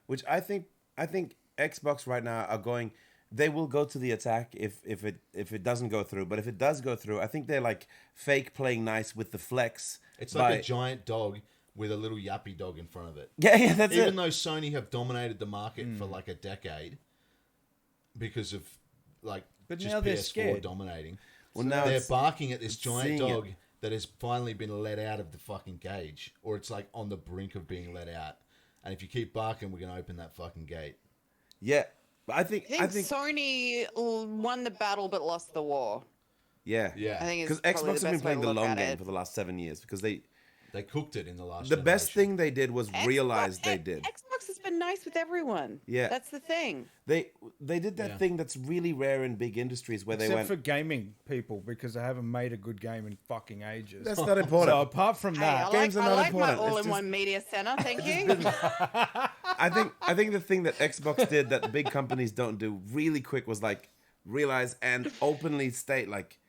Which I think Xbox right now are going. They will go to the attack if it doesn't go through. But if it does go through, I think they're like fake playing nice with the flex. It's like a giant dog with a little yappy dog in front of it. Yeah, that's Even it. though Sony have dominated the market for like a decade because of like But just now they're PS4 scared. dominating. Well, now they're it's barking at this giant seeing it. dog that has finally been let out of the fucking cage, or it's like on the brink of being let out. And if you keep barking, we're gonna open that fucking gate. Yeah, but I think I think Sony won the battle but lost the war. yeah, Yeah. I think because it's probably Xbox the have been best way playing to the look long at game it. for the last 7 years because they cooked it in the last. the best generation. thing they did was realize they Xbox- did. Xbox has been nice with everyone. Yeah. That's the thing. They did that Yeah. thing that's really rare in big industries where they Except went. for gaming people, because they haven't made a good game in fucking ages. That's not important. So apart from Hey, that, I games like, are I not like my important. It's all-in-one media center. Thank you. I think the thing that Xbox did that big companies don't do really quick was like realize and openly state like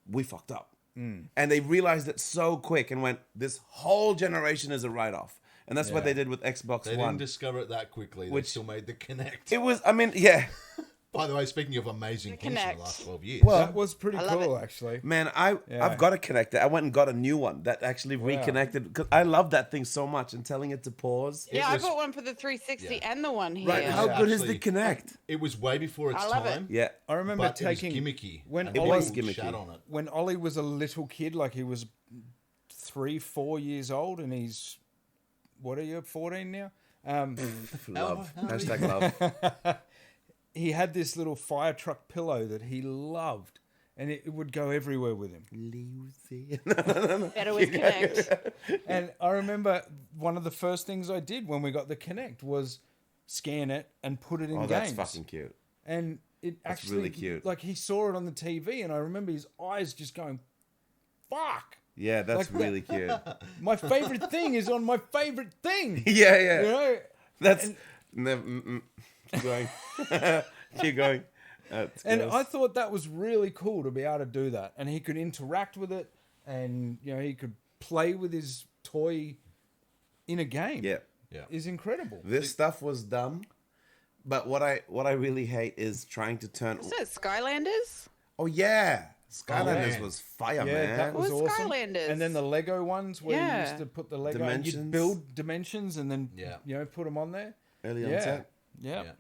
we fucked up. And they realized it so quick and went, this whole generation is a write-off. And that's what Yeah. they did with Xbox They One. didn't discover it that quickly. They Which- still made the Kinect. It was, I mean, yeah. By the way, speaking of amazing things in Connect. the last 12 years. Well, That was pretty I love cool, it. actually. Man, Yeah. I've got a connector. I went and got a new one that actually reconnected because I love that thing so much. And telling it to pause. Yeah, was- I bought one for the 360 and the one here. Right? How Yeah. good is Actually- the Connect? It was way before its I love it. time. Yeah. I remember But taking it was gimmicky. when and Ollie- was people gimmicky. shat on it. when Ollie was a little kid, like he was 3-4 years old, and he's what are you, 14 now? Love. Hashtag love. He had this little fire truck pillow that he loved, and it would go everywhere with him. Lucy. Better with Connect. And I remember one of the first things I did when we got the Connect was scan it and put it in Oh, games. that's fucking cute. And it That's actually, really cute. like he saw it on the TV, and I remember his eyes just going, "Fuck! Yeah, that's Like that. really cute. My favorite thing is on my favorite thing." Yeah, yeah. You know, That's never. Keep going. Keep going. That's and gross. I thought that was really cool to be able to do that, and he could interact with it, and he could play with his toy in a game. Yeah. Yeah. Is incredible. This stuff was dumb, but what I really hate is trying to turn. So Skylanders? Oh yeah, Skylanders man. was fire, Yeah, man. that was What was awesome. Skylanders? And then the Lego ones where you Yeah. used to put the Lego, Dimensions. you'd build dimensions and then Yeah. put them on there. Early Yeah. onset. Yeah. Yeah.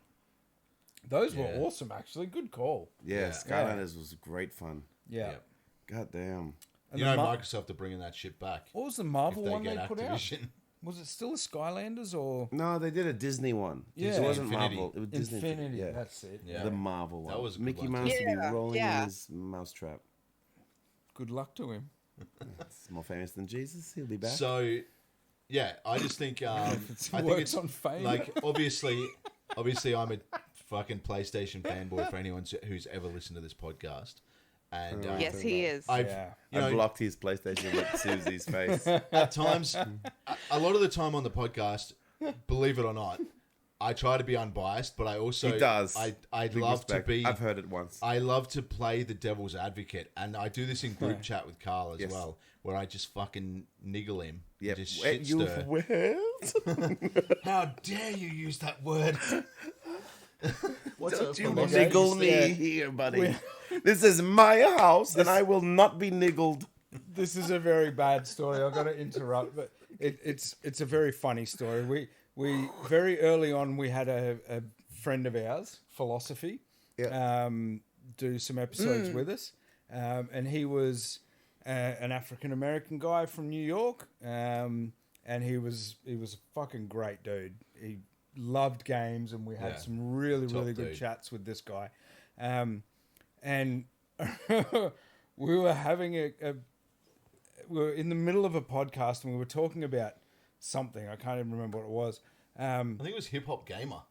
Those were Yeah. awesome, actually. Good call. Yeah, Yeah. Skylanders was great fun. Yeah. Yeah. God damn. And You the know, Mar- Microsoft are bringing that shit back. what was the If Marvel they one get they put out? Activision. Was it still a Skylanders or No, they did a Disney one. Yeah. It wasn't Infinity. Marvel. It was Disney. Infinity? Yeah. That's it. Yeah. The Marvel one. That was a good Mickey one, Mouse too. to be Yeah, rolling yeah. in his mousetrap. Good luck to him. It's more famous than Jesus. He'll be back. So, yeah, I just think I think works it's on fame. like obviously I'm a fucking PlayStation fanboy for anyone who's ever listened to this podcast, and Yes, he is. I've Yeah. you I know blocked his PlayStation with Susie's face. at times a lot of the time on the podcast, believe it or not, I try to be unbiased, but I also He does. I'd Big love respect. to be. I've heard it once. I love to play the devil's advocate, and I do this in group chat with Carl as Yes. well, where I just fucking niggle him. Yeah. Just Wait, shit you stir. will? How dare you use that word? What's Don't a you philosophy niggle saying? me here, buddy. This is my house, and I will not be niggled. This is a very bad story. I've got to interrupt, but it's a very funny story. We very early on we had a friend of ours, Philosophy, Yeah. do some episodes with us, and he was an African American guy from New York, and he was a fucking great dude. He loved games, and we had Yeah. some really Top good dude. chats with this guy, and we were having we were in the middle of a podcast and we were talking about something. I can't even remember what it was. I think it was Hip Hop Gamer.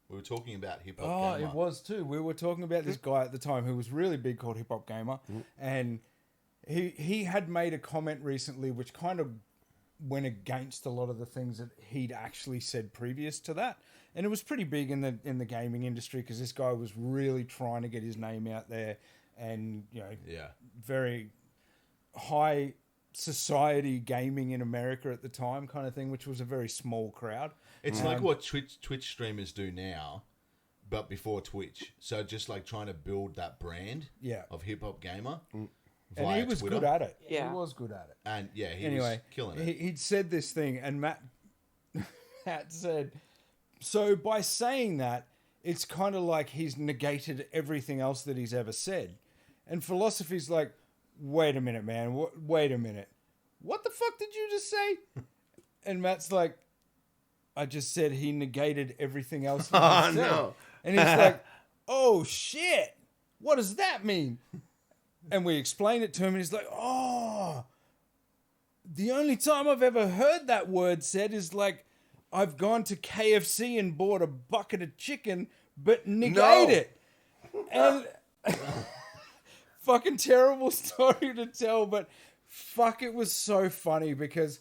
We were talking about Hip Hop Oh, Gamer. it was too. We were talking about this guy at the time who was really big called Hip Hop Gamer, and he had made a comment recently which kind of went against a lot of the things that he'd actually said previous to that, and it was pretty big in the gaming industry because this guy was really trying to get his name out there, and Yeah. very high society gaming in America at the time kind of thing, which was a very small crowd. It's like what Twitch streamers do now, but before Twitch. So just like trying to build that brand Yeah. of Hip Hop Gamer. And via he was Twitter. good at it. Yeah. He was good at it. And yeah, he Anyway, was killing it. he'd said this thing, and Matt said, so by saying that, it's kind of like he's negated everything else that he's ever said. And Philosophy's like, wait a minute, man. Wait a minute. What the fuck did you just say? And Matt's like, I just said he negated everything else that Oh, he said. no. And he's like, oh, shit. What does that mean? And we explained it to him, and he's like, oh, the only time I've ever heard that word said is like, I've gone to KFC and bought a bucket of chicken, but negate No. it. And fucking terrible story to tell, but fuck, it was so funny because,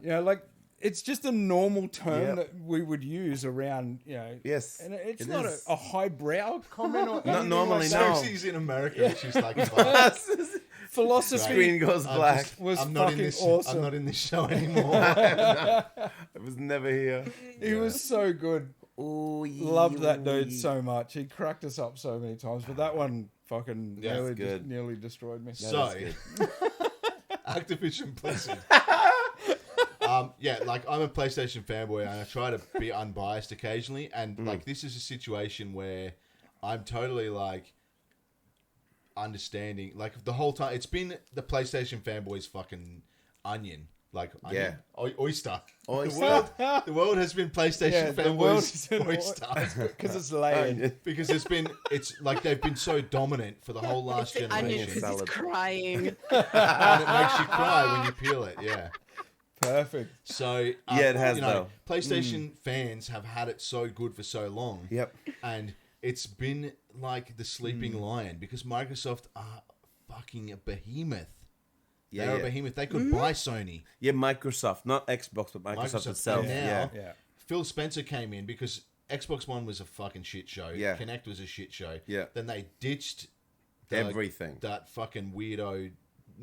Yeah. like, it's just a normal term Yep. that we would use around, Yes, and it's it not is. a highbrow comment or Not anything normally, like no. that. So she's in America. She's like, fuck. Philosophy Screen goes I'm black. just- was I'm not in fucking this. awesome. I'm not in this show anymore. I was never here. He was so good. Loved that dude so much. He cracked us up so many times, but that one fucking Yeah, nearly destroyed me. So, Activision Blizzard. Yeah, like I'm a PlayStation fanboy and I try to be unbiased occasionally. And like this is a situation where I'm totally like understanding. Like the whole time, it's been the PlayStation fanboy's fucking onion. Like onion? Oyster. The world has been PlayStation fanboys oyster because it's laying. because it's like they've been so dominant for the whole last It's the onion generation, because he's crying. and it makes you cry when you peel it. Yeah. Perfect. So Yeah, it has, though. PlayStation fans have had it so good for so long. Yep. And it's been like the sleeping lion because Microsoft are fucking a behemoth. They're a behemoth. They could buy Sony. Yeah, Microsoft, not Xbox, but Microsoft itself. And now, Yeah. Phil Spencer came in because Xbox One was a fucking shit show. Yeah. Kinect was a shit show. Yeah. Then they ditched Everything. that fucking weirdo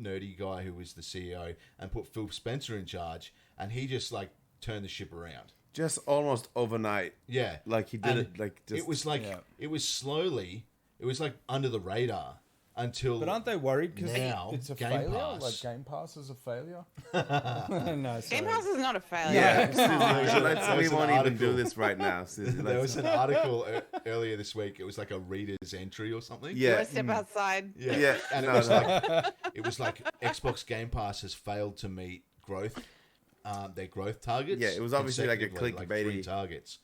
nerdy guy who was the CEO and put Phil Spencer in charge, and he just like turned the ship around. Just almost overnight. Yeah, Like he did And it like just it was like it was slowly, it was like under the radar until. But aren't they worried because Now, it's a Game failure? Pass. Like Game Pass is a failure? No, sorry. Game Pass is not a failure. Yeah, Come on. Susie, There we was an won't even article. do this right now, Susie. There Let's- was an article earlier this week. It was like a reader's entry or something. You yeah, want to step outside? yeah, And no, it was no. like Xbox Game Pass has failed to meet their growth targets. Yeah, it was obviously like a consecutively, clickbaity- 3 targets,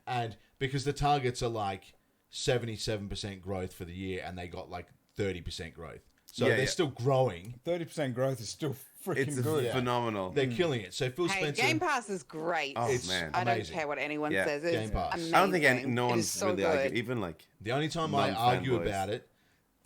and because the targets are like 77% growth for the year, and they got like 30% growth, so Yeah, they're yeah. still growing. 30% growth is still freaking It's good. Yeah. phenomenal. They're killing it. So Phil Hey, Spencer, Game Pass is great. Oh, It's man. I don't amazing. care what anyone Yeah. says. It's Game Pass. amazing. I don't think no It one's is so really good. arguing. Even like the only time I argue Non-fanboys. about it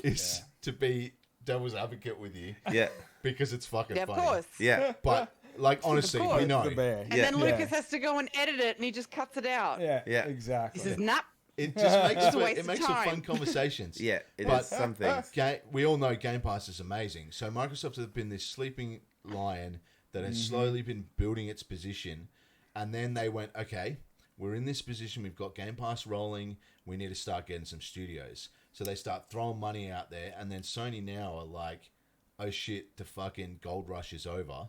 is to be devil's advocate with you yeah, because it's fucking Yeah, of funny. course. yeah, But like honestly, course. we know The bear. And Yeah. then Lucas has to go and edit it, and he just cuts it out. Yeah, Yeah. exactly. He says, "Nah." it just makes It's a for, waste it of makes for time. fun conversations. yeah. It But- is some things. We all know Game Pass is amazing. So Microsoft have been this sleeping lion that has slowly been building its position, and then they went, okay, we're in this position. We've got Game Pass rolling. We need to start getting some studios. So they start throwing money out there, and then Sony now are like, oh shit, the fucking gold rush is over.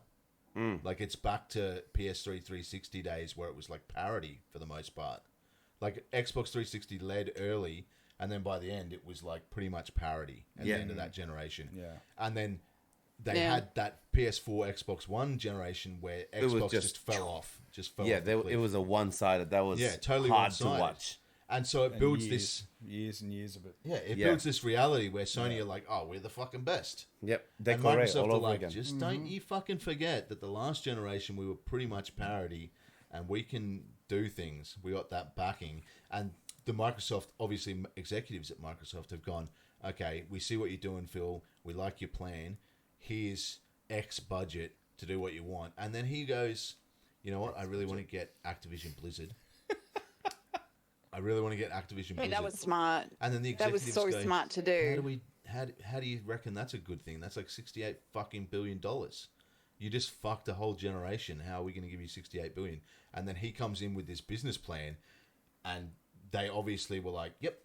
Like it's back to PS3 360 days where it was like parity for the most part. Like Xbox 360 led early, and then by the end it was like pretty much parity at Yeah. the end of that generation. Yeah. And then they Yeah. had that PS4, Xbox One generation where was Xbox just- just fell off. Just fell Yeah, off the cliff. it was a one-sided. That was totally hard to one-sided. watch. And so it And builds years, this years and years of it. it Yeah. builds this reality where Sony are like, oh, we're the fucking best. Yep, And decorate Microsoft all are over like, again. just don't you fucking forget that the last generation we were pretty much parity, and we can do things. We got that backing, and the Microsoft obviously executives at Microsoft have gone, okay, we see what you're doing, Phil. We like your plan. Here's X budget to do what you want, and then he goes, you know what? I really want to get Activision Blizzard. I really want to get Activision Hey, Blizzard. that was smart. And then the That was executives so go, smart to How do do. we? How do you reckon that's a good thing? That's like $68 fucking billion. You just fucked a whole generation. How are we going to give you $68 billion? And then he comes in with this business plan, and they obviously were like, "Yep,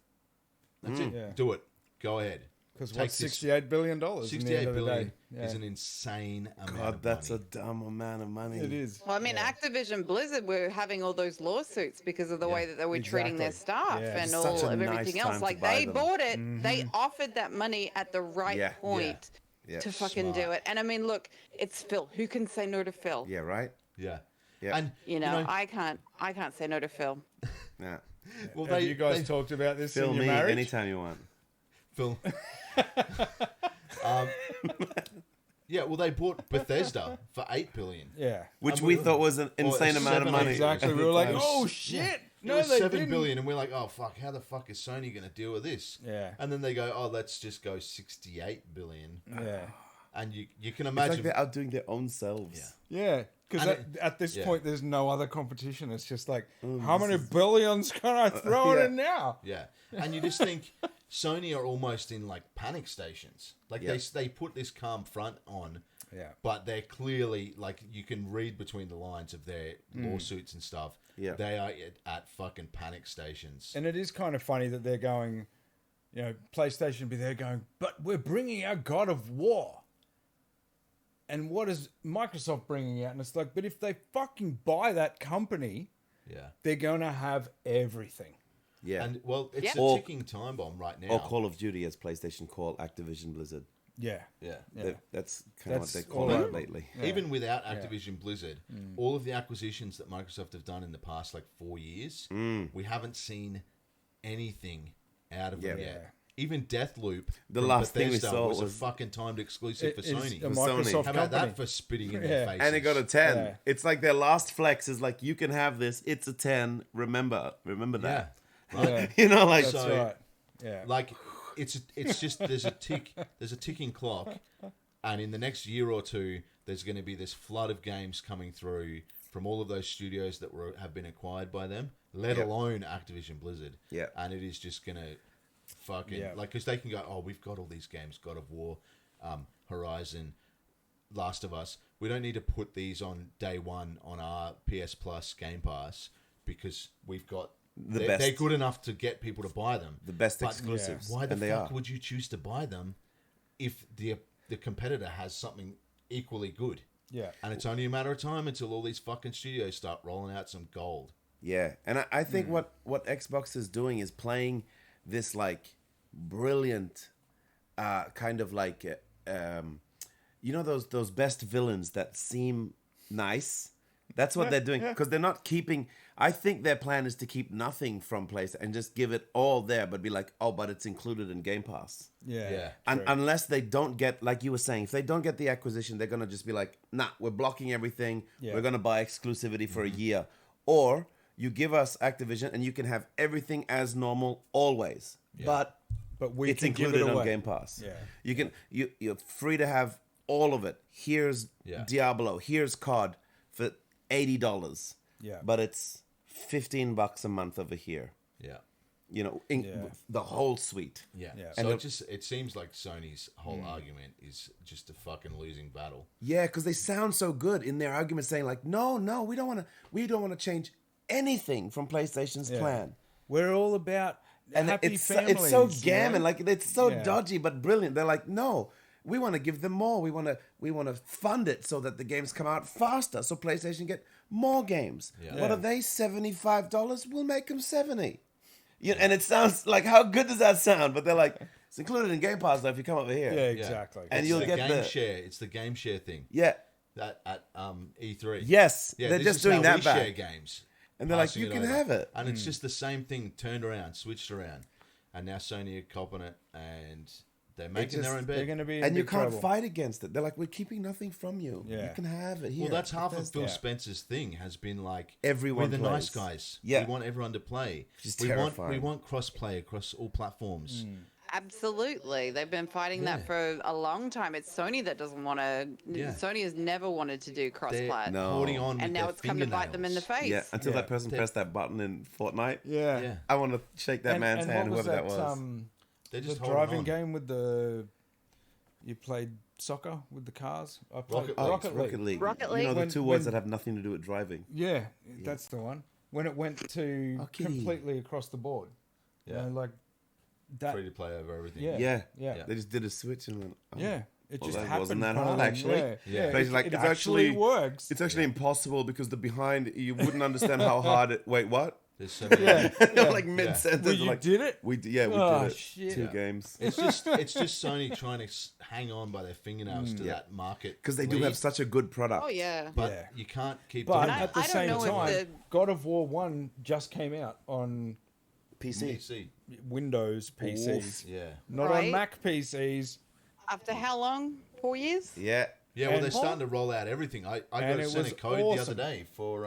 that's it. Yeah. Do it. Go ahead." Because Take what's this- $68 billion? $68 billion Yeah. is an insane amount God, of that's money. a dumb amount of money. It is. Well, I mean, Activision Blizzard were having all those lawsuits because of the way that they were treating their Exactly. staff Yeah. and It's all such a of nice everything time else. to Like buy they them. bought it, they offered that money at the right Yeah. point Yeah. to fucking do it. And I mean, look, it's Phil. Who can say no to Phil? Yeah, right? Yeah. Yeah. And You know, I can't say no to Phil. Yeah. well, Have you guys they- talked about this Fill in your me marriage? anytime you want. Phil. Yeah, well, they bought Bethesda for $8 billion. Yeah. Which And we we- thought was an or insane amount of 7, money. Exactly. We were like, oh shit. No, it was they $7 didn't. billion, and we're like, oh fuck, how the fuck is Sony going to deal with this? Yeah. And then they go, oh, let's just go $68 billion, Yeah. and you can It's imagine. like they're outdoing their own selves. Yeah. Because And at this yeah. point, there's no other competition. It's just like, how many billions can I throw yeah. in now? Yeah, and you just think Sony are almost in like panic stations. Like they put this calm front on, but they're clearly like you can read between the lines of their lawsuits and stuff. Yeah. They are at fucking panic stations. And it is kind of funny that they're going, you know, PlayStation be there going, but we're bringing out God of War. And what is Microsoft bringing out? And it's like, but if they fucking buy that company, they're going to have everything. Yeah. And well, it's Or- a ticking time bomb right now. Or Call of Duty, as PlayStation call Activision Blizzard. Yeah. Yeah. That's kind of what That's they call all it right. lately. Even without Activision Blizzard, all of the acquisitions that Microsoft have done in the past like 4 years, we haven't seen anything out of them Yeah. yet. Even Deathloop, The from last thing we Bethesda saw was a was- fucking timed exclusive for It is Sony. a For Sony. Microsoft How about company. that for spitting in Yeah. their faces? And it got a 10. Yeah. It's like their last flex is like, you can have this. It's a 10. Remember yeah, that. right. Yeah. You know, like, That's So- right. Yeah. Like it's just there's a ticking clock, and in the next year or two, there's going to be this flood of games coming through from all of those studios that have been acquired by them, let alone Activision Blizzard. Yeah. And it is just going to fucking Yeah. like because they can go, oh, we've got all these games, God of War, Horizon, Last of Us. We don't need to put these on day one on our PS Plus Game Pass because we've got. best. They're good enough to get people to buy them. the best But exclusives. Why the and they fuck are. would you choose to buy them if the competitor has something equally good? Yeah. And it's only a matter of time until all these fucking studios start rolling out some gold. Yeah, and I think what Xbox is doing is playing this like brilliant kind of like you know those best villains that seem nice. That's what they're doing because they're not keeping. I think their plan is to keep nothing from PlayStation and just give it all there, but be like, oh, but it's included in Game Pass. Yeah. Yeah. And unless they don't get, like you were saying, if they don't get the acquisition, they're gonna just be like, nah, we're blocking everything. Yeah. We're gonna buy exclusivity for a year, or you give us Activision and you can have everything as normal always, but But it's can give included it on away. Game Pass. Yeah. You can you're free to have all of it. Here's Yeah. Diablo. Here's COD for $80. Yeah. But it's $15 a month over here. Yeah. You know, Yeah. the whole suite. Yeah. Yeah. So And it seems like Sony's whole argument is just a fucking losing battle. Yeah, because they sound so good in their argument, saying like, no, we don't want to change anything from PlayStation's Yeah. plan. We're all about And happy it's families. so you gammon, know? like it's so Yeah. dodgy but brilliant. They're like, no, we want to give them more. We want to fund it so that the games come out faster, so PlayStation get more games. Yeah. What Yeah. are they? $75? We'll make them 70. Yeah, and it sounds like, how good does that sound? But they're like, it's included in Game Pass though if you come over here. Yeah, Yeah. exactly. And It's you'll the get game the- share. It's the game share thing. Yeah. That at E3. Yes. Yeah, they're this just is doing how that we back. share games. And they're like, Passing you it can over. have it. And it's just the same thing turned around, switched around. And now Sony are copping it and they're making their just- own They're bed. going to be in And you big can't trouble. fight against it. They're like, we're keeping nothing from you. Yeah. You can have it here. Well, that's half of Bethesda. Phil Yeah. Spencer's thing has been like Everyone we're the nice plays. guys. Yeah. We want everyone to play. Which is we terrifying. want cross play across all platforms. Absolutely. They've been fighting that for a long time. It's Sony that doesn't want to. Yeah. Sony has never wanted to do cross They're plat. No. holding on And with now their it's come to bite them in the fingernails. face. Yeah, until Yeah. that person pressed that button in Fortnite. Yeah. Yeah. I want to shake that man's hand, what whoever that was. They're The just holding driving on. game with the... You played soccer with the cars? I played Rocket Oh, League. it's Rocket League. Rocket You know League. the When- two words when- that have nothing to do with driving. Yeah, that's the one. When it went to Oh, kitty. completely across the board. Yeah. You know, like that. Free to play over everything. Yeah. Yeah. Yeah. They just did a switch and went, oh. Yeah. It Well, just that happened. wasn't that hard, boom, actually. Yeah. Yeah. But it's like, it it's actually actually- works. It's actually impossible because the behind, you wouldn't understand how hard it... Wait, what? There's so many. Yeah. Like mid-sentence. Well, you like, did it? we Oh, did it. shit. 2 Yeah. games. It's just Sony trying to hang on by their fingernails to Yeah. that market Because they do lead, have such a good product. Oh, yeah. but Yeah. you can't keep But doing I- at that. the I don't same know if time, the- God of War 1 just came out on PC. PC. Windows PCs. Yeah. Not on Right. Mac PCs. After how long? 4 years? Yeah. Yeah, well, And- they're starting to roll out everything. I got And a it sent a was code the awesome. other day for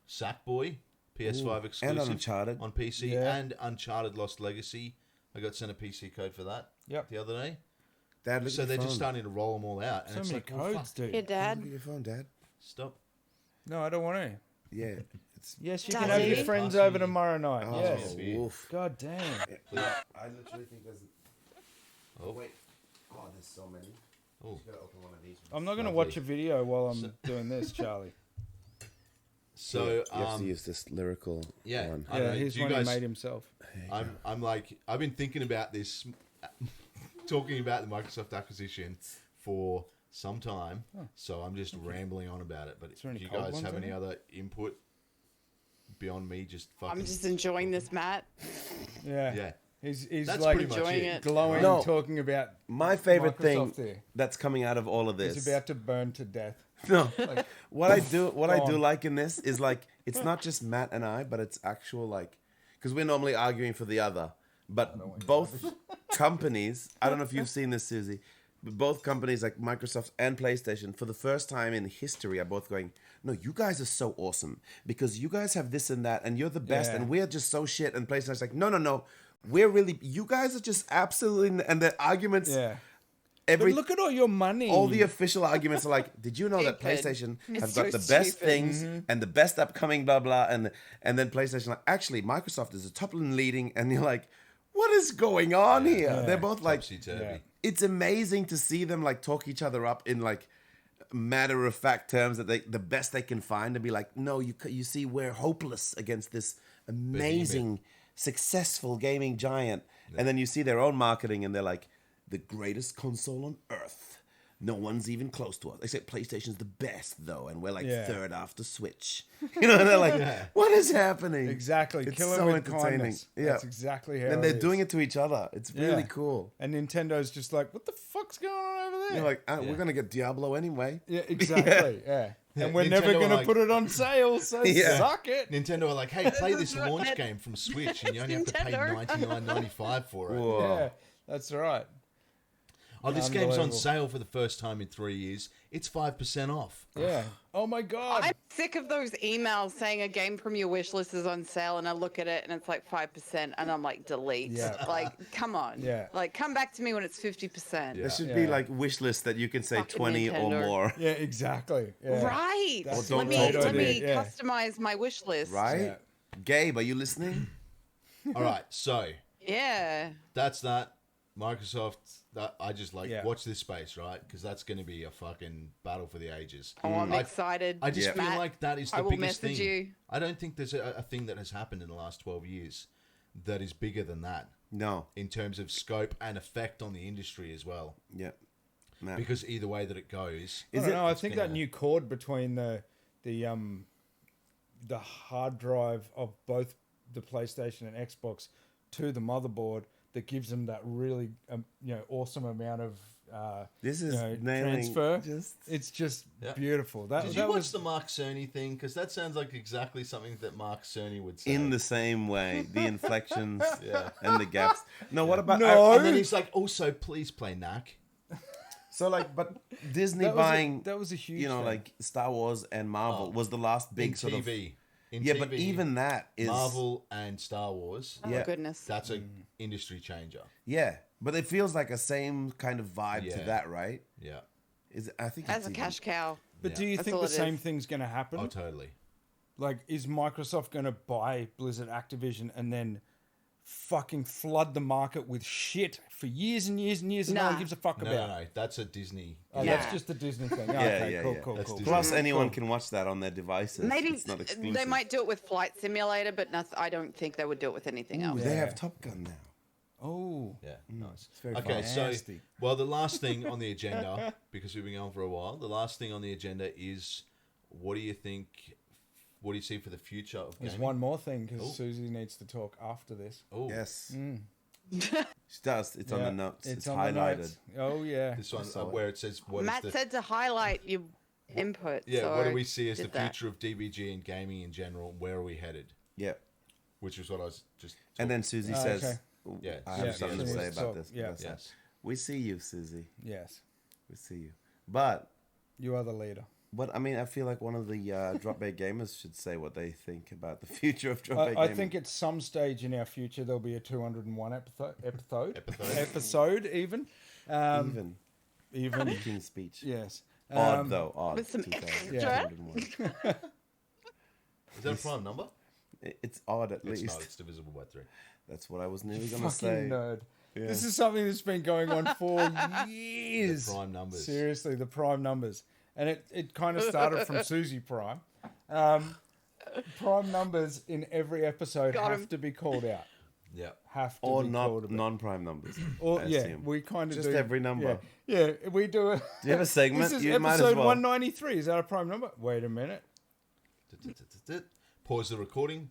Sackboy, PS5 And exclusive Uncharted. on PC, Yeah. and Uncharted Lost Legacy. I got sent a PC code for that Yep. the other day. Dad, look So at they're your just phone. starting to roll them all out. And So it's many like, well, codes, fuck, dude. Yeah, Dad. Look at your phone, Dad. stop. No, I don't want to. Yeah. It's Yes, you Does can have your he? friends Pass over me- tomorrow night. oh, Yes. me a beer. woof. God damn. I literally think there's. Oh. Wait. Oh, there's so many. Oh. Just gotta open one of these. I'm not going to Lovely. watch a video while I'm doing this, Charlie. So you have to use this lyrical yeah, one. I don't Yeah, know, here's do you one guys- he made himself. I'm like, I've been thinking about this, talking about the Microsoft acquisition for some time. So I'm just rambling on about it. But there any do you cold guys ones have in any there? other input beyond me just fucking? I'm just enjoying this, Matt. Yeah. Yeah. He's That's like pretty much enjoying it. it. glowing, No. talking about My favorite Microsoft thing there. that's coming out of all of this. He's about to burn to death. No, what I do gone. like in this is like it's not just Matt and I, but it's actual like because we're normally arguing for the other, but both companies. I don't know if you've seen this, Susie, but both companies like Microsoft and PlayStation, for the first time in history, are both going, "No, you guys are so awesome because you guys have this and that, and you're the best, Yeah. and we're just so shit." And PlayStation's like, "No, we're really. You guys are just absolutely." And the arguments. Yeah. Every But look at all your money. all the official arguments are like, did you know that Stupid. PlayStation It's have got so the best stupid. things and the best upcoming blah blah and then PlayStation like actually Microsoft is the top and leading and you're like, what is going on here? Yeah. They're both like, Topsy-turvy. Yeah. it's amazing to see them like talk each other up in like matter of fact terms that they the best they can find and be like, no, you see we're hopeless against this amazing successful gaming giant, and then you see their own marketing and they're like, the greatest console on earth. No one's even close to us. Except PlayStation's the best though, and we're like Yeah. third after Switch. You know, and they're like, what is happening? Exactly. It's Kill him so with entertaining. kindness. Yeah. That's exactly how And they're doing it to each other. It's really Yeah. cool. And Nintendo's just like, what the fuck's going on over there? You're like, we're gonna get Diablo anyway. yeah, exactly. Yeah. And we're Nintendo never going to like- put it on sale, so Yeah. suck it. Nintendo are like, hey, play this right, launch Ned. game from Switch, and you It's only have to pay Nintendo. $99.95 for it. Whoa. Yeah, that's right. Oh, this game's on Unbelievable. sale for the first time in 3 years. It's 5% off. Yeah. Oh my God. I'm sick of those emails saying a game from your wish list is on sale, and I look at it and it's like 5%, and I'm like, delete. Yeah. Like, come on. Yeah. Like, come back to me when it's 50%. There should Yeah. be like wish lists that you can say Fucking 20 or Nintendo. more. Yeah, exactly. Yeah. Right. That's Or let me, don't talk let to me me. Yeah. customize my wish list. Right? Yeah. Gabe, are you listening? All right, so Yeah. that's that. Microsoft, I just like, Yeah. watch this space, right? Because that's going to be a fucking battle for the ages. Oh, I'm I- excited. I just Yeah. feel Matt, like that is the I will biggest message thing. you. I don't think there's a thing that has happened in the last 12 years that is bigger than that No. in terms of scope and effect on the industry as well. Yeah. No. Because either way that it goes, I don't know. I it's think gonna- that new cord between the hard drive of both the PlayStation and Xbox to the motherboard that gives them that really awesome amount of This is nailing transfer. just It's just Yeah. beautiful. That Did that you watch was the Mark Cerny thing? Because that sounds like exactly something that Mark Cerny would say. in the same way. The inflections Yeah. and the gaps. No, what about No. And then he's like, also, please play Knack. so like but Disney that was buying that was a huge you know, thing. like Star Wars and Marvel Oh. was the last big In sort of TV. In yeah, TV, but even that is Marvel and Star Wars, Oh, Yeah. goodness. that's a industry changer. yeah, but it feels like a same kind of vibe to Yeah. that, right? Yeah. I think As it's a even- cash cow. But Yeah. do you That's think all the it same is. thing's going to happen? Oh, totally. Like, is Microsoft going to buy Blizzard Activision and then fucking flood the market with shit for years and years and years and no one Nah. gives a fuck No, about? no, no. That's a Disney. Oh, Nah. that's just the Disney thing. Oh, Yeah, okay, yeah, cool, yeah. cool, That's cool. Disney. Plus, anyone can watch that on their devices. Maybe it's not exclusive. they might do it with Flight Simulator, but I don't think they would do it with anything else. Ooh, they Yeah. have Top Gun now. Oh, Yeah, nice. very Okay, fantastic. so well, the last thing on the agenda, because we've been on for a while, the last thing on the agenda is, what do you think? What do you see for the future of there's gaming? one more thing because Oh. Susie needs to talk after this. Oh, Yes. She does. It's on Yeah, the notes. It's on highlighted. the notes. Oh yeah. this one saw it. where it says what Matt is the said to highlight your input. yeah. so What do we see as the did that. future of DBG and gaming in general? Where are we headed? Yeah. Which is what I was just. And then Susie Oh, says, okay. "Ooh, Yeah, I have yeah, something yeah, to she say wants to about talk. this." Yeah. because Yes. We see you, Susie. Yes, We see you. But you are the leader. I mean, I feel like one of the Drop Bay gamers should say what they think about the future of Drop Bay I gaming. think at some stage in our future there'll be a 201 episode Episode. even. Even King's speech. yes. Odd though. Odd. with some 2000. extra. 201. Is that a prime number? It's odd at It's least. not. It's divisible by 3. That's what I was nearly Fucking gonna say. nerd. Yeah. This is something that's been going on for years. The prime numbers. Seriously, the prime numbers. And it kind of started from Susie Prime. Prime numbers in every episode Got have him. to be called out. Yeah. Have to Or be not called out. non-prime numbers. Or, I yeah, assume. we kind of Just do. every number. Yeah, we do it. Do you have a segment? This is You might as episode well. 193. Is that a prime number? Wait a minute. Pause the recording.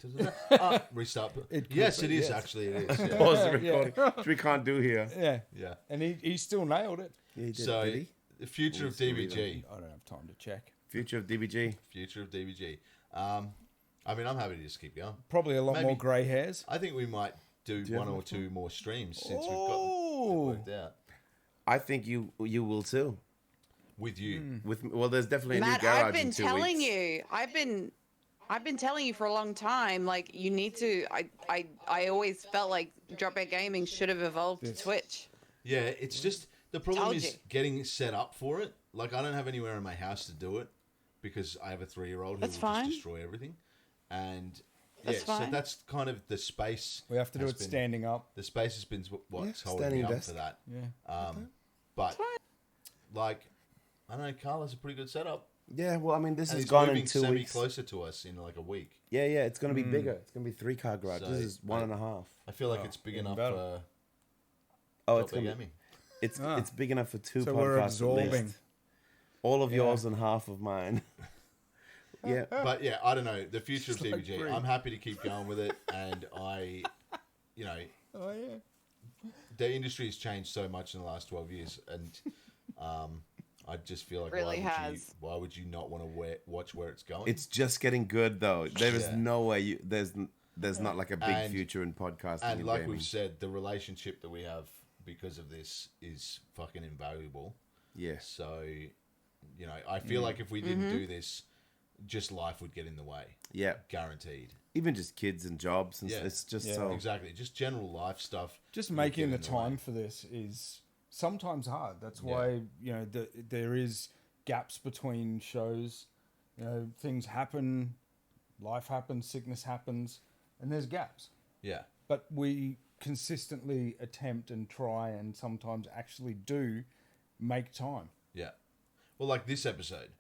Restart. It could Yes, be, it is yes. actually. It is. Yeah. Pause the Yeah. recording, which we can't do here. Yeah. Yeah. And he still nailed it. Yeah, he did, So did he? the future of Still DBG. I don't have time to check. Future of DBG. Future of DBG. I mean, I'm happy to just keep going. Probably a lot Maybe- more grey hairs. I think we might do you have one or one? two more streams since we've got it Oh. worked out I think you will too. with you. With well, there's definitely a Matt, new garage I've been in 2 telling weeks. you. I've been telling you for a long time. Like you need to. I always felt like Dropback Gaming should have evolved to Twitch. Yeah, it's just the problem Told is you. getting set up for it. Like I don't have anywhere in my house to do it because I have a 3-year-old who That's will fine. just destroy everything. And yeah, That's so fine. that's kind of the space. We have to do has it been- standing up. The space has been what's Yeah, holding me standing up desk. for that. Yeah. But like, I don't know, Carl has a pretty good setup. Yeah, well, I mean, this And has he's gone moving in 2 weeks. closer to us in like a week. Yeah, it's going to be bigger. It's going to be 3-car garage. So, this is 1.5. I feel like Oh, it's big even enough better. for Oh, it's Dropback going to Gaming. it's big enough for 2 So podcasts we're at absorbing. least. All of Yeah. yours and half of mine. Yeah. But yeah, I don't know. The future of Just like DBG, free. I'm happy to keep going with it. And I, you know, Oh yeah. the industry has changed so much in the last 12 years. And I just feel like Really has. why would you not want to watch where it's going? It's just getting good though. There is Yeah. no way there's not like a big And- future in podcasting. and and like gaming. we've said, the relationship that we have because of this is fucking invaluable. Yes. So, you know, I feel like if we didn't do this, just life would get in the way. Yeah. Guaranteed. Even just kids and jobs and Yeah. it's just Yeah. so Exactly. Just general life stuff. Just would making get the in way. time for this is sometimes hard. That's Yeah. why there is gaps between shows. Things happen, life happens, sickness happens, and there's gaps. Yeah. But we consistently attempt and try, and sometimes actually do make time. Yeah. Well, like this episode,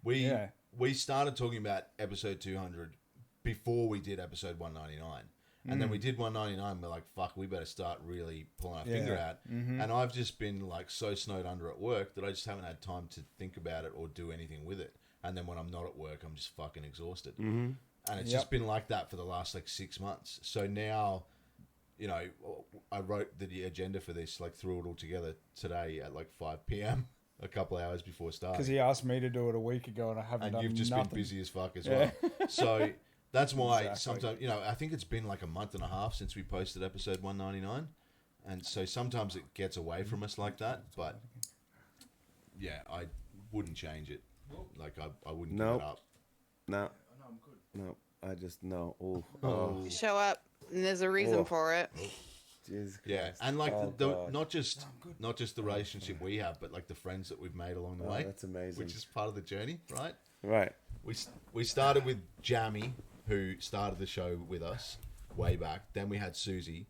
we Yeah. we started talking about episode 200 before we did episode 199. And then we did 199. We're like, fuck, we better start really pulling our finger Yeah. out. And I've just been like so snowed under at work that I just haven't had time to think about it or do anything with it. And then when I'm not at work, I'm just fucking exhausted. And it's just Yep. been like that for the last like 6 months. So now, you know, I wrote the agenda for this, like threw it all together today at like 5 p.m. a couple hours before starting. Because he asked me to do it a week ago, and I haven't And done you've just nothing. been busy as fuck as Yeah. well. So that's why Exactly. sometimes, you know, I think it's been like a month and a half since we posted episode 199. And so sometimes it gets away from us like that. But yeah, I wouldn't change it. Like I wouldn't Nope. give it up. no. No. I just no. Oh. Show up, and there's a reason Oh. for it. Jesus Yeah, Christ. and like Oh, the God. not just the relationship we have, but like the friends that we've made along the way. that's amazing. Which is part of the journey, right? Right. We started with Jamie, who started the show with us way back. Then we had Susie,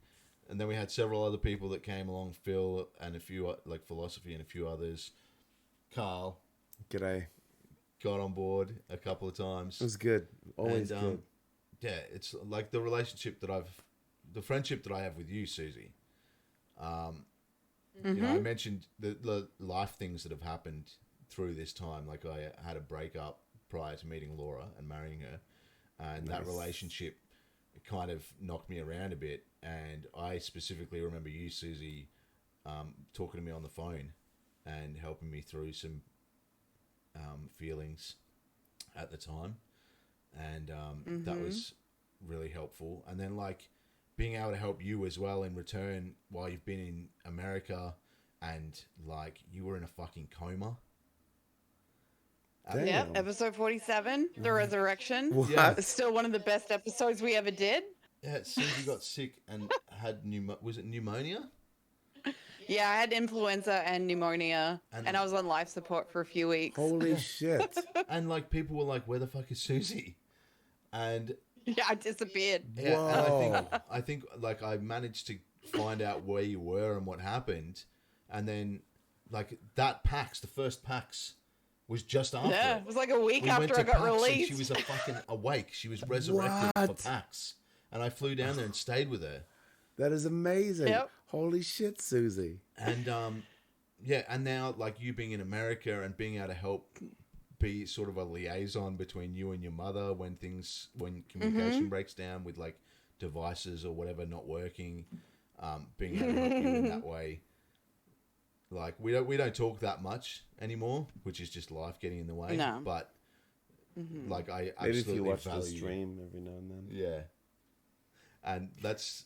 and then we had several other people that came along, Phil and a few like Philosophy and a few others. Carl G'day. got on board a couple of times. It was good. Always And, good. Yeah, it's like the friendship that I have with you, Susie. You know, I mentioned the life things that have happened through this time. Like I had a breakup prior to meeting Laura and marrying her, and that relationship kind of knocked me around a bit. And I specifically remember you, Susie, talking to me on the phone and helping me through some feelings at the time, and that was really helpful. And then like being able to help you as well in return while you've been in America, and like you were in a fucking coma. Damn. Yep, episode 47, The Resurrection. What? Yeah. It's still one of the best episodes we ever did. Yeah, it seems you got sick and had was it pneumonia? Yeah, I had influenza and pneumonia, And- and I was on life support for a few weeks. Holy shit. And like people were like, "Where the fuck is Susie?" And Yeah, I disappeared. yeah, and Whoa. I think like I managed to find out where you were and what happened, and then like that PAX, the first PAX, was just after. Yeah, it was like a week We went after to I got PAX and released. she was a fucking awake. She was resurrected for What? PAX, and I flew down there and stayed with her. That is amazing. Yep. Holy shit, Susie. And yeah, and now like you being in America and being able to help be sort of a liaison between you and your mother when communication breaks down with like devices or whatever not working, being able to help you in that way. Like we don't talk that much anymore, which is just life getting in the way. No. But like I Maybe if absolutely you watch the value stream every now and then. Yeah, and that's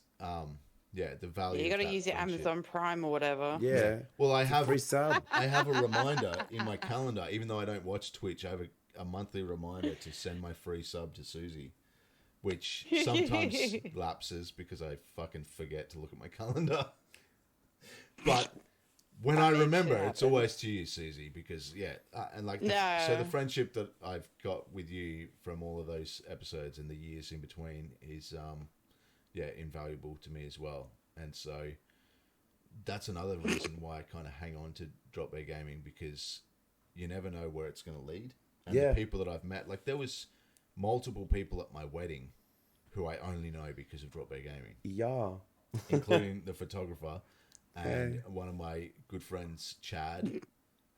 yeah, the value. You got to use your Amazon Prime or whatever. Yeah. Well, I have Free sub. I have a reminder in my calendar, even though I don't watch Twitch. I have a monthly reminder to send my free sub to Susie, which sometimes lapses because I fucking forget to look at my calendar. But when I remember, it's always to you, Susie, because and like so the friendship that I've got with you from all of those episodes and the years in between is invaluable to me as well. And so that's another reason why I kind of hang on to Drop Bear Gaming, because you never know where it's going to lead. And the people that I've met, like there was multiple people at my wedding who I only know because of Drop Bear Gaming, Yeah. including the photographer and one of my good friends, Chad,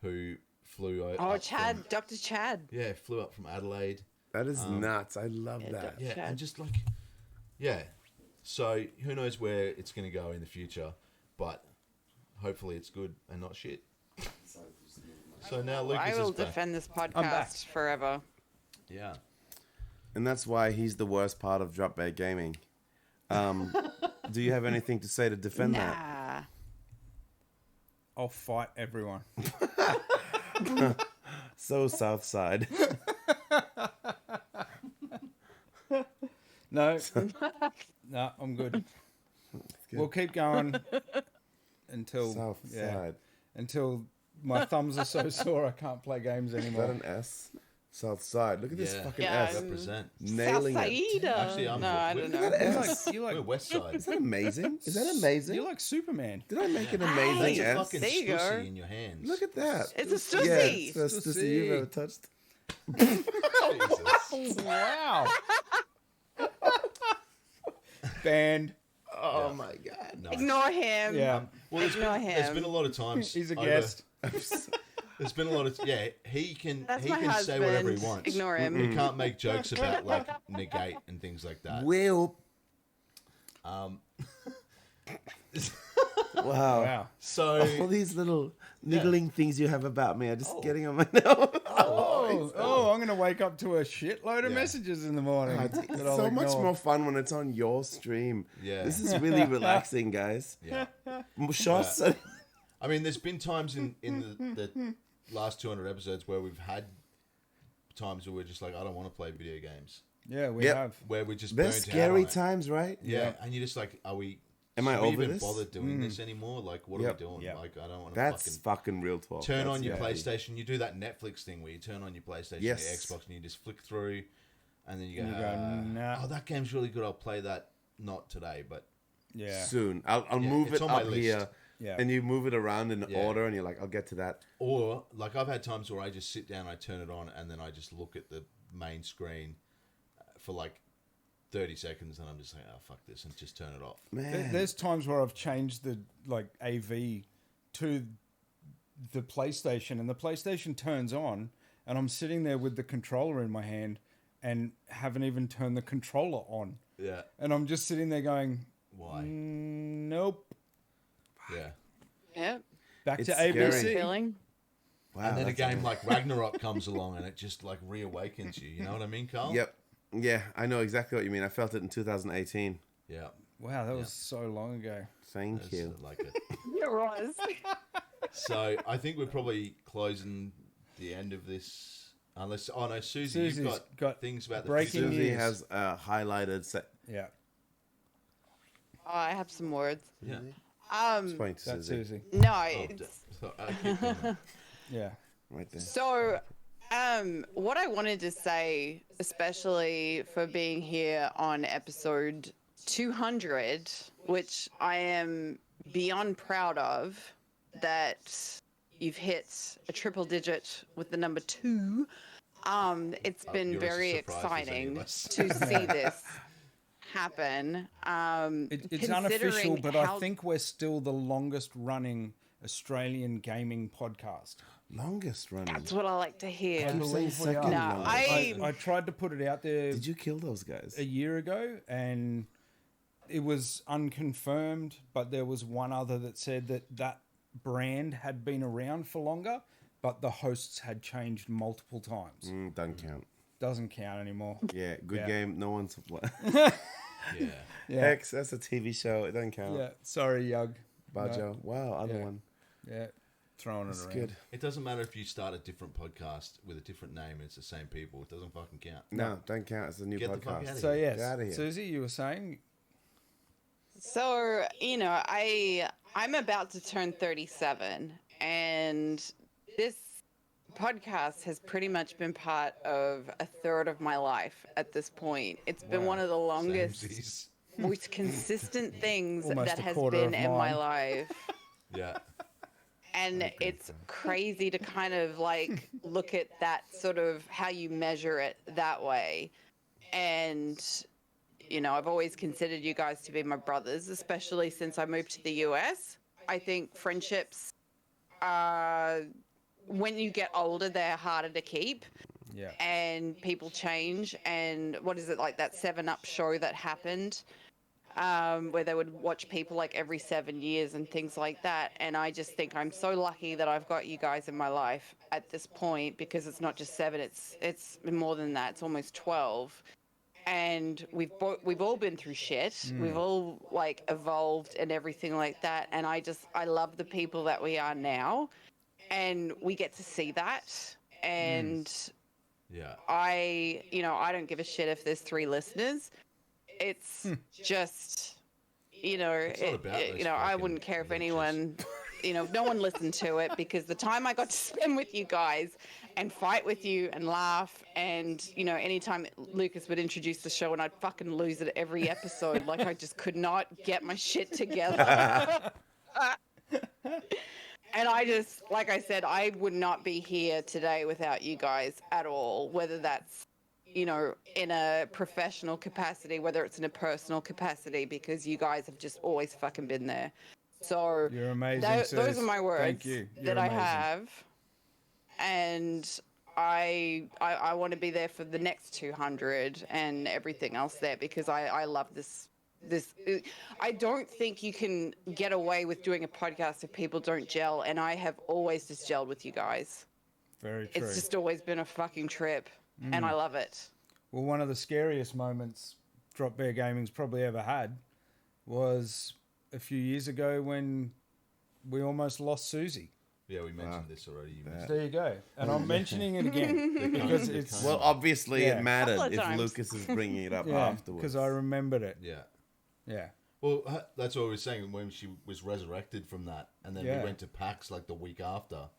who flew over. Oh, Chad, Dr. Chad. Yeah, flew up from Adelaide. That is nuts. I love that. Yeah, Chad. and just like, yeah. So who knows where it's going to go in the future, but hopefully it's good and not shit. So now Lucas I will is back. defend this back. podcast forever. Yeah. And that's why he's the worst part of Drop Bear Gaming. Do you have anything to say to defend that? Nah. I'll fight everyone. So Southside. No, no, I'm good. We'll keep going until Southside. until my thumbs are so sore I can't play games Is that anymore. an S? Southside. Look at this Yeah. fucking Yeah, S. Represent. Nailing it. Southside. Actually, I'm No, I we're- don't Look know. at that You're S. like, you're We're like, West Side. Is that amazing? Is that amazing? you're like Superman. Did I make an amazing It's a S? fucking There you go. stussy in your hands. Look at that. It's a Yeah, stussy. it's the first stussy you've ever touched. Jesus. Wow. Banned. Oh my god. No. Ignore him. Yeah. Well, there's Ignore been a him. lot of times. He's a over- guest. There's been a lot of he can That's he my can say whatever he husband. wants. Ignore him. He can't make jokes about like negate and things like that. Will. Um, Wow. Wow. so All these little niggling things you have about me are just getting on my nerves. Oh, I'm going to wake up to a shitload of Yeah. messages in the morning. It's that I'll so much ignore. more fun when it's on your stream. Yeah. This is really relaxing, guys. yeah, Shots. I mean, there's been times in the last 200 episodes where we've had times where we're just like, I don't want to play video games. Yeah, we Yep. have. Where we just They're burnt out scary on it. times, right? Yeah, and you're just like, are we? Am I should we over even this? bother doing this anymore? Like, what Yep. are we doing? Yep. Like, I don't want to That's fucking fucking real talk. turn That's on your heavy. PlayStation. You do that Netflix thing where you turn on your PlayStation, Yes. your Xbox, and you just flick through, and then you go, And you go, nah. "Oh, that game's really good. I'll play that." Not today, but Yeah. Soon. I'll Yeah, move it's it on my up list. here. Yeah. And you move it around in Yeah. order, and you're like, I'll get to that. or like I've had times where I just sit down, I turn it on, and then I just look at the main screen for like 30 seconds, and I'm just like, "Oh, fuck this," and just turn it off. Man. There's times where I've changed the like AV to the PlayStation, and the PlayStation turns on, and I'm sitting there with the controller in my hand, and haven't even turned the controller on, Yeah. and I'm just sitting there going, Why? nope, Yeah. Yep. back It's to scary. ABC. Feeling. Wow, And then a that's game like Ragnarok comes along, and it just like reawakens you. You know what I mean, Carl? Yep. Yeah, I know exactly what you mean. I felt it in 2018. Yeah. Wow, that was so long ago. Thank It's you. like it. It was. So I think we're probably closing the end of this. Unless, oh no, Susie, Susie's you've got things about the breaking future. Susie news. has highlighted set. Yeah, Oh, I have some words. Yeah. Point to that's Susie. Susie. No, Oh, it's, so, keep going. Yeah, Right there. so What I wanted to say, especially for being here on episode 200, which I am beyond proud of, that you've hit a triple digit with the number 2. It's been you're as very surprised as any exciting of us. to see this happen. It's unofficial, considering but how- I think we're still the longest running Australian gaming podcast. Longest running. That's what I like to hear. I Keep saying believe we second are. No, longest. I tried to put it out there Did you kill those guys? a year ago, and it was unconfirmed, but there was one other that said that brand had been around for longer, but the hosts had changed multiple times. Doesn't count. Doesn't count anymore. Yeah, good Yeah. game. No one's. Yeah. Yeah, X, that's a TV show. It doesn't count. yeah. Sorry, Yug. Bajo. Wow, other Yeah. one. Yeah, throwing That's it around. good. It doesn't matter if you start a different podcast with a different name and it's the same people. It doesn't fucking count. No, don't count. It's a new Get the fuck podcast. outta So here. yes, Get outta here. Susie, you were saying. So, I'm about to turn 37, and this podcast has pretty much been part of a third of my life at this point. It's been one of the longest, Samesies. most consistent things Almost that a has quarter been of in my mine. life. Yeah. And it's crazy to kind of like look at that sort of how you measure it that way. And, I've always considered you guys to be my brothers, especially since I moved to the US. I think friendships, when you get older, they're harder to keep. Yeah. And people change. And what is it, like that 7-Up show that happened? Where they would watch people like every 7 years and things like that. And I just think I'm so lucky that I've got you guys in my life at this point, because it's not just 7, it's more than that. It's almost 12. And we've all been through shit. We've all like evolved and everything like that. And I love the people that we are now, and we get to see that. And Yeah. I don't give a shit if there's 3 listeners. It's just, It's not about those I fucking wouldn't care if leeches. anyone, no one listened to it, because the time I got to spend with you guys and fight with you and laugh, and, anytime Lucas would introduce the show and I'd fucking lose it every episode. Like, I just could not get my shit together. And I just, like I said, I would not be here today without you guys at all, whether that's, in a professional capacity, whether it's in a personal capacity, because you guys have just always fucking been there. So You're amazing. those Sis. are my words Thank you. You're that I amazing. have. And I want to be there for the next 200 and everything else there, because I love this. I don't think you can get away with doing a podcast if people don't gel, and I have always just gelled with you guys. Very true. It's just always been a fucking trip, and I love it. Well, one of the scariest moments Drop Bear Gaming's probably ever had was a few years ago when we almost lost Susie. Yeah, we mentioned this already. You mentioned There you go. And I'm mentioning it again because it's... Well, obviously Yeah. it mattered Couple of if times. Lucas is bringing it up yeah, afterwards. because I remembered it. Yeah. Yeah. Well, that's what we were saying when she was resurrected from that, and then Yeah. we went to PAX like the week after,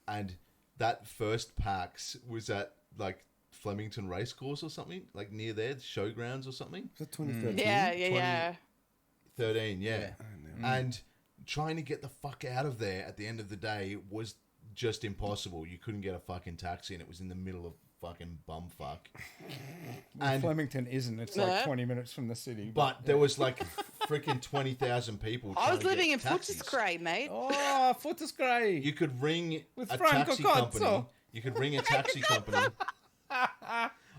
and that first PAX was at like Flemington Racecourse or something, like near there, showgrounds or something. Was that 2013? Yeah. 13, yeah. And trying to get the fuck out of there at the end of the day was just impossible. You couldn't get a fucking taxi, and it was in the middle of fucking bumfuck. And Flemington isn't. It's Yeah. like 20 minutes from the city. but there was like freaking 20,000 people. I was trying to living get in taxis. Footscray, mate. Oh, Footscray. You could ring With a Franco taxi Cozzo. company. You could ring a taxi company.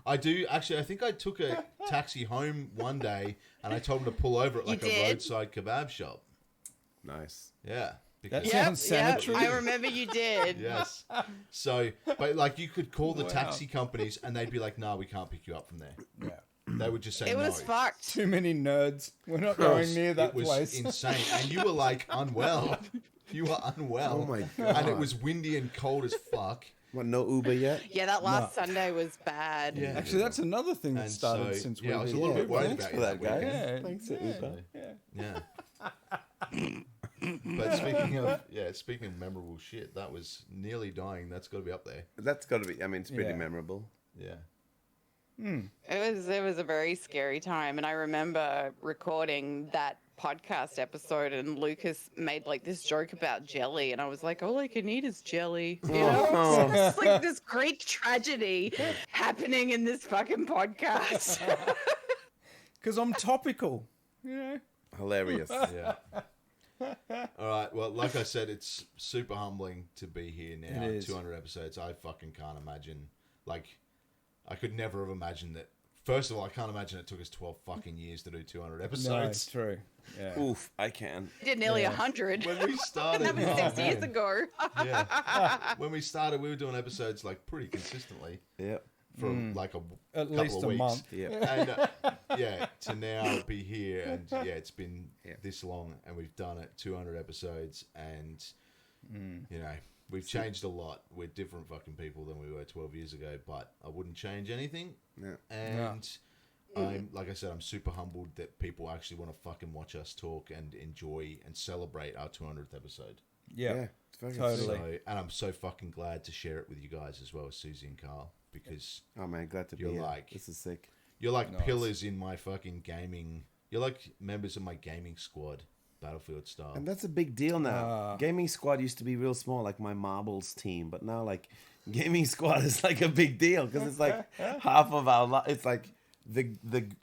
I do actually. I think I took a taxi home one day, and I told him to pull over at like a did? roadside kebab shop. Nice. Yeah, because That's- Sounds sanitary. I remember you did. yes. So, but like you could call the taxi companies, and they'd be like, "No, we can't pick you up from there." Yeah. They would just say It no. was fucked. Too many nerds. We're not going near that it was place. insane, and you were like unwell. You were unwell. Oh my And it God. was windy and cold as fuck. What, no Uber yet? Yeah, that last Sunday was bad. Yeah. Actually, that's another thing that And started so, since yeah, I was a we've little been bit worried Thanks about for you that, that guy. weekend. Yeah. Thanks to Uber. Yeah. But speaking of memorable shit, that was nearly dying. That's got to be up there. That's got to be. I mean, it's pretty Yeah. memorable. Yeah. It was a very scary time, and I remember recording that podcast episode, and Lucas made like this joke about jelly, and I was like, all I can eat is jelly. You know, it's like this great tragedy happening in this fucking podcast. Because I'm topical. You know. Hilarious. Yeah. All right. Well, like I said, it's super humbling to be here now. It is. 200 episodes. I fucking can't imagine. Like, I could never have imagined that. First of all, I can't imagine it took us 12 fucking years to do 200 No, episodes. it's true. Yeah. Oof, I can. I did nearly 100. When we started, That was 6 years ago. yeah. When we started, we were doing episodes like pretty consistently Yep. for like a At couple least of a weeks. month. Yep. And to now be here, and it's been Yeah. this long, and we've done it 200 episodes, and we've changed a lot. We're different fucking people than we were 12 years ago, but I wouldn't change anything. Yeah. And I'm like I said, I'm super humbled that people actually want to fucking watch us talk and enjoy and celebrate our 200th episode. Yeah. It's very Totally. So, and I'm so fucking glad to share it with you guys as well as Susie and Carl, because Oh man, glad to be You're here. like- This is sick. you're like Nice. pillars in my fucking gaming. You're like members of my gaming squad, Battlefield style. And that's a big deal now. Gaming squad used to be real small, like my marbles team, but now like gaming squad is like a big deal because it's like half of our. It's like the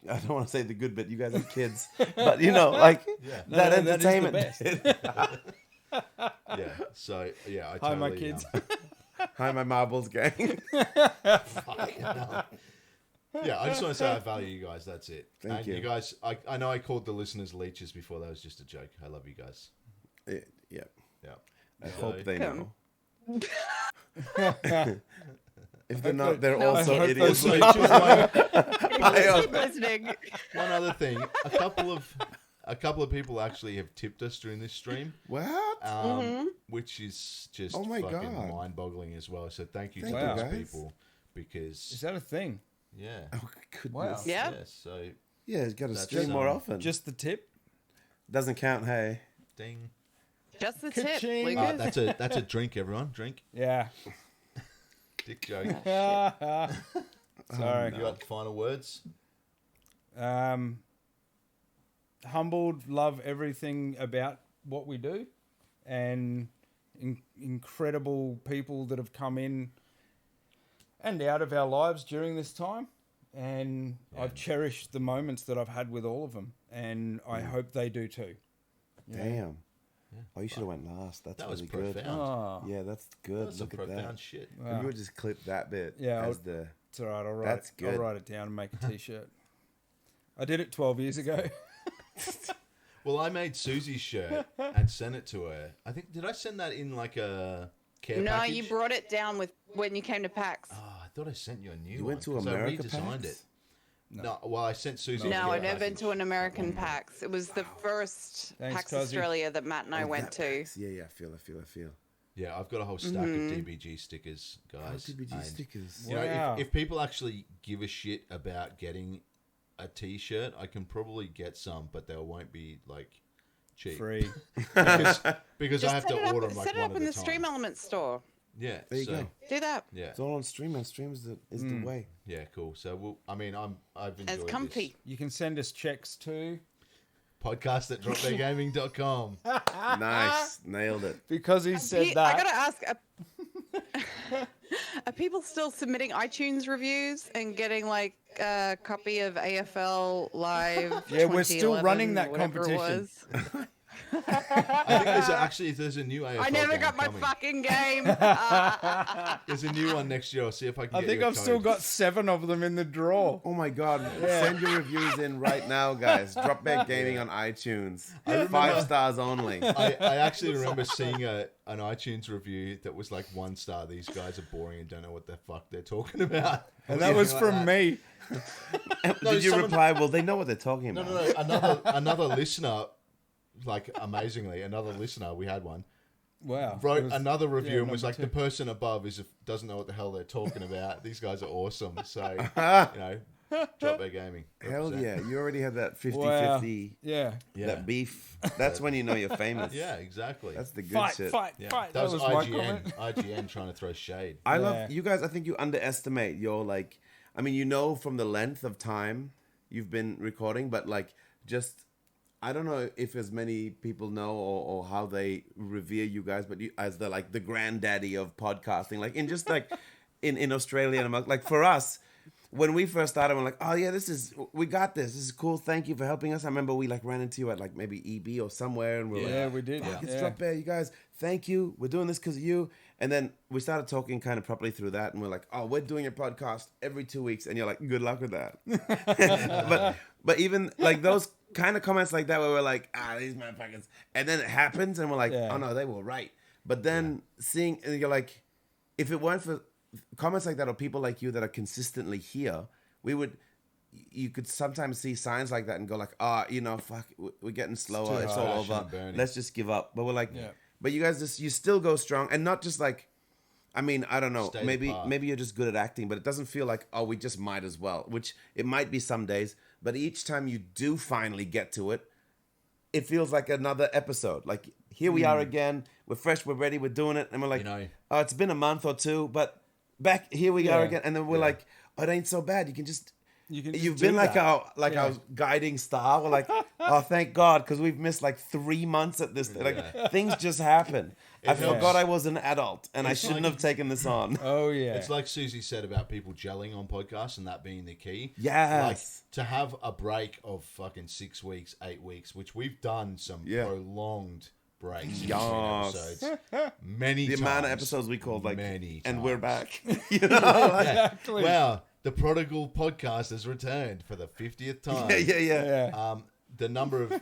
I don't want to say the good bit. You guys have kids, but you know, like that No, that is the entertainment. best. Yeah. So yeah, I Hi, my totally, kids. Hi, my marbles gang. fucking hell. Yeah, I just want to say I value you guys. That's it. Thank and you. you guys, I know I called the listeners leeches before. That was just a joke. I love you guys. Yeah. Yeah. I So- hope they know. Come. If they're not, they're No. also I hope idiots. those Keep listening. One other thing, a couple of people actually have tipped us during this stream, What? which is just Oh my fucking God. mind-boggling as well. So thank you Thank to you, those guys. people because Is that a thing? yeah, Oh goodness. Yeah. So Yeah, it's got to That's, stream more often. Just the tip? Doesn't count. Hey. ding. Just the tip, Ka-ching. Lucas. That's a drink, everyone. Drink. Yeah. Dick joke. Sorry. You got final words? Humbled, love everything about what we do, and incredible people that have come in and out of our lives during this time. And I've cherished the moments that I've had with all of them, and I hope they do too. You know? Damn. Oh, you should have went last. That's That was really good. profound. Oh, Yeah, that's That good. was some Look at profound that. shit. And you would just clip that bit Yeah, as the. it's all right. That's good. I'll write it down and make a T-shirt. I did it 12 years ago. Well, I made Susie's shirt and sent it to her. I think did I send that in like a care No, package? you brought it down with when you came to PAX. Oh, I thought I sent you a new You one. went to 'cause America I redesigned PAX? it. No, well, I sent Susie. No, a I've care never been package. to an American PAX. It was the first Thanks, PAX Cuzzy. Australia that Matt and I Oh, went that to. packs. Yeah, I feel. Yeah, I've got a whole stack of DBG stickers, guys. DBG and, stickers. You know, Wow. if people actually give a shit about getting a T-shirt, I can probably get some, but they won't be like cheap Free. because I have set to it up, order them like set it one up at in a the time. Stream Element store. Yeah, There you go. Do that. Yeah, It's all on stream, and stream is the way. yeah, cool. So I've enjoyed It's comfy. this. You can send us checks too. Podcast at droptheirgaming.com. Nice, nailed it. Because he said I that. gotta ask, are people still submitting iTunes reviews and getting like a copy of AFL Live? Yeah, we're still 2011, running that whatever it competition. was? I think there's a new AFL I never game got my coming. fucking game. There's a new one next year. I'll see if I can I get think you a I've still code. got 7 of them in the drawer. Oh my god, send your reviews in right now, guys. Dropback Gaming on iTunes. 5 stars only. I actually remember seeing an iTunes review that was like 1 star. These guys are boring and don't know what the fuck they're talking about. And that was Something from like me. Did you someone- reply? Well, they know what they're talking No, about. no. Another listener, like amazingly, another listener, we had one, Wow. wrote It was- another review yeah, and was number like, 2. the person above doesn't know what the hell they're talking about. These guys are awesome. So, you know, Drop Bear Gaming. Hell Represent. yeah. You already had that 50-50, Wow. Yeah. Yeah. that beef. That's when you know you're famous. Yeah, exactly. That's the good Fight, shit. fight, yeah. fight. That was my IGN. comment. IGN trying to throw shade. I Yeah. love you guys. I think you underestimate your like. I mean, you know, from the length of time you've been recording, but like, just I don't know if as many people know or how they revere you guys, but you as the like the granddaddy of podcasting. Like in just like in Australia and America, like for us. When we first started, we're like, oh yeah, we got this. This is cool. Thank you for helping us. I remember we like ran into you at like maybe EB or somewhere, and we're like, Yeah, we did. fuck, it's Yeah. Drop Bear, you guys. Thank you. We're doing this because of you. And then we started talking kind of properly through that, and we're like, oh, we're doing a podcast every 2 weeks, and you're like, good luck with that. but even like those kind of comments like that, where we're like, these motherfuckers, and then it happens, and we're like, Yeah. oh no, they were right. But then seeing, and you're like, if it weren't for comments like that or people like you that are consistently here, you could sometimes see signs like that and go like, fuck, we're getting slower, it's all harsh and over, burning. let's just give up. But we're like, Yeah. but you guys you still go strong, and not just like, I mean, I don't know, Stay maybe apart. you're just good at acting, but it doesn't feel like, oh, we just might as well, which it might be some days, but each time you do finally get to it, it feels like another episode. Like here we are again, we're fresh, we're ready, we're doing it, and we're like, You know. oh, it's been a month or two, but back here we are Yeah. again, and then we're like, oh, it ain't so bad. You've just been do like that. our guiding star. We're like, oh, thank God, because we've missed like 3 months at this. Like things just happen. I helps. forgot I was an adult, and I It's shouldn't like- have taken this on. Oh yeah. It's like Susie said about people gelling on podcasts and that being the key. Yes. Like to have a break of fucking 6 weeks, 8 weeks, which we've done some Yeah. prolonged breaks between Yes. episodes. Many The times. amount of episodes we called, like, many and we're times. back. You know, like, Exactly. Wow, the prodigal podcast has returned for the 50th time. yeah. Yeah. The number of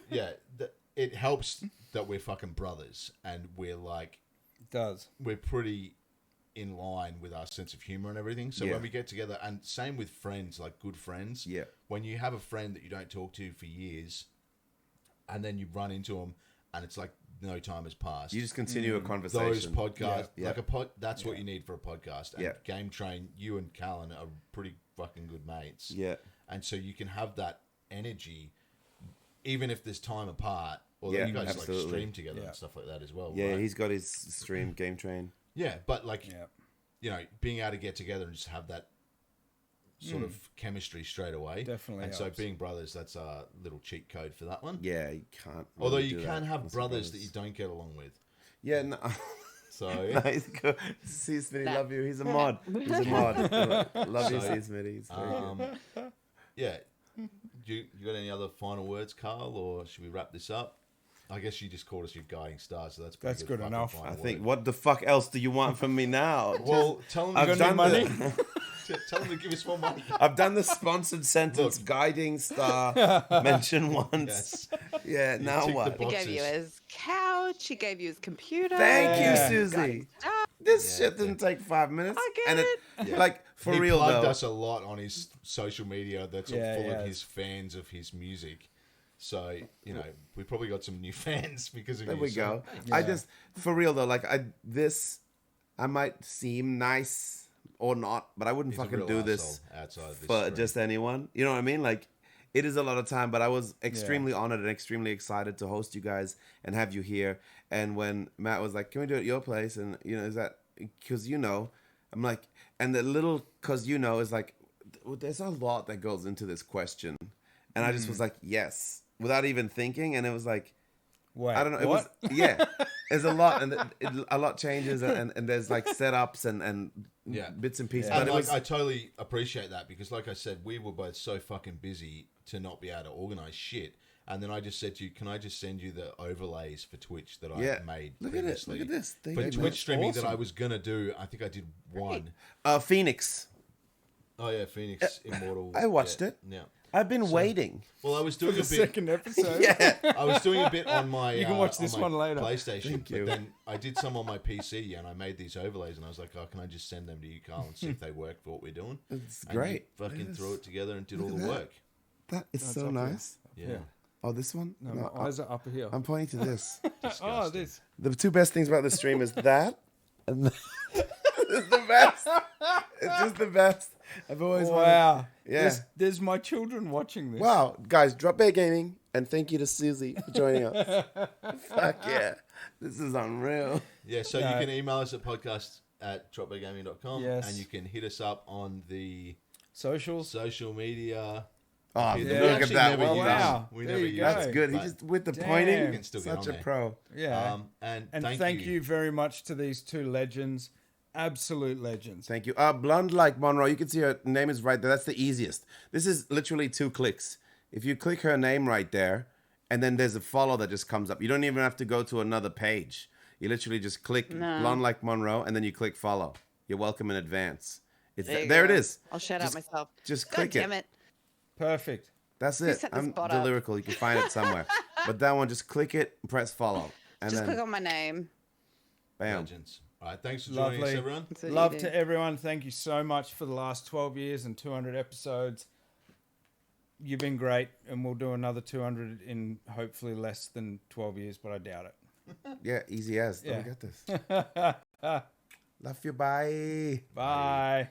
it helps that we're fucking brothers and we're like It does. we're pretty in line with our sense of humor and everything. So Yeah. when we get together, and same with friends, like good friends. Yeah. When you have a friend that you don't talk to for years, and then you run into them, and it's like no time has passed. You just continue a Those conversation. podcasts, Yeah. like a pod, that's what you need for a podcast. And Yeah. Game Train, you and Callan are pretty fucking good mates. Yeah. And so you can have that energy, even if there's time apart, or Yeah, you guys absolutely. like stream together Yeah. and stuff like that as well. Yeah, right? he's got his stream Game Train. Yeah, but like, Yeah. you know, being able to get together and just have that sort of chemistry straight away. Definitely And so helps. being brothers, that's a little cheat code for that one. Yeah, you can't. Although really you do can that have unless brothers that you're you don't get along with. Yeah, no. So Nice. Go. See, Smitty, love you. He's a mod. He's a mod. Love you, see, Smitty. He's very good. yeah. You got any other final words, Carl, or should we wrap this up? I guess you just called us your guiding star, so that's pretty That's good fucking enough. final I think, word. what the fuck else do you want from me now? Well, tell them, I've got any money? tell them to give us more money. I've done the sponsored sentence, Look. guiding star, mention once. Yes. Yeah, now ticked the what? box. He gave you Boxes. his couch. He gave you his computer. Thank you, Yeah. Susie. Ah, This Yeah, shit didn't take 5 minutes. I get and it. Yeah. Like, for he real, plugged though. us a lot on his social media that's all Yeah, full he of has. his fans of his music. So, you know, we probably got some new fans because of There you. we so- go. I just, for real though, like I might seem nice or not, but I wouldn't He's a fucking real do this asshole outside of this for stream. just anyone. You know what I mean? Like, it is a lot of time, but I was extremely honored and extremely excited to host you guys and have you here. And when Matt was like, "Can we do it at your place?" and you know, is that because you know, I'm like, and the little "cause you know" is like, there's a lot that goes into this question, and I just was like, yes, without even thinking, and it was like. Wait, I don't know. It what? was yeah. There's a lot, and a lot changes, and there's like setups and Yeah. bits and pieces. Yeah. And But it like, was I totally appreciate that because, like I said, we were both so fucking busy to not be able to organize shit. And then I just said to you, "Can I just send you the overlays for Twitch that yeah. I made Look at it. previously Look at this. Thank for you, Twitch man. streaming that I awesome. was gonna do? I think I did one. Phoenix. Oh yeah, Phoenix Immortal. I watched yeah, it. Yeah. I've been waiting. Well, I was doing The a bit. second episode. Yeah. I was doing a bit on my. You can watch on this my one later. PlayStation, Thank you. but then I did some on my PC, and I made these overlays, and I was like, "Oh, can I just send them to you, Carl, and see if they work for what we're doing?" It's And you great. fucking It is. threw it together and did all Look the at that. work. That is so up here. nice. Yeah. Yeah. Oh, this one? No, No, my eyes are up here. I'm pointing to this. Oh, Disgusting. this. The two best things about the stream is that, and it's the best. It's just the best. I've always wanted. Wow. Yeah. There's my children watching this. Wow, guys, Drop Bear Gaming, and thank you to Susie for joining us. Fuck yeah. This is unreal. Yeah, so No. you can email us at podcast@dropbeargaming.com, Yes. and you can hit us up on the Socials. social media. Oh, We yeah. look at actually that. never Well use done. Wow. We There never you use go. That's good. He but- just, with the Damn. pointing, You can still get such on a there. pro. Yeah. And thank you very much to these two legends. Absolute legends. Thank you. Blonde like Monroe. You can see her name is right there. That's the easiest. This is literally 2 clicks. If you click her name right there, and then there's a follow that just comes up. You don't even have to go to another page. You literally just click Blonde like Monroe, and then you click follow. You're welcome in advance. It's There you there. It go. is. I'll shout out myself. Just God click damn it. Perfect. That's Who it. set this I'm bot the up? lyrical. You can find it somewhere. But that one, just click it, press follow, and Just then click on my name. bam. Legends. All right, thanks for joining us, Lovely. everyone. That's what you Love do. to everyone. Thank you so much for the last 12 years and 200 episodes. You've been great, and we'll do another 200 in hopefully less than 12 years, but I doubt it. Yeah, easy as. Let Yeah. me get this. Love you. Bye. Bye.